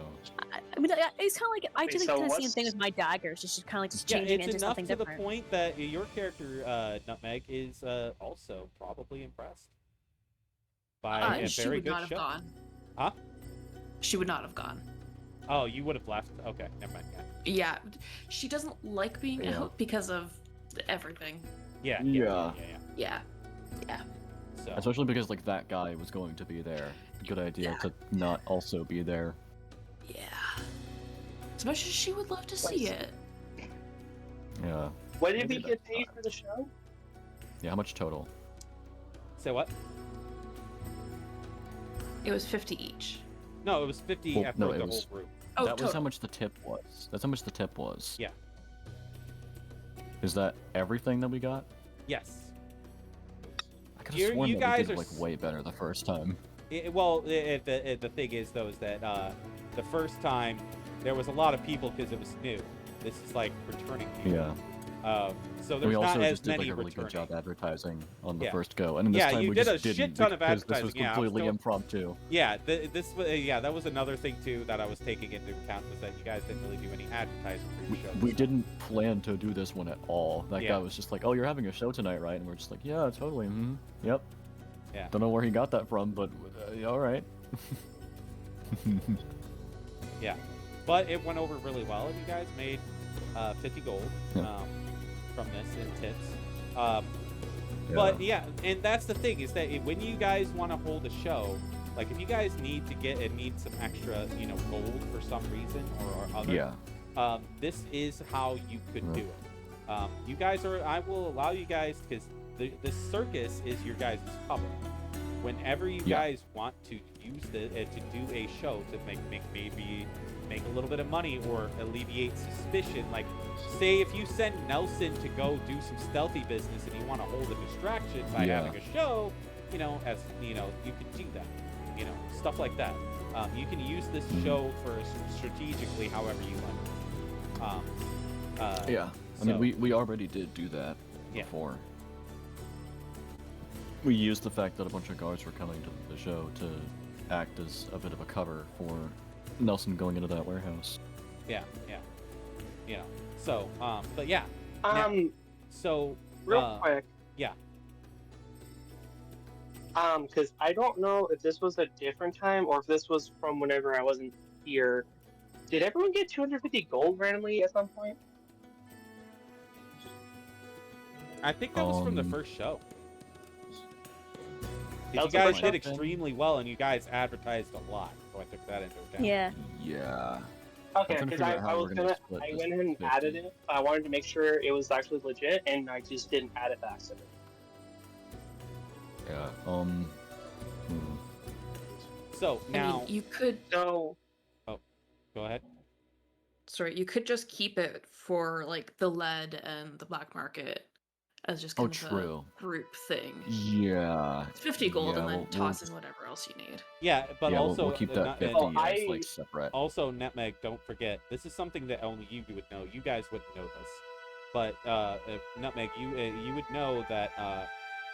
I mean, it's kind of like I do the so kind of same what's- thing with my daggers, just kind of like just Yeah, changing it's it into enough something to different. the point that your character, Nutmeg, is also probably impressed by a she very would good not have show. gone. Huh? She would not have gone. Oh, you would have left. Okay, never mind. Yeah, she doesn't like being out because of everything. Yeah. Yeah. So. Especially because like that guy was going to be there. Good idea to not also be there. Yeah. As much as she would love to see it. Yeah. What did we get paid for the show? Yeah. How much total? Say what? It was 50 each. No, it was 50 Well, after no, the it whole was- group. Oh, that was total. how much the tip was. That's how much the tip was. Yeah. Is that everything that we got? Yes. I could have sworn you that guys we did are like way better the first time. The thing is though is that the first time there was a lot of people because it was new. This is like returning people. Yeah. So We there's also not as just did many like a really returning. good job advertising on the Yeah. first go, and this Yeah, time you we did just a shit didn't ton of because this was advertising. Yeah, I was completely still- impromptu. Yeah, that was another thing too that I was taking into account was that you guys didn't really do any advertising for your show. We didn't plan to do this one at all. That Yeah. guy was just like, "Oh, you're having a show tonight, right?" And we're just like, "Yeah, totally. Yep." Yeah. Don't know where he got that from, but all right. Yeah, but it went over really well, and you guys made 50 gold from this in tips. But yeah, and that's the thing is that when you guys want to hold a show, like if you guys need some extra, gold for some reason or other, Yeah. this is how you could do it. You guys I will allow you guys because the circus is your guys' cover. Whenever you guys want to use to do a show to make a little bit of money or alleviate suspicion, like say if you send Nelson to go do some stealthy business and you want to hold a distraction by having a show, you could do that, stuff like that. You can use this show for strategically however you like. Yeah. I mean, we already did do that before. We used the fact that a bunch of guards were coming to the show to act as a bit of a cover for Nelson going into that warehouse. Yeah. So, but yeah. So. Real quick. Yeah. Because I don't know if this was a different time or if this was from whenever I wasn't here. Did everyone get 250 gold randomly at some point? I think that was from the first show. That You was the guys first did show? extremely well, and you guys advertised a lot, so I took that into account. Yeah. Yeah. Okay, trying to because figure out how we're gonna split I this went ahead and 50. added it. I wanted to make sure it was actually legit, and I just didn't add it by accident. Yeah. So now, I mean, you could. So. Oh, go ahead. Sorry, you could just keep it for like the lead and the black market as just kind of true. a group thing. Yeah. It's 50 gold, Yeah, and then we'll toss in whatever else you need. Yeah, but yeah, also we'll keep that 50 Oh, as I- like separate. Also, Nutmeg, don't forget, this is something that only you would know. You guys wouldn't know this, but if Nutmeg, you would know that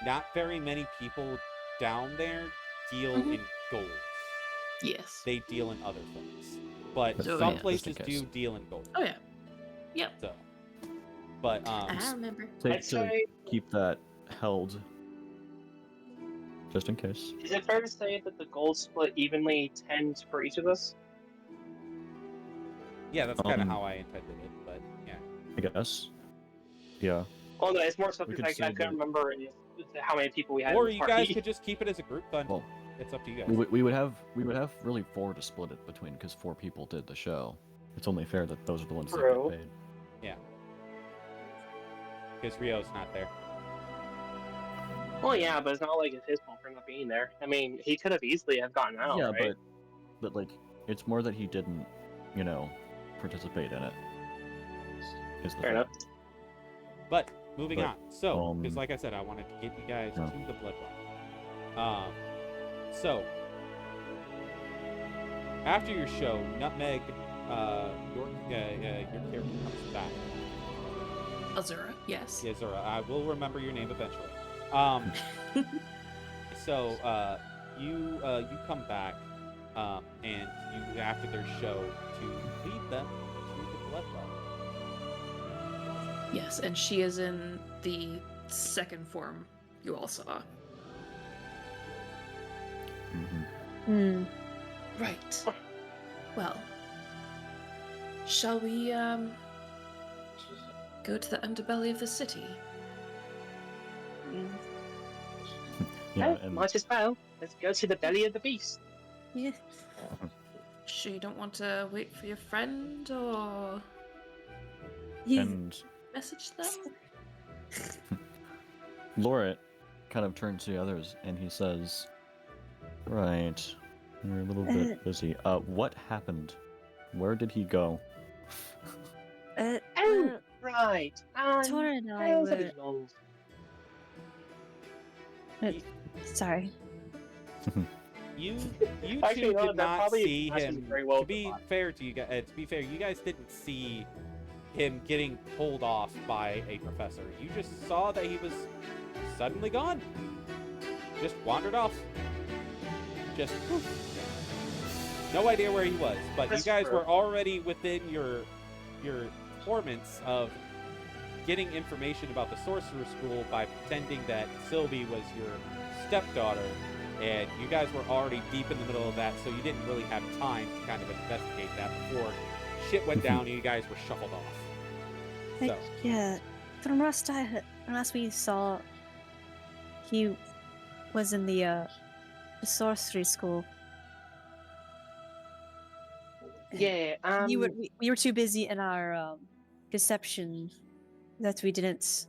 not very many people down there deal in gold. Yes. They deal in other things, but Oh, some yeah. places Just in case. do deal in gold. Oh yeah. Yep. So, but I remember. To I'd say, keep that held, just in case. is it fair to say that the gold split evenly 10 for each of us? yeah, that's kind of Um, how I intended it. But yeah, I guess. Yeah. Well, no, it's more so We because could I say couldn't that- remember how many people we had or in the you guys party. could just keep it as a group. Then Well, it's up to you guys. we would have really 4 to split it between because 4 people did the show. It's only fair that those are the ones that True. get paid. Yeah. because Rio's not there. Well, yeah, but it's not like it's his fault for not being there. I mean, he could have easily have gotten out, Yeah, right? but like, it's more that he didn't, you know, participate in it. Is the Fair thing. enough. But moving But, on. So, because um, like I said, I wanted to get you guys yeah. to the blood bar. So after your show, Nutmeg, your character comes back. Azura, yes. Yeah, Zora, I will remember your name eventually. So you come back, and you after their show to lead them to the blood bar. Yes, and she is in the second form you all saw. Mm-hmm. Right. Well, shall we go to the underbelly of the city? Yeah, Oh, might as well. Let's go to the belly of the beast. Yeah. Sure you don't want to wait for your friend, or and message them? Lorit kind of turns to the others and he says, "Right, we're a little bit busy. What happened? Where did he go?" Oh, right. Tora and I how's were... it going? Sorry. You Actually, two no, did that not probably see matches him. very well To with the be plot. fair to you guys, you guys didn't see him getting pulled off by a professor. You just saw that he was suddenly gone. Just wandered off. Just poof. No idea where he was. But That's you guys true. were already within your performance of getting information about the sorcerer school by pretending that Sylvie was your stepdaughter, and you guys were already deep in the middle of that, so you didn't really have time to kind of investigate that before shit went down and you guys were shuffled off. So, Yeah. From last we saw, he was in the sorcery school. Yeah, We were too busy in our deception that we didn't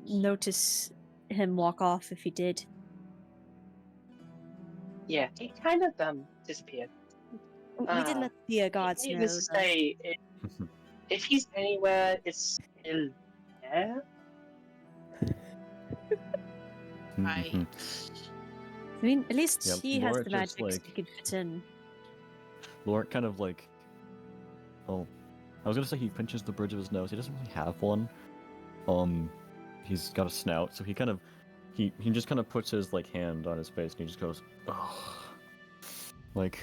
notice him walk off if he did. yeah, he kind of disappeared. We did let the gods know. Needless to say, if he's anywhere, it's still there. Right. I mean, at least Yeah, he has Laura the just, magic so like- he could fit in. Lorit kind of like, oh, I was gonna say he pinches the bridge of his nose. He doesn't really have one. He's got a snout, so he kind of, he just kind of puts his like hand on his face and he just goes, oh, like,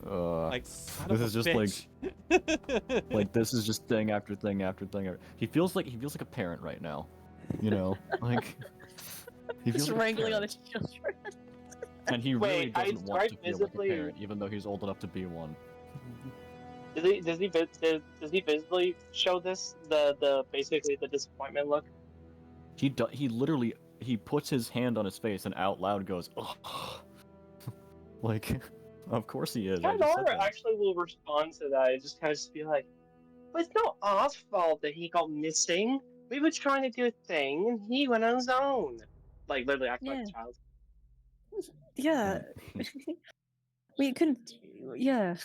like, son this of is a just bitch. like this is just thing after thing after thing. He feels like a parent right now, you know, like he feels Just like a wrangling on parent. his children. And he really Wait, I doesn't want to start feel visibly- like a parent, even though he's old enough to be one. Does he visibly show this the basically the disappointment look? He literally puts his hand on his face and out loud goes, oh. Like, of course he is. I just said Nora that. actually will respond to that and just kind of just be like, "But it's not our fault that he got missing. We were trying to do a thing and he went on his own." Like literally acting like a child. Yeah. We couldn't. Yeah.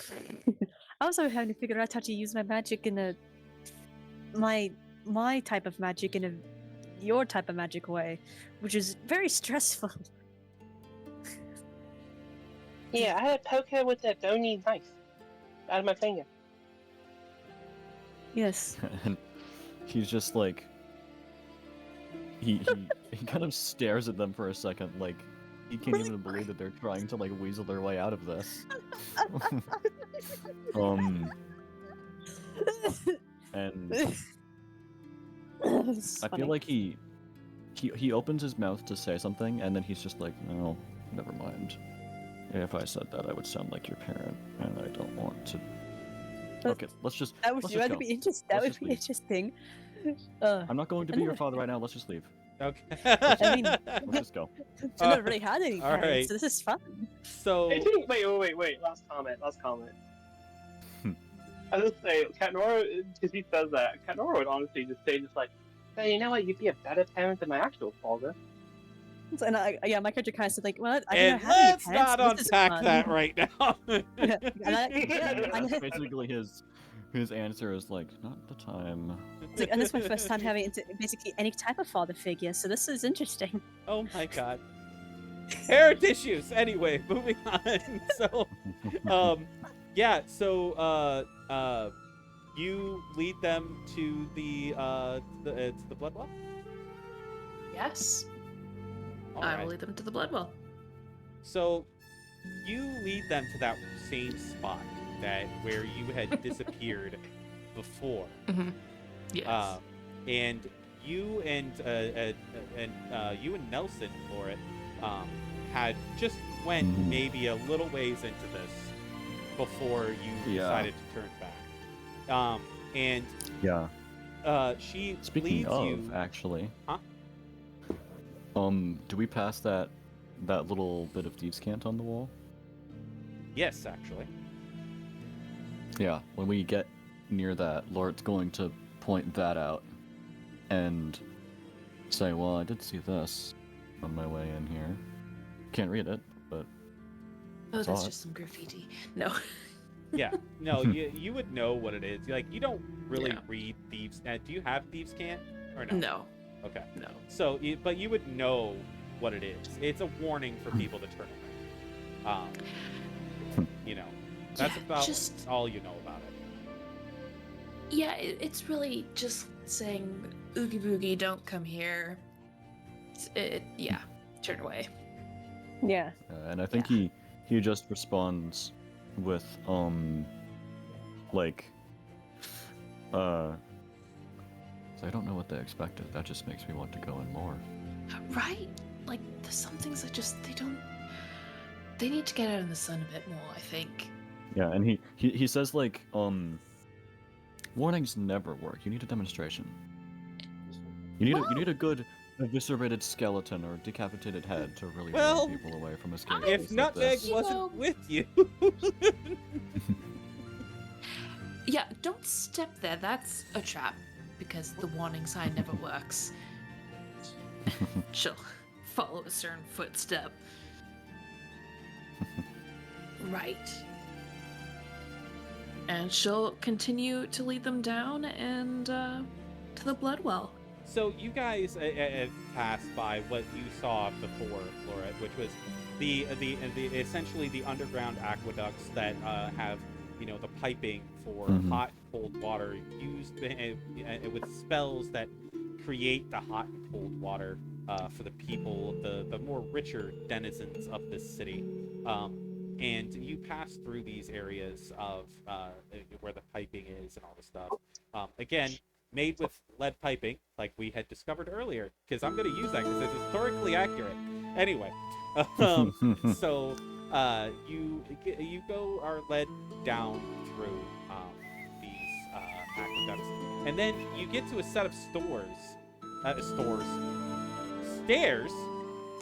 I was also having to figure out how to use my magic in my type of magic in your type of magic way, which is very stressful. Yeah, I had to poke her with that bony knife out of my finger. Yes. And he's just like, he kind of stares at them for a second, like he can't even believe that they're trying to like weasel their way out of this. And I feel like he opens his mouth to say something, and then he's just like, no, never mind. If I said that, I would sound like your parent, and I don't want to. Okay, let's just. That would let's just go. be interesting. That Let's would just be leave. interesting. I'm not going to be your father right now. Let's just leave. Okay. I mean, Let's just go. I never really had any all parents, right. so this is fun. So Wait. Last comment. I was just say, Cat Nora, because he says that, Cat Nora would honestly just say, just like, But you know what? You'd be a better parent than my actual father. And my character kind of said like, well, I And don't have any let's parents, not this is unpack fun. that right now. That's basically his answer is like, not the time. It's like, and this is my first time having basically any type of father figure, so this is interesting. Oh my god. Parent issues. Anyway, moving on. So, yeah. So, you lead them to it's the blood well. Yes. All I right. will lead them to the blood well. So, you lead them to that same spot where you had disappeared before. Mm-hmm. Yes. And you and Nelson, Laura, had just went maybe a little ways into this before you decided to turn back. And she Speaking leads of, you. actually, Huh? Do we pass that little bit of thieves' cant on the wall? Yes, actually. Yeah, when we get near that, Lord's going to point that out and say, well, I did see this on my way in here. Can't read it, but Oh, saw that's it. just some graffiti. No. Yeah, no, you would know what it is. Like, you don't really read thieves. Do you have thieves' cant or no? No. Okay. No. So, but you would know what it is. It's a warning for people to turn away. You know, that's about just all you know about it. Yeah, it's really just saying, "Oogie boogie, don't come here." Yeah, turn away. Yeah. And I think he just responds with I don't know what they expected. That just makes me want to go in more. Right? Like, there's some things that just they need to get out in the sun a bit more, I think. Yeah, and he says like warnings never work. You need a demonstration. You need a good eviscerated skeleton or decapitated head to really warn people away from escaping. If Nutmeg you wasn't know- with you. Yeah, don't step there. That's a trap, because the warning sign never works. She'll follow a certain footstep. Right. And she'll continue to lead them down and to the blood well. So you guys passed by what you saw before, Laura, which was the essentially the underground aqueducts that have the piping for hot and cold water used with spells that create the hot and cold water for the people, the more richer denizens of this city. And you pass through these areas of where the piping is and all this stuff. Again, made with lead piping, like we had discovered earlier, because I'm going to use that because it's historically accurate. Anyway, so you are led down through these aqueducts, and then you get to a set of stairs,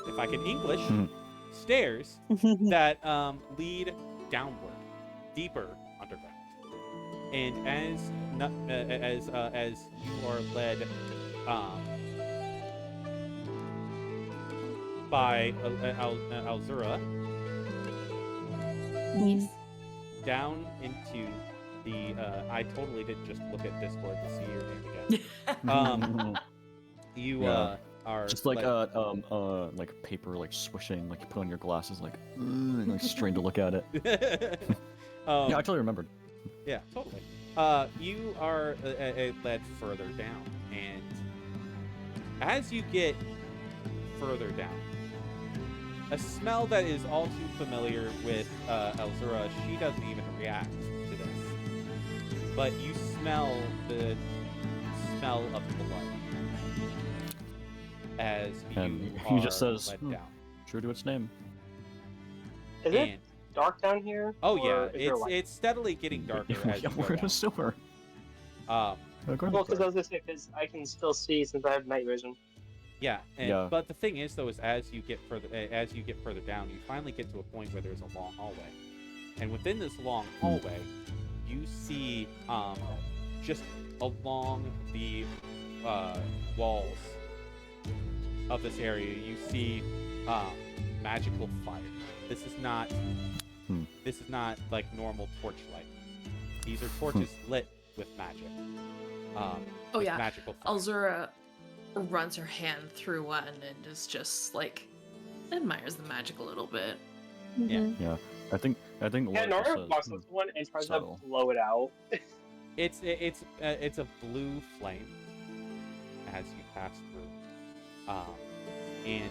if I can English, stairs that lead downward, deeper underground. And as you are led by Alzura down into the I totally didn't just look at Discord to see your name again. You are just like like paper like swishing, like you put on your glasses, like strain to look at it. Yeah, I totally remembered. Yeah, totally. You are led further down, and as you get further down, a smell that is all too familiar with Elzura, she doesn't even react to this. But you smell the smell of blood as he just says, led down. True to its name. Is it dark down here? Oh or yeah, is there light? it's steadily getting darker as you go we're in down. a sewer. Well, because I was gonna say, because I can still see since I have night vision. Yeah, but the thing is, though, is as you get further down, you finally get to a point where there's a long hallway, and within this long hallway, you see just along the walls of this area, you see magical fire. This is not like normal torchlight. These are torches lit with magic. Oh yeah, magical fire. Alzura runs her hand through one and is just like admires the magic a little bit. Yeah. I think. Yeah, Nora walks up to one and tries to blow it out. It's a blue flame as you pass through, and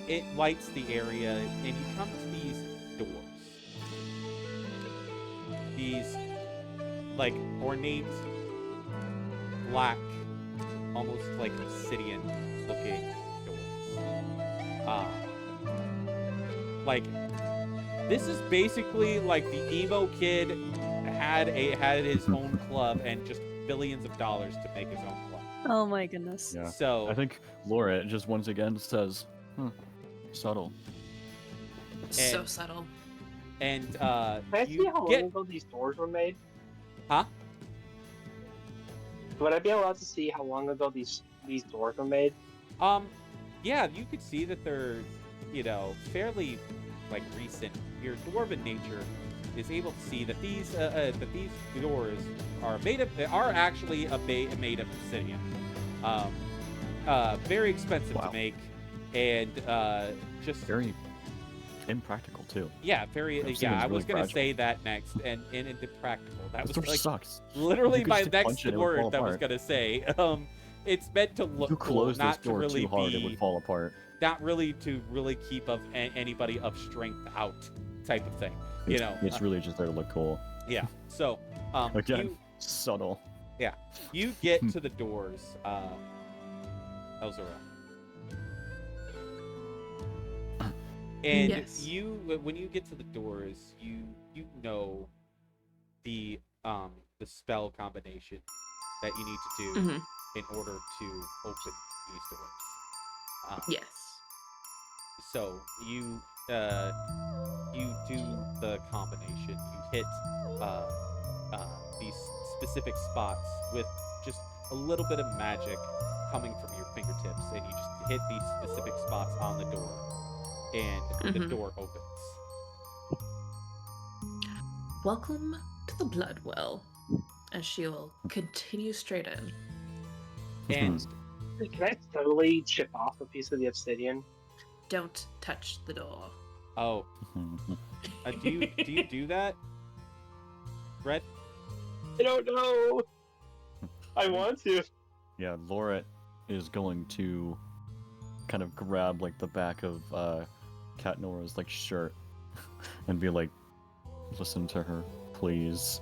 it lights the area, and you come to these doors. These like ornate black, almost like obsidian-looking doors. Like this is basically like the emo kid had his own club and just billions of dollars to make his own club. Oh my goodness. Yeah. So I think Laura just once again says, subtle. So subtle. And Can I see how long ago these doors were made? Huh? Would I be allowed to see how long ago these doors were made? Yeah, you could see that they're, fairly like recent. Your dwarven nature is able to see that these doors are actually made of obsidian. Very expensive to make, and just very impractical too. Yeah, very. Yeah, I was gonna say that next, and impractical. That was like sucks. Literally my next word that I was gonna say. It's meant to look cool, not to really too hard, it would fall apart. Not really to really keep anybody of strength out, type of thing. It's really just there to look cool. Yeah. So again, subtle. Yeah, you get to the doors, Elzura. And yes. when you get to the doors, you know the spell combination that you need to do in order to open these doors. Yes. So you do the combination. You hit these specific spots with just a little bit of magic coming from your fingertips, and you just hit these specific spots on the door. And the door opens. Welcome to the Bloodwell. And she will continue straight in. And can I totally chip off a piece of the obsidian? Don't touch the door. Oh. Do you do that, Red? I don't know. I want to. Yeah, Laura is going to kind of grab like the back of Cat Nora's like shirt and be like, listen to her, please.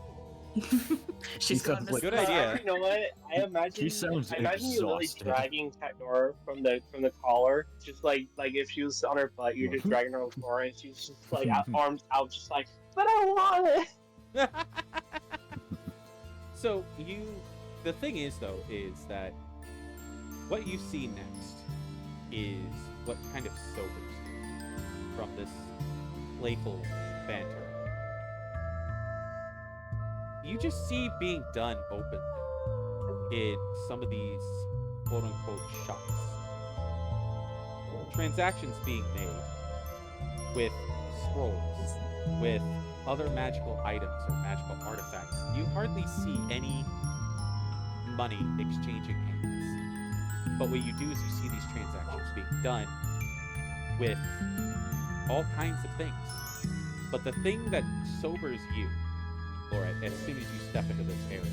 She's got like, good idea. You know what? I imagine you really dragging Cat Nora from the collar, just like if she was on her butt, you're just dragging her on the floor, and she's just like arms out, just like, but I want it. So the thing is though, is that what you see next is what kind of sobers you from this playful banter. You just see being done openly in some of these quote-unquote shops. Transactions being made with scrolls, with other magical items or magical artifacts. You hardly see any money exchanging hands. But what you do is you see these transactions being done with all kinds of things. But the thing that sobers you, Laura, as soon as you step into this area,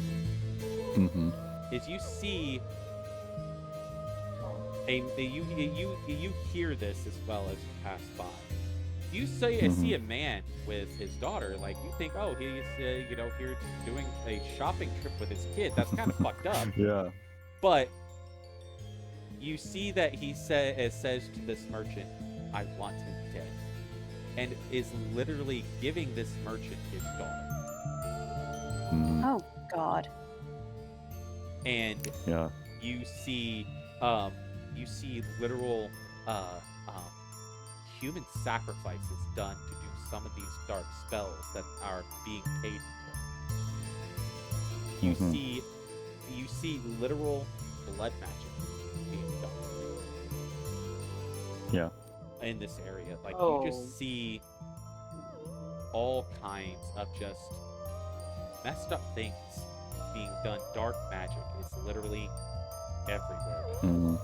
is you see you hear this as well as you pass by. You see a man with his daughter. Like you think, oh, he's here doing a shopping trip with his kid. That's kind of fucked up. Yeah. But you see that he says to this merchant, "I want him dead," and is literally giving this merchant his daughter. Oh God. And you see literal human sacrifices done to do some of these dark spells that are being paid for. You you see literal blood magic being done. Yeah. In this area. Like, you Oh. just see all kinds of just messed up things being done. Dark magic is literally everywhere. Mm.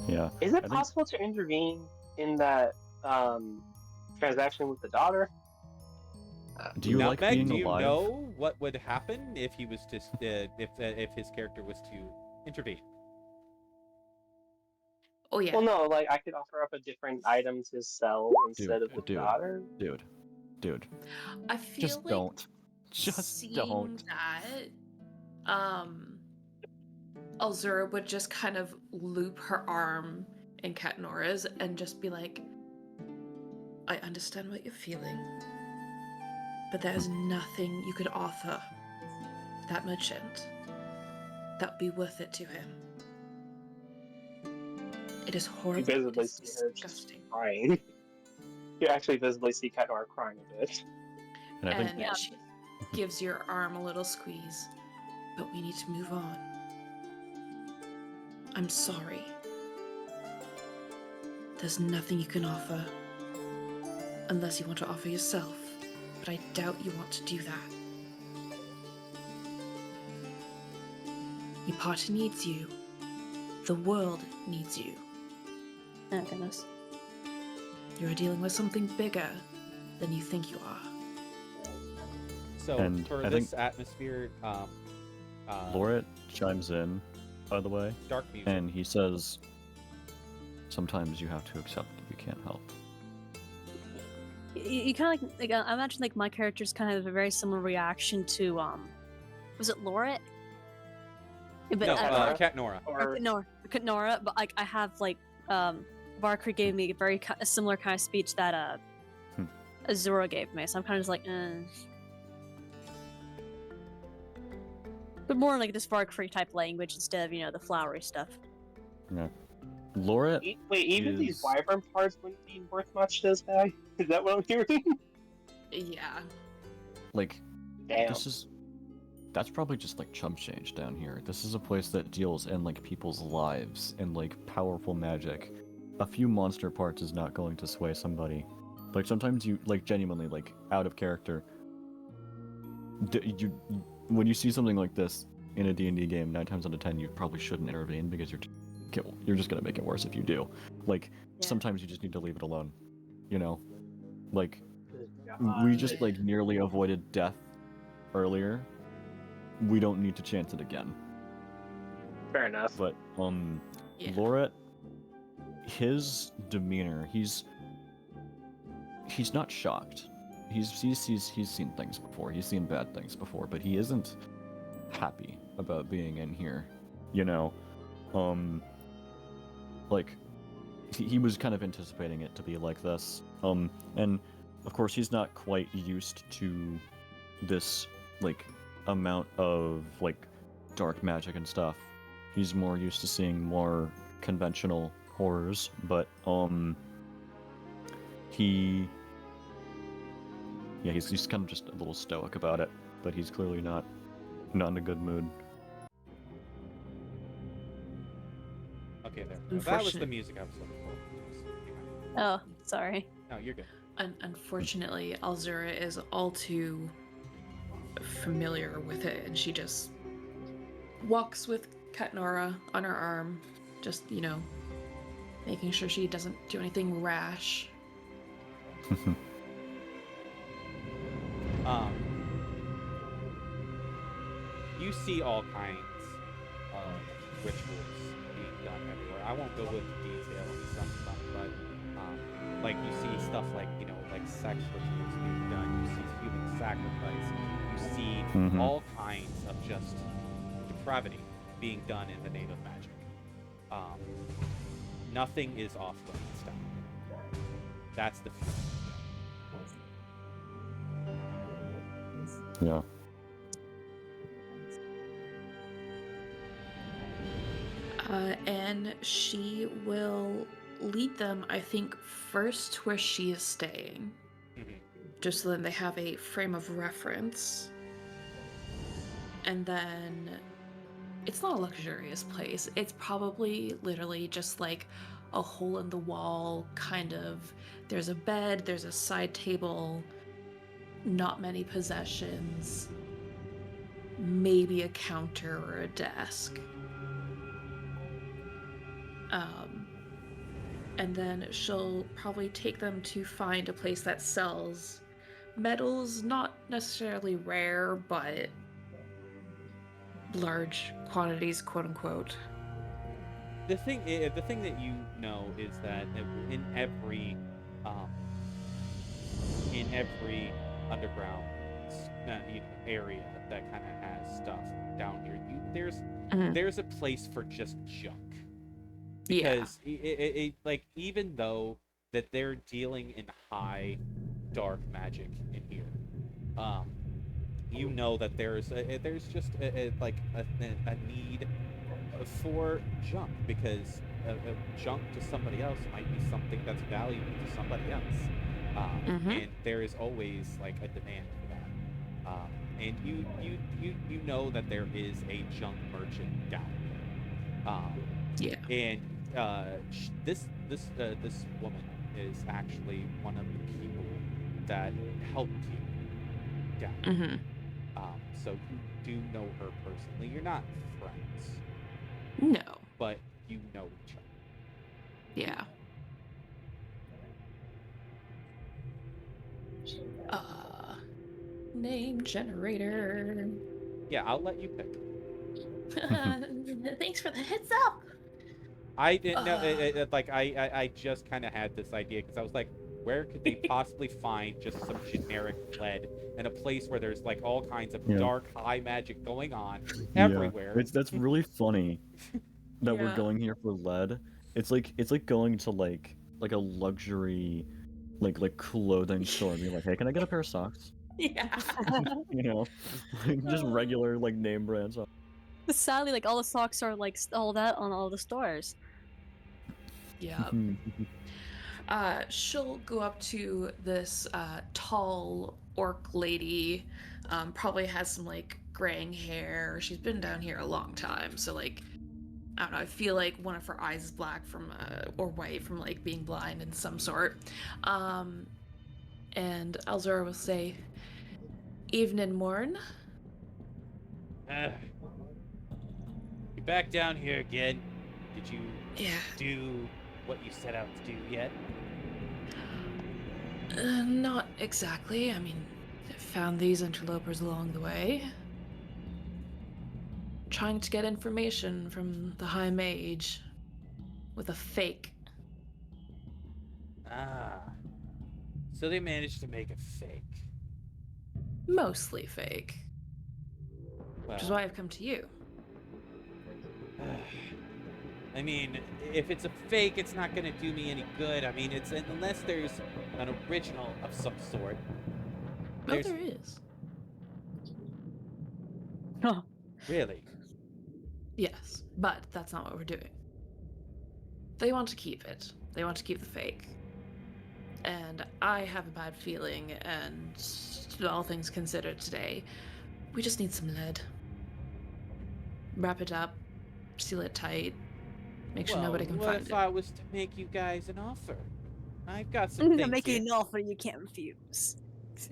Yeah. Is it possible to intervene in that transaction with the daughter? Do you like Meg, being do you alive? know what would happen if he was to if his character was to intervene? Oh yeah. Well, no, like I could offer up a different item to sell instead of the daughter. Dude. I feel Just like don't. Just seeing don't. that, Alzura would just kind of loop her arm in Katnora's and just be like, I understand what you're feeling, but there's nothing you could offer that merchant that would be worth it to him. It is horrible. You visibly see her disgusting. crying. You actually visibly see Katnora crying a bit. And She gives your arm a little squeeze, but we need to move on. I'm sorry. There's nothing you can offer. Unless you want to offer yourself. But I doubt you want to do that. Ipata needs you. The world needs you. Oh, goodness. You're dealing with something bigger than you think you are. So, And for I this think- atmosphere, Loret chimes in, by the way, dark music. and he says, sometimes you have to accept that you can't help. You kind of like I imagine like my character's kind of a very similar reaction to was it Loret? But No, Katnora. Katnora. Nora, but like I have like Valkyrie gave me a similar kind of speech that Azura gave me, so I'm kind of just like but more like this Valkyrie type language instead of the flowery stuff. Yeah. Loret Wait, even these is- wyvern parts wouldn't be worth much to this guy? Is that what I'm hearing? Yeah. like, Damn. that's probably just like chump change down here. This is a place that deals in like people's lives and like powerful magic. A few monster parts is not going to sway somebody. Like sometimes you like genuinely like out of character. When you see something like this in a D&D game, 9 times out of 10 you probably shouldn't intervene because you're just gonna make it worse if you do. Like sometimes you just need to leave it alone. Like we just like nearly avoided death earlier. We don't need to chance it again. Fair enough. But Yeah. Loret, his demeanor, he's not shocked. He's seen things before. He's seen bad things before, but he isn't happy about being in here. Like he was kind of anticipating it to be like this. And of course he's not quite used to this like amount of like dark magic and stuff. He's more used to seeing more conventional horrors, but he's kind of just a little stoic about it, but he's clearly not in a good mood. Okay, there. That was the music I was looking for. Oh, sorry. No, you're good. Unfortunately, Alzura is all too familiar with it, and she just walks with Katnora on her arm, just, making sure she doesn't do anything rash. You see all kinds of rituals being done everywhere. I won't go into detail and stuff, but like you see stuff like like sex rituals being done. You see human sacrifice. You see all kinds of just depravity being done in the name of magic. Nothing is off limits down here. That's the feeling. Yeah. And she will lead them, I think, first where she is staying. Just so then they have a frame of reference. And then it's not a luxurious place. It's probably literally just like a hole in the wall kind of. There's a bed, there's a side table, not many possessions, maybe a counter or a desk. And then she'll probably take them to find a place that sells metals, not necessarily rare, but large quantities, quote unquote. The thing that you know is that in every underground area that kind of has stuff down here, there's a place for just junk. Because like, even though that they're dealing in high dark magic in here, you know that there's just a need for junk, because junk to somebody else might be something that's valuable to somebody else, and there is always like a demand for that, and you know that there is a junk merchant down here, and this woman is actually one of the people that helped you down. So you do know her personally. You're not friends. No. But you know each other. Yeah. Name generator. Yeah, I'll let you pick. Thanks for the heads up. I didn't know. I just kind of had this idea because I was like, where could they possibly find just some generic lead in a place where there's like all kinds of dark high magic going on everywhere? That's really funny that we're going here for lead. It's like going to like a luxury like clothing store and be like, hey, can I get a pair of socks? Yeah. You know, like just regular like name brands. Sadly, like all the socks are like sold out on all the stores. Yeah. She'll go up to this tall orc lady, probably has some like graying hair. She's been down here a long time, so like, I don't know, I feel like one of her eyes is black from or white from like being blind in some sort. And Alzora will say, "Evening, Morn." You back down here again? Did you do what you set out to do yet? Not exactly. I mean, I found these interlopers along the way. Trying to get information from the High Mage with a fake. Ah. So they managed to make a fake. Mostly fake. Well, which is why I've come to you. I mean, if it's a fake, it's not going to do me any good. I mean, it's unless there's an original of some sort. Oh, there is. Huh. Really? Yes, but that's not what we're doing. They want to keep it. They want to keep the fake. And I have a bad feeling, and all things considered today, we just need some lead. Wrap it up, seal it tight, make sure nobody can find it. What if I was to make you guys an offer? I've got some things to make you here. an offer you can't refuse.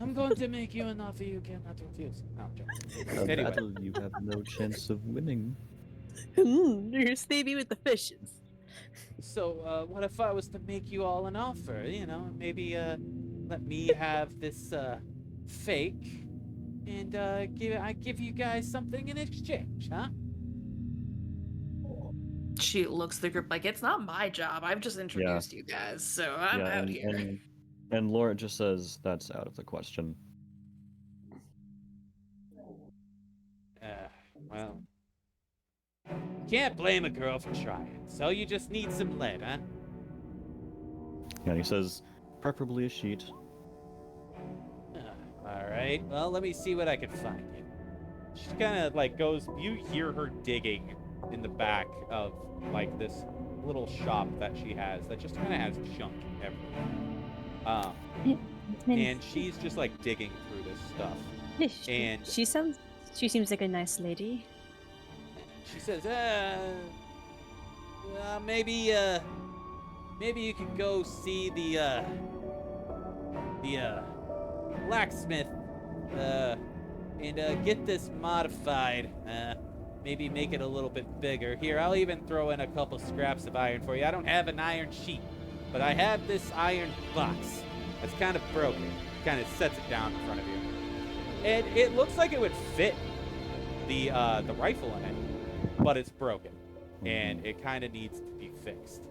I'm going to make you an offer you cannot refuse. No, I'm joking. A battle you have no chance of winning. You're stabby with the fishes. So, what if I was to make you all an offer? You know, maybe let me have this fake, and I give you guys something in exchange, huh? She looks at the group like, it's not my job. I've just introduced you guys, so I'm out here. And Laura just says that's out of the question. Well, can't blame a girl for trying. So you just need some lead, huh? Yeah, he says, preferably a sheet. All right. Well, let me see what I can find. She kind of like goes. You hear her digging in the back of like this little shop that she has that just kind of has junk everywhere. And she's just like digging through this stuff. And she seems like a nice lady. she says, maybe you could go see the blacksmith, and get this modified. Maybe make it a little bit bigger. Here, I'll even throw in a couple scraps of iron for you. I don't have an iron sheet, but I have this iron box that's kind of broken. Kind of sets it down in front of you, and it looks like it would fit the rifle in it, but it's broken, and it kind of needs to be fixed.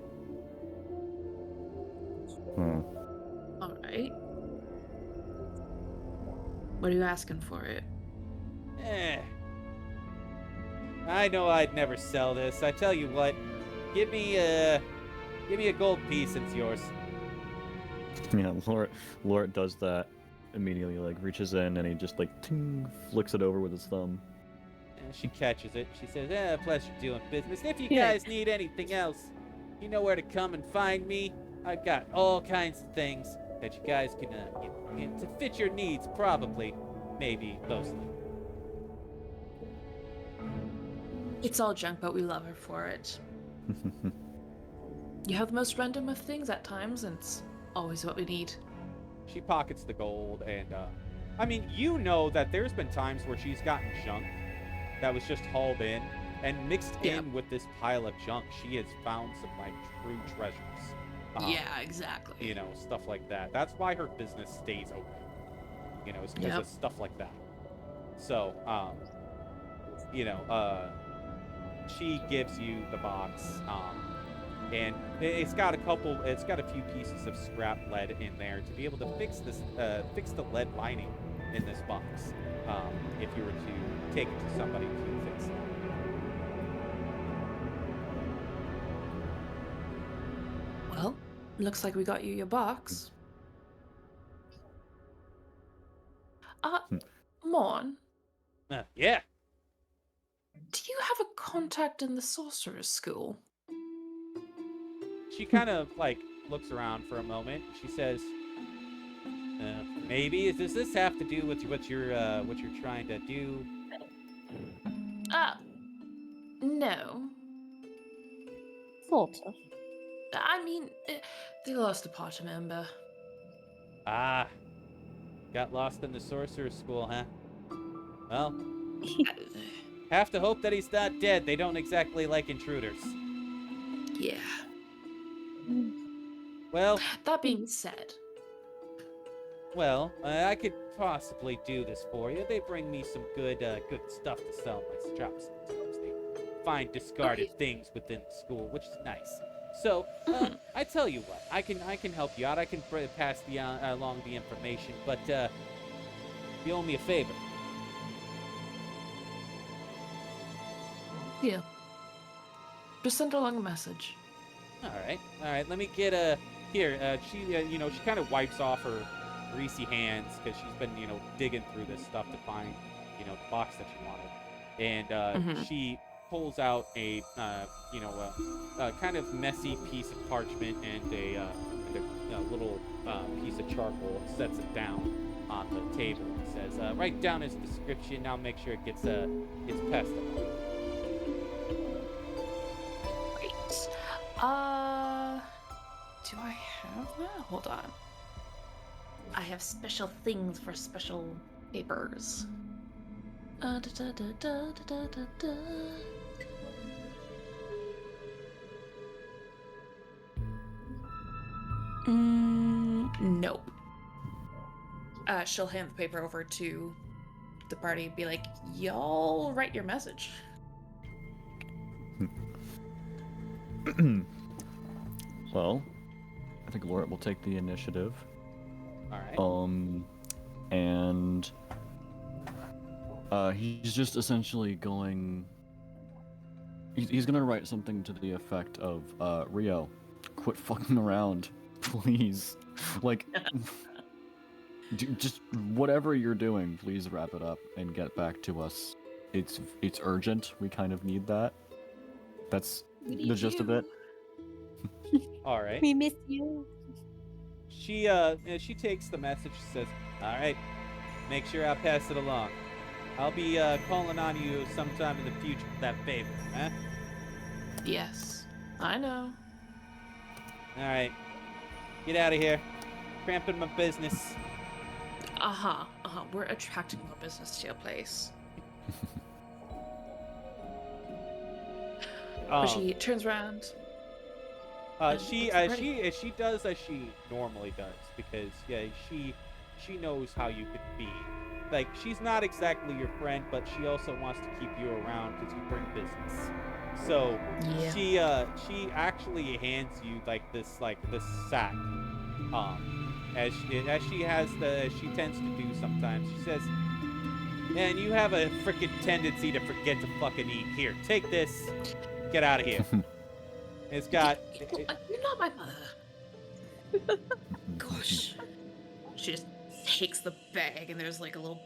All right. What are you asking for it? I know I'd never sell this. I tell you what, give me a gold piece. It's yours. Yeah, Lort does that immediately. Like reaches in and he just like ting, flicks it over with his thumb. And she catches it. She says, "Pleasure doing business. If you guys need anything else, you know where to come and find me. I've got all kinds of things that you guys can, to fit your needs, probably, maybe, mostly." It's all junk, but we love her for it. You have the most random of things at times, and it's always what we need. She pockets the gold, and, I mean, you know that there's been times where she's gotten junk that was just hauled in, and mixed in with this pile of junk, she has found some, like, true treasures. Yeah, exactly. You know, stuff like that. That's why her business stays open. You know, it's because of stuff like that. So, you know, she gives you the box, and it's got a few pieces of scrap lead in there to be able to fix the lead lining in this box, if you were to take it to somebody to fix it. Well, looks like we got you your box. Morn. Yeah. Do you have a contact in the sorcerer's school? She kind of like looks around for a moment. She says, "Maybe. Does this have to do with what you're trying to do?" No. Sort of. I mean, they lost a party member. Ah, got lost in the sorcerer's school, huh? Well, have to hope that he's not dead. They don't exactly like intruders. Yeah. Well, that being said, I could possibly do this for you. They bring me some good stuff to sell in my shop sometimes. They find discarded things within the school, which is nice. So, I tell you what, I can help you out. I can pass along the information, but you owe me a favor. Yeah. Just send along a message. All right. Let me get here. She she kind of wipes off her greasy hands because she's been digging through this stuff to find the box that she wanted, and she pulls out a kind of messy piece of parchment and a little piece of charcoal, and sets it down on the table and says, "Write down his description. I'll make sure it gets passed along." Do I have that? Hold on. I have special things for special papers. Nope. She'll hand the paper over to the party and be like, "Y'all write your message." Well, I think Lort will take the initiative. All right. And he's just essentially going. He's gonna write something to the effect of, "Rio, quit fucking around, please. Like, just whatever you're doing, please wrap it up and get back to us. It's urgent. We kind of need that. That's the gist of it." All right. We miss you. She takes the message. Says, "All right, make sure I pass it along." I'll be calling on you sometime in the future for that favor, huh? Yes, I know. All right, get out of here. Cramping my business. We're attracting more business to your place. But she turns around. She does as she normally does, because she knows how you could be. Like, she's not exactly your friend, but she also wants to keep you around because you bring business. So yeah. she actually hands you this sack. As she tends to do sometimes. She says, "Man, you have a freaking tendency to forget to fucking eat. Here, take this. Get out of here." It's got. You're not my mother. Gosh. She just takes the bag, and there's like a little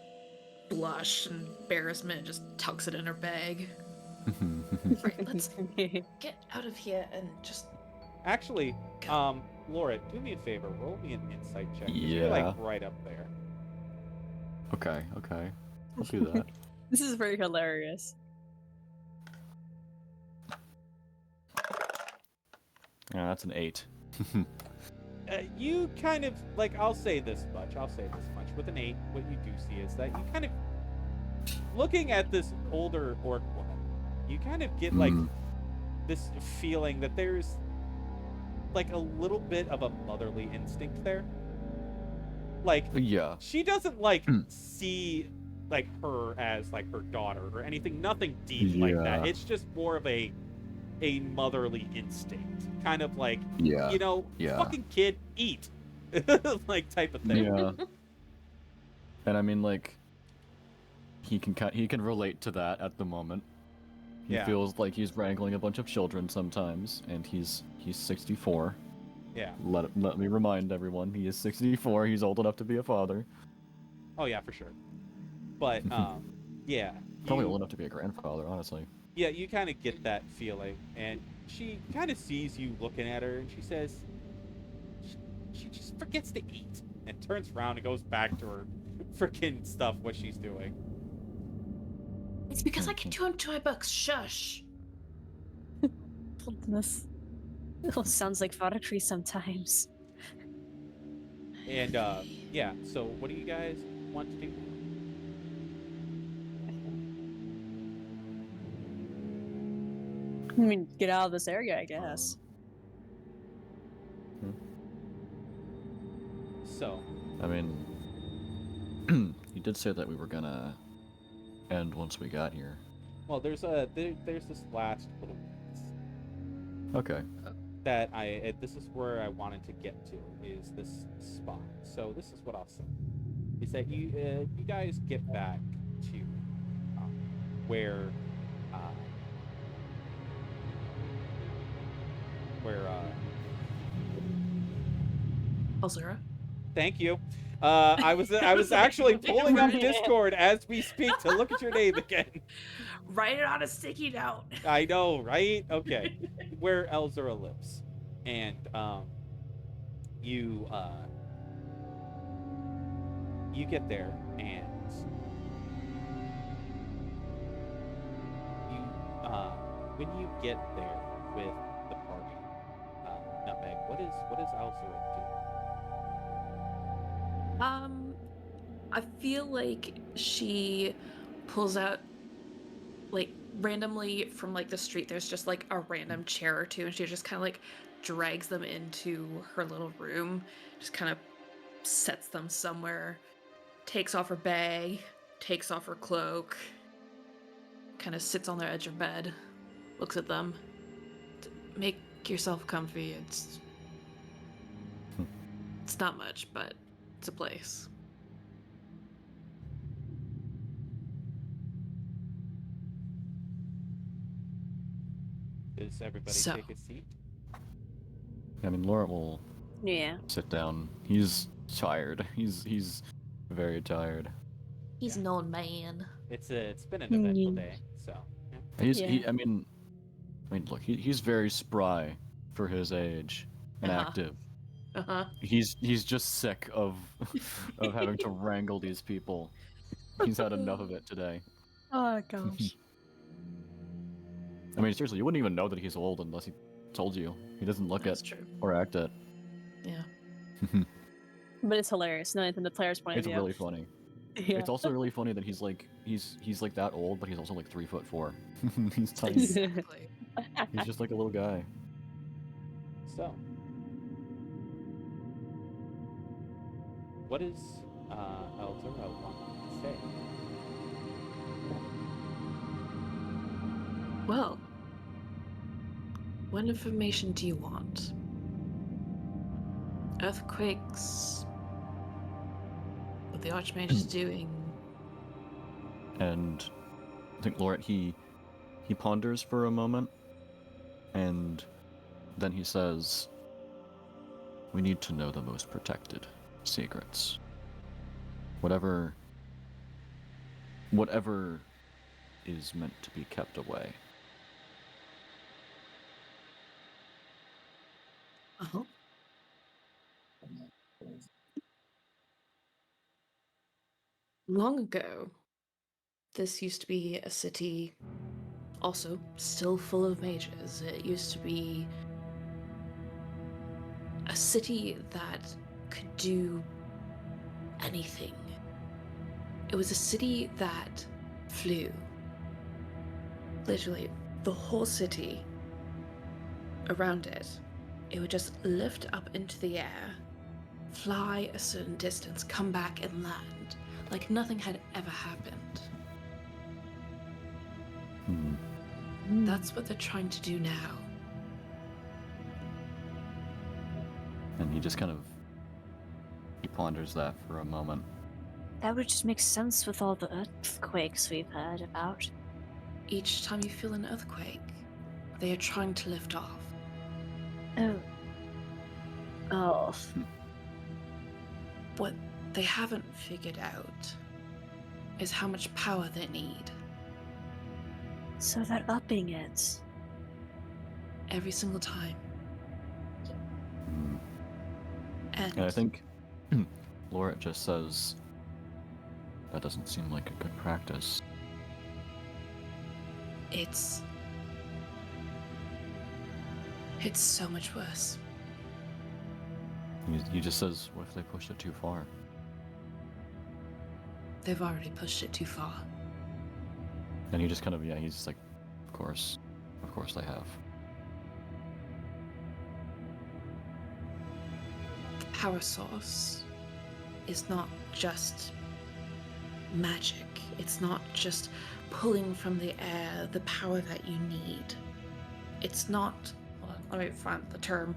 blush and embarrassment, and just tucks it in her bag. Right, let's get out of here and just. Actually, Laura, do me a favor. Roll me an insight check. Yeah. You're like right up there. Okay. I'll do that. This is very hilarious. Yeah, that's an 8. You kind of I'll say this much. With an 8, what you do see is that you kind of, looking at this older orc woman, you kind of get this feeling that there's a little bit of a motherly instinct there. Yeah. She doesn't see her as her daughter or anything. Nothing deep like that. It's just more of a motherly instinct, kind of fucking kid, eat, type of thing. Yeah. And I mean, he can relate to that at the moment. He feels like he's wrangling a bunch of children sometimes, and he's 64. Yeah. Let me remind everyone, he is 64. He's old enough to be a father. Oh yeah, for sure. But yeah. Probably old enough to be a grandfather, honestly. Yeah, you kind of get that feeling, and she kind of sees you looking at her, and she says, she just forgets to eat, and turns around and goes back to her freaking stuff, what she's doing. It's because I keep you into my books. Shush. Goodness. It sounds like Varakri sometimes. And yeah, so what do you guys want to do? I mean, get out of this area, I guess. So. I mean, you did say that we were gonna end once we got here. Well, there's this last little piece. Okay. That this is where I wanted to get to, is this spot. So this is what I'll say. Is that you guys get back to where Elzura? Thank you. I was actually pulling up Discord as we speak to look at your name again. Write it on a sticky note. I know, right? Okay. Where Elzura lives. And you get there, and you when you get there with the party, Nutmeg, what is Elzura doing? I feel like she pulls out, randomly from, the street, there's just, a random chair or two, and she just kind of, drags them into her little room, just kind of sets them somewhere, takes off her bag, takes off her cloak, kind of sits on the edge of bed, looks at them. Make yourself comfy. It's not much, but it's a place. Does everybody take a seat? I mean, Laura will sit down. He's tired. He's very tired. He's an old man. It's been an eventful day, so. Yeah. I mean, look, he's very spry for his age and active. Uh-huh. He's just sick of having to wrangle these people. He's had enough of it today. Oh gosh. I mean, seriously, you wouldn't even know that he's old unless he told you. He doesn't look That's it true. or act it. Yeah. But it's hilarious, not from the player's point It's of view. really funny. Yeah. It's also really funny that he's like that old, but he's also like 3'4". He's tiny. Exactly. He's just like a little guy. So, what is Eldora wanting to say? Well, what information do you want? Earthquakes? What the Archmage is doing? And I think Loret, he ponders for a moment, and then he says, "We need to know the most protected secrets. Whatever is meant to be kept away." Uh-huh. Long ago, this used to be a city, also still full of mages. It used to be a city that could do anything. It was a city that flew. Literally, the whole city around it, it would just lift up into the air, fly a certain distance, come back and land, like nothing had ever happened. That's what they're trying to do now. And he just kind of ponders that for a moment. That would just make sense with all the earthquakes we've heard about. Each time you feel an earthquake, they are trying to lift off. Oh. Oh. What they haven't figured out is how much power they need. So they're upping it. Every single time. And I think Loret just says, "That doesn't seem like a good practice." It's so much worse. He just says, "What if they push it too far?" They've already pushed it too far. And he just kind of, he's just like, of course they have. The power source is not just magic. It's not just pulling from the air the power that you need. It's not, hold on, let me find the term.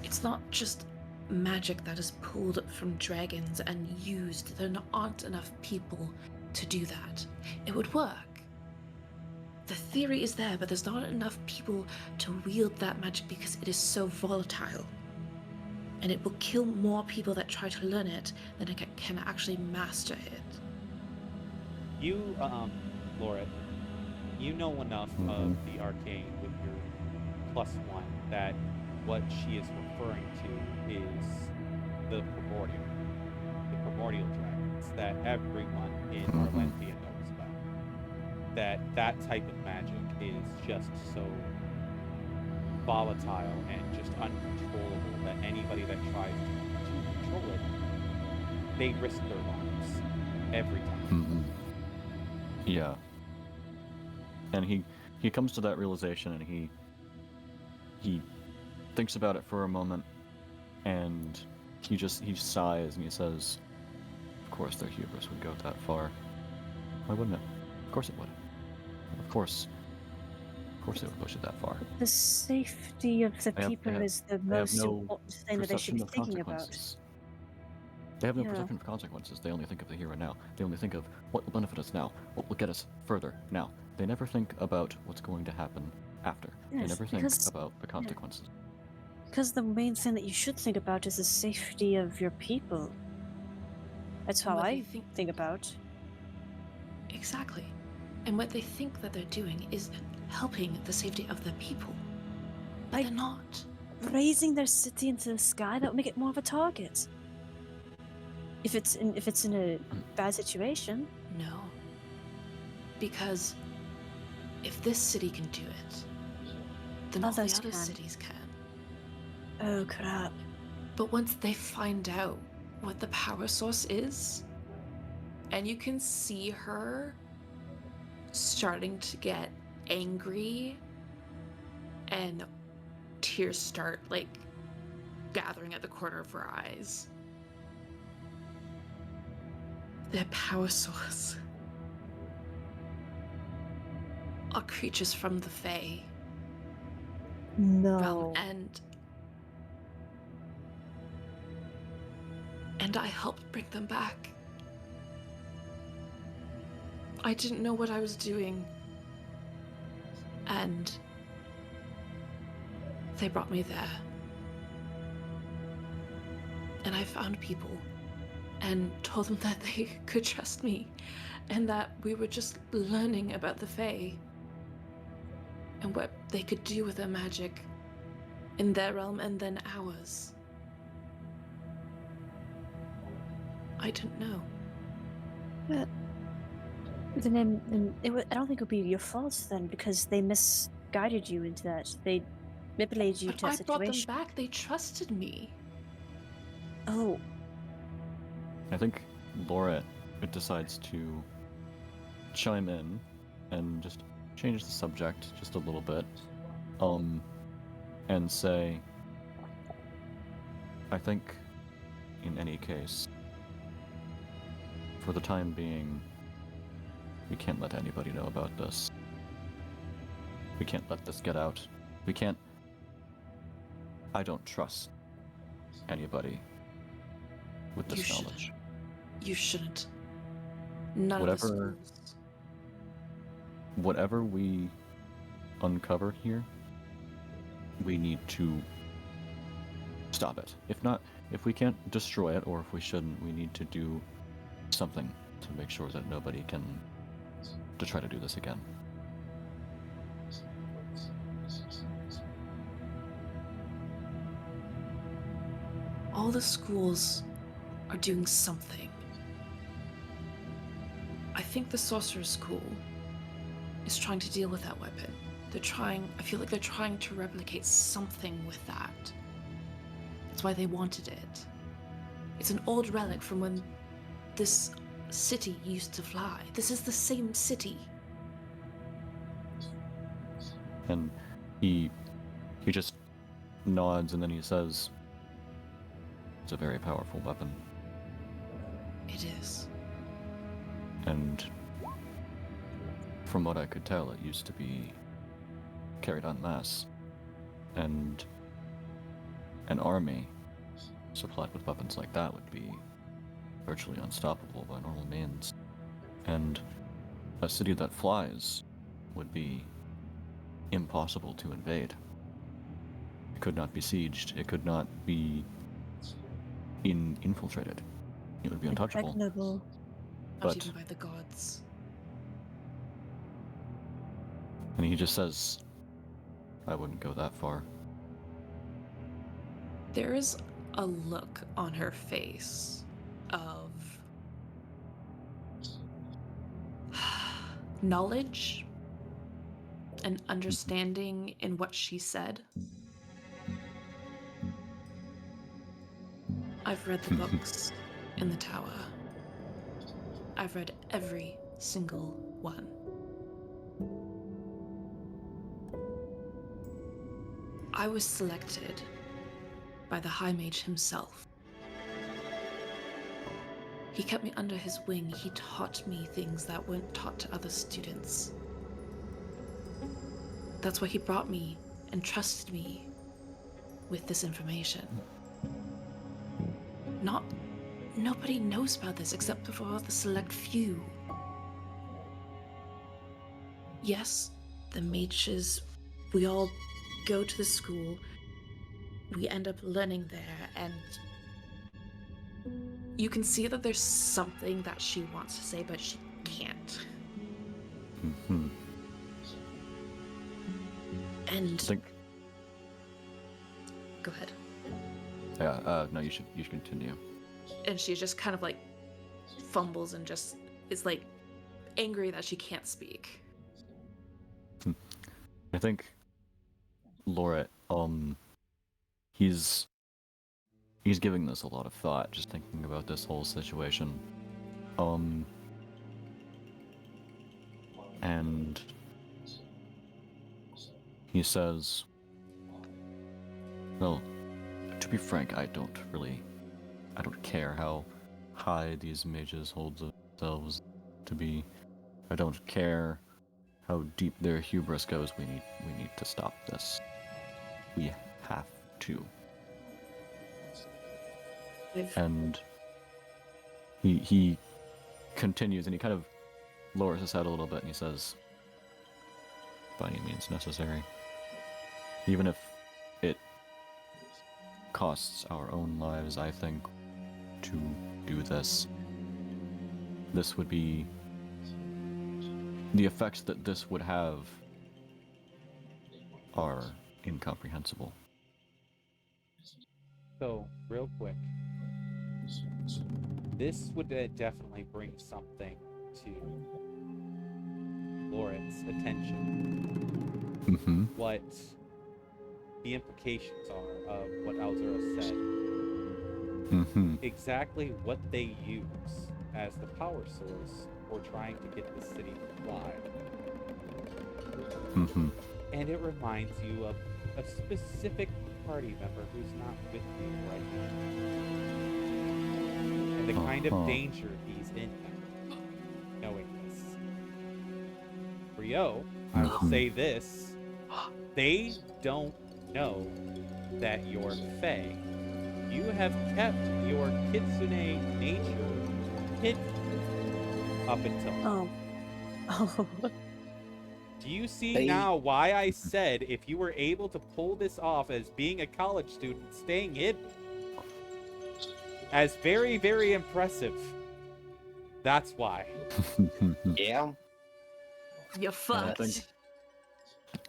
It's not just magic that is pulled from dragons and used. There aren't enough people to do that. It would work. The theory is there, but there's not enough people to wield that magic because it is so volatile. And it will kill more people that try to learn it than it can actually master it. You, Loret, you know enough of the arcane with your +1 that what she is referring to is the primordial dragons that everyone in Arlentia knows about. That type of magic is just so volatile and just uncontrollable that anybody that tries to control it, they risk their lives every time. Yeah. And he comes to that realization, and he thinks about it for a moment, and he sighs and he says, "Of course their hubris would go that far. Why wouldn't it? Of course it would. Of course they would push it that far. The safety of the people is the most important thing that they should be thinking about. They have no perception of consequences. They only think of the here and now. They only think of what will benefit us now, what will get us further now. They never think about what's going to happen after. Yes, they never think about the consequences." Because the main thing that you should think about is the safety of your people. That's how I think about. Exactly. And what they think that they're doing is helping the safety of the people. But they're not. Raising their city into the sky, that would make it more of a target. if it's in a bad situation. No. Because if this city can do it, then all the Others other can. cities can. Oh crap. But once they find out what the power source is, and you can see her starting to get angry and tears start like gathering at the corner of her eyes. Their power source are creatures from the Fae No. realm, and I helped bring them back. I didn't know what I was doing, and they brought me there. And I found people and told them that they could trust me and that we were just learning about the Fae and what they could do with their magic in their realm and then ours. I didn't know. Then I don't think it would be your fault then, because they misguided you into that. They manipulated you But to that I brought them situation. back. They trusted me. Oh. I think Laura decides to chime in and just change the subject just a little bit, and say, I think in any case, for the time being, we can't let anybody know about this. We can't let this get out. We can't... I don't trust anybody with this You knowledge. You shouldn't. None of the schools. Whatever we uncover here, we need to stop it. If we can't destroy it, or if we shouldn't, we need to do something to make sure that nobody can to try to do this again. All the schools are doing something. I think the Sorcerer's School is trying to deal with that weapon. I feel like they're trying to replicate something with that. That's why they wanted it. It's an old relic from when this city used to fly. This is the same city. And he just nods, and then he says, it's a very powerful weapon. It is. And from what I could tell, it used to be carried en masse. And an army supplied with weapons like that would be virtually unstoppable by normal means. And a city that flies would be impossible to invade. It could not be sieged. It could not be infiltrated. It would be untouchable. Impregnable. Not even by the gods. And he just says, I wouldn't go that far. There is a look on her face of knowledge and understanding in what she said. I've read the books in the tower. I've read every single one. I was selected by the High Mage himself. He kept me under his wing. He taught me things that weren't taught to other students. That's why he brought me and trusted me with this information. Nobody knows about this except for the select few. Yes, the mages, we all go to the school, we end up learning there, and you can see that there's something that she wants to say, but she can't. Mm-hmm. And go ahead. Yeah, no, you should continue. and she just kind of like fumbles and just is like angry that she can't speak. I think Laura, he's giving this a lot of thought, just thinking about this whole situation. And he says, well, to be frank, I don't care how high these mages hold themselves to be. I don't care how deep their hubris goes. We need to stop this. We have to. And he continues, and he kind of lowers his head a little bit, and he says, by any means necessary. Even if it costs our own lives, I think, to do this. This would be... The effects that this would have are incomprehensible. So, real quick, this would definitely bring something to Lauren's attention. Mm-hmm. What the implications are of what Alzura said. Mm-hmm. Exactly what they use as the power source for trying to get the city to fly. Mm-hmm. And it reminds you of a specific party member who's not with you right now. And the kind of danger he's in now, knowing this. Rio, I will say this. They don't know that you're Fae. You have kept your kitsune nature hidden up until now. Oh. Do you see now why I said if you were able to pull this off as being a college student, staying hidden, as very, very impressive? That's why. Yeah. You fucked. I think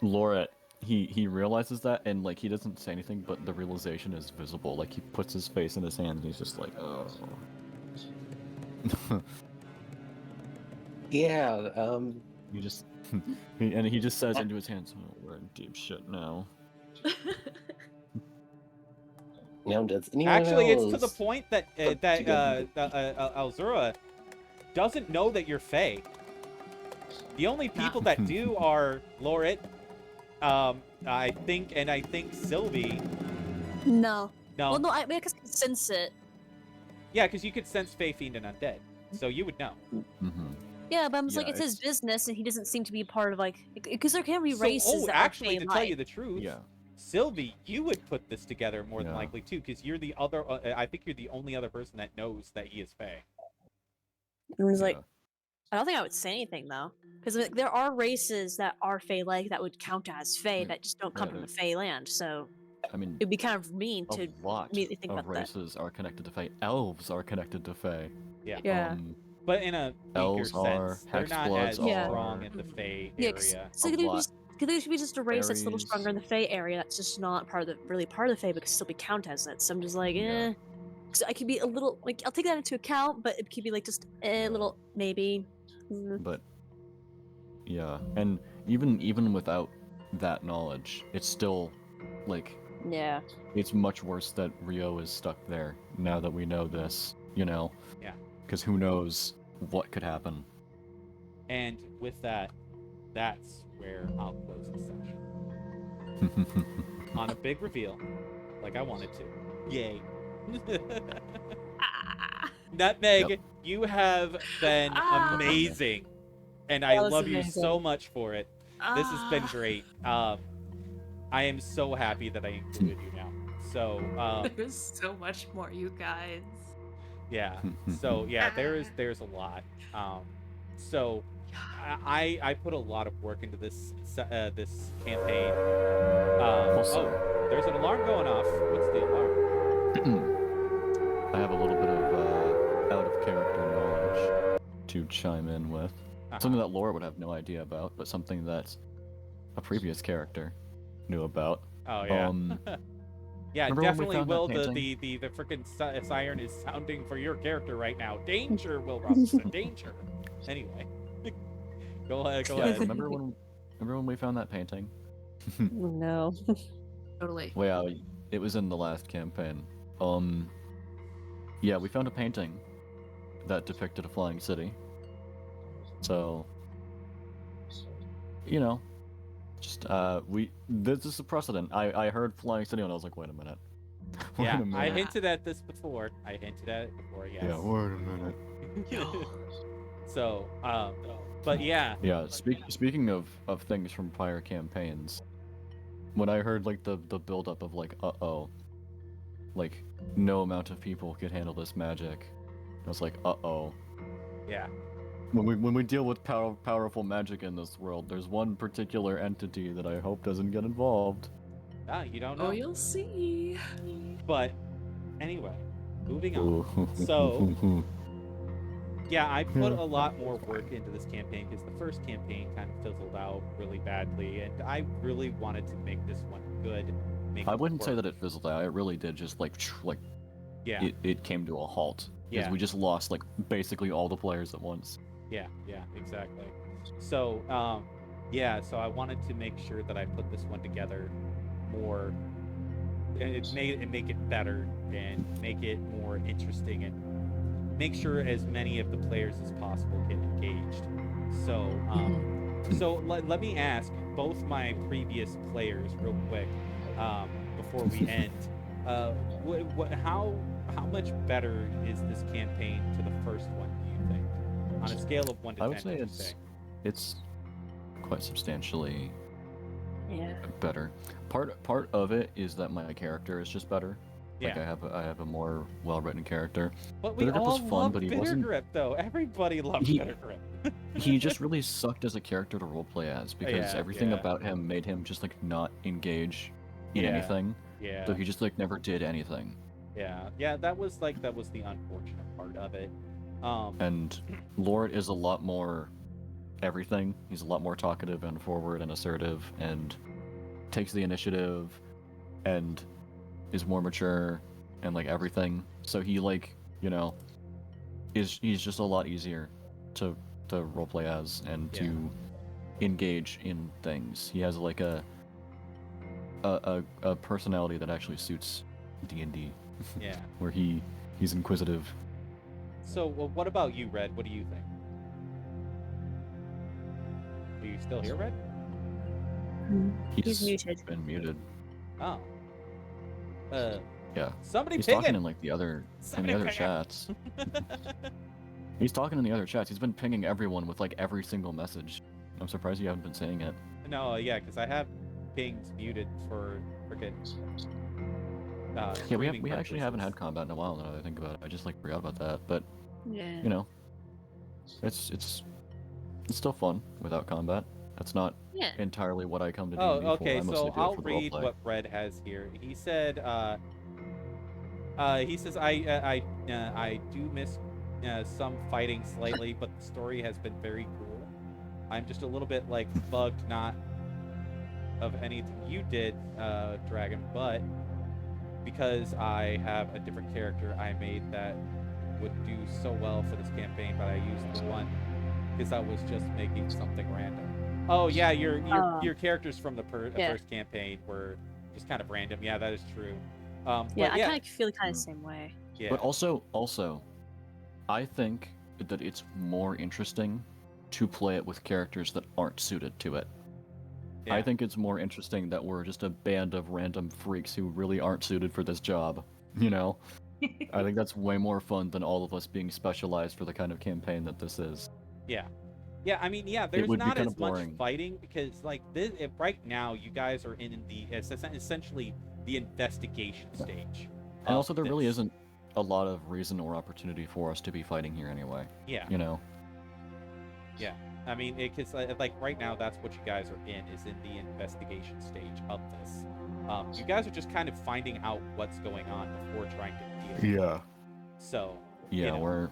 Laura, he realizes that, and like he doesn't say anything, but the realization is visible. Like he puts his face in his hands, and he's just like, oh. Yeah. You just, he just says into his hands, oh, we're in deep shit now. Now, does anyone Actually, else... it's to the point that Alzura doesn't know that you're Fae. The only people that do are Lorit, I think Sylvie. No. No. Well, no, I guess I can sense it. Yeah, because you could sense Fae, Fiend, and Undead, so you would know. Mm-hmm. Yeah, but I'm just like, it's his business, and he doesn't seem to be part of, like... Because there can be races that actually, are to tell you the truth, yeah. Sylvie, you would put this together more than likely, too, because you're the other... I think you're the only other person that knows that he is Fae. I was like... I don't think I would say anything, though. Because there are races that are Fae-like that would count as Fae that just don't come from the Fae land, so... I mean, it'd be kind of mean to immediately think about that. races are connected to Fae. Elves are connected to Fae. Yeah. Yeah. But in a weaker sense, they're not as Hexbloods strong in the Fae area. So could there be just a race that's a little stronger in the Fae area that's just not part of the part of the Fae, but could still be counted as that. So I'm just like, So I could be a little like I'll take that into account, but it could be like just a little maybe. But yeah, and even without that knowledge, it's still like it's much worse that Rio is stuck there now that we know this, you know. Yeah. Because who knows what could happen. And with that, that's where I'll close the session. On a big reveal, like I wanted to. Yay. Nutmeg, you have been amazing. And I love you so much for it. This has been great. I am so happy that I included you now. So there's so much more, you guys. Yeah. So yeah, there's a lot. So I put a lot of work into this this campaign. There's an alarm going off. What's the alarm? I have a little bit of out of character knowledge to chime in with. Something that Laura would have no idea about, but something that a previous character knew about. Oh yeah. Yeah, Remember when we definitely found that Will. painting? The freaking siren is sounding for your character right now. Danger, Will Robinson. Danger. Anyway, go ahead. Go Yeah, ahead. remember when we found that painting? No. Totally. Well, yeah, it was in the last campaign. Yeah, we found a painting that depicted a flying city. So, you know, just this is a precedent. I heard flying city and I was like, wait a minute. Wait Yeah, a minute. I hinted at this before. Yes. Yeah, wait a minute. So, but yeah. Yeah, speaking of things from prior campaigns, when I heard like the build up of like like no amount of people could handle this magic, I was like Yeah. When we deal with powerful magic in this world, there's one particular entity that I hope doesn't get involved. Ah, you don't know. Oh, you'll see. But anyway, moving on. So yeah, I put a lot more work into this campaign because the first campaign kind of fizzled out really badly, and I really wanted to make this one good. I wouldn't say that it fizzled out. It really did just like yeah. It came to a halt because Yeah. we just lost like basically all the players at once. Yeah, exactly. So, so I wanted to make sure that I put this one together more, and make it better and make it more interesting and make sure as many of the players as possible get engaged. So, let me ask both my previous players real quick, before we end, how much better is this campaign to the first one, do you think? On a scale of 1 to 10, I would say it's quite substantially better. Part of it is that my character is just better. Yeah. Like I have a more well-written character. But we Bittergrip all was fun, love but he Bittergrip, wasn't. though. Everybody loves Bittergrip. He just really sucked as a character to roleplay as because Yeah, everything yeah. about him made him just like not engage in Yeah, anything. Yeah. So he just like never did anything. Yeah, that was the unfortunate part of it. And Lord is a lot more everything. He's a lot more talkative and forward and assertive and takes the initiative and is more mature and like everything. So he like, he's just a lot easier to roleplay as and to engage in things. He has like a personality that actually suits D&D. Yeah. Where he's inquisitive. So, well, what about you, Red? What do you think? Are you still here, Red? He's muted. Been muted. Oh. Yeah. Somebody He's ping talking him! in like the other Somebody ping him! chats. He's talking in the other chats. He's been pinging everyone with like every single message. I'm surprised you haven't been saying it. No, yeah, because I have pings muted for frickin'. Yeah, we actually haven't had combat in a while. Now that I think about it, I just like forgot about that. But it's still fun without combat. That's not entirely what I come to D&D for. Okay, I mostly so do it I'll for the read roleplay. what Red has here. He said, I do miss some fighting slightly, but the story has been very cool. I'm just a little bit like bugged not of anything you did, Dragon, but because I have a different character I made that would do so well for this campaign, but I used the one because I was just making something random. Oh yeah, your characters from the first campaign were just kind of random. Yeah, that is true. I kind of feel kind of the same way. Yeah. But also, I think that it's more interesting to play it with characters that aren't suited to it. Yeah. I think it's more interesting that we're just a band of random freaks who really aren't suited for this job. I think that's way more fun than all of us being specialized for the kind of campaign that this is. Yeah. Yeah, I mean, there's would be not kinda as much boring. fighting because, like, right now you guys are in the essentially the investigation stage. And also, there really isn't a lot of reason or opportunity for us to be fighting here anyway. Yeah. Yeah. I mean, because like right now, that's what you guys are in the investigation stage of this. You guys are just kind of finding out what's going on before trying to deal with it. So. Yeah, we're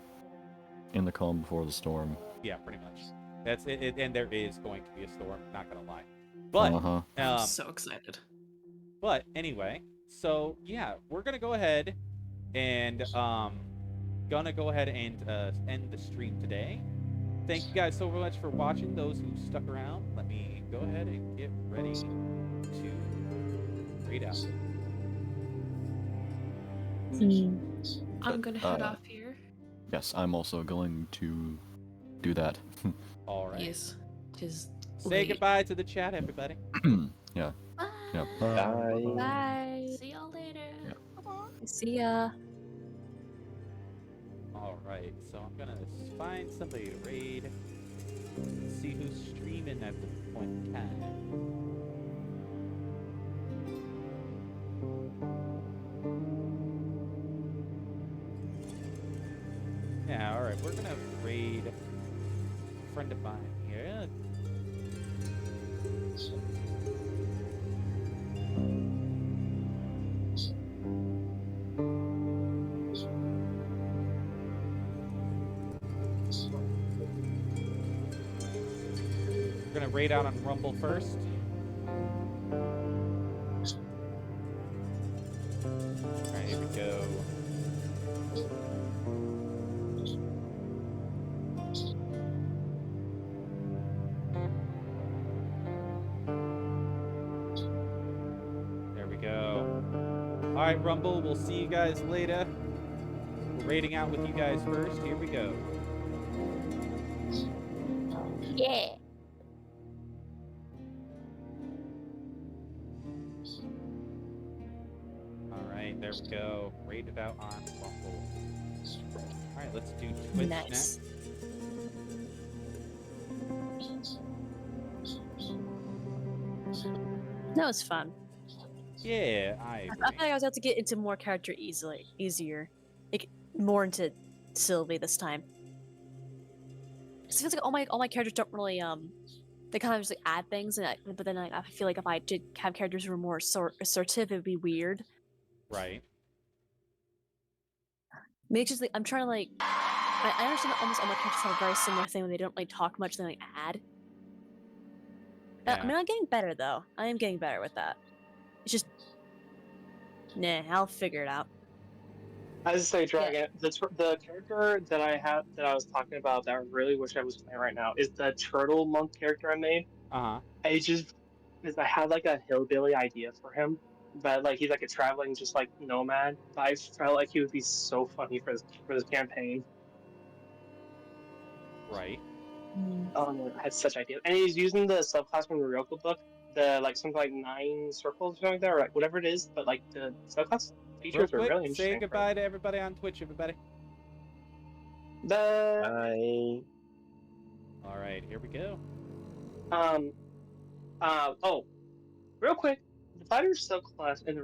in the calm before the storm. Yeah, pretty much. That's it, and there is going to be a storm. Not gonna lie, but I'm so excited. But anyway, So yeah, we're gonna go ahead and end the stream today. Thank you guys so much for watching. Those who stuck around, let me go ahead and get ready to read out. I'm gonna head off here. Yes, I'm also going to do that. All right. Yes. Tis Say late. goodbye to the chat, everybody. Yeah. Bye. Yeah. Bye. Bye. See y'all later. Yeah. See ya. All right, so I'm gonna find somebody to raid. See who's streaming at this point in time. Yeah, all right, we're gonna raid a friend of mine here. We're gonna raid out on Rumble first. Alright, here we go. There we go. Alright, Rumble, we'll see you guys later. We're raiding out with you guys first. Here we go. Yeah. Alright, there we go. Rated out on Rumble. Alright, let's do Twitch Nice. next. That was fun. Yeah, I I agree. feel like I was able to get into more character easier. Like, more into Sylvie this time. 'Cause it feels like all my characters don't really they kind of just like add things, but then I feel like if I did have characters who were more assertive, it would be weird. Right. Maybe it's just like I'm trying to like I understand that almost all my characters have a very similar thing when they don't like talk much, they like add. Yeah. I mean, I'm getting better though. I am getting better with that. It's just, nah, I'll figure it out. I was say, Dragon, the character that I was talking about that I really wish I was playing right now is the turtle monk character I made. Uh-huh. I just because I had like a hillbilly idea for him, but like he's like a traveling just like nomad. But I felt like he would be so funny for this campaign. Right. Oh man, I had such ideas, and he's using the subclass from the Ryoko book, the like something like 9 circles or something like that, or like whatever it is. But like the subclass Real features are quick, really interesting. say goodbye to everybody on Twitch, everybody. Bye. All right, here we go. Oh, real quick, the fighter subclass in the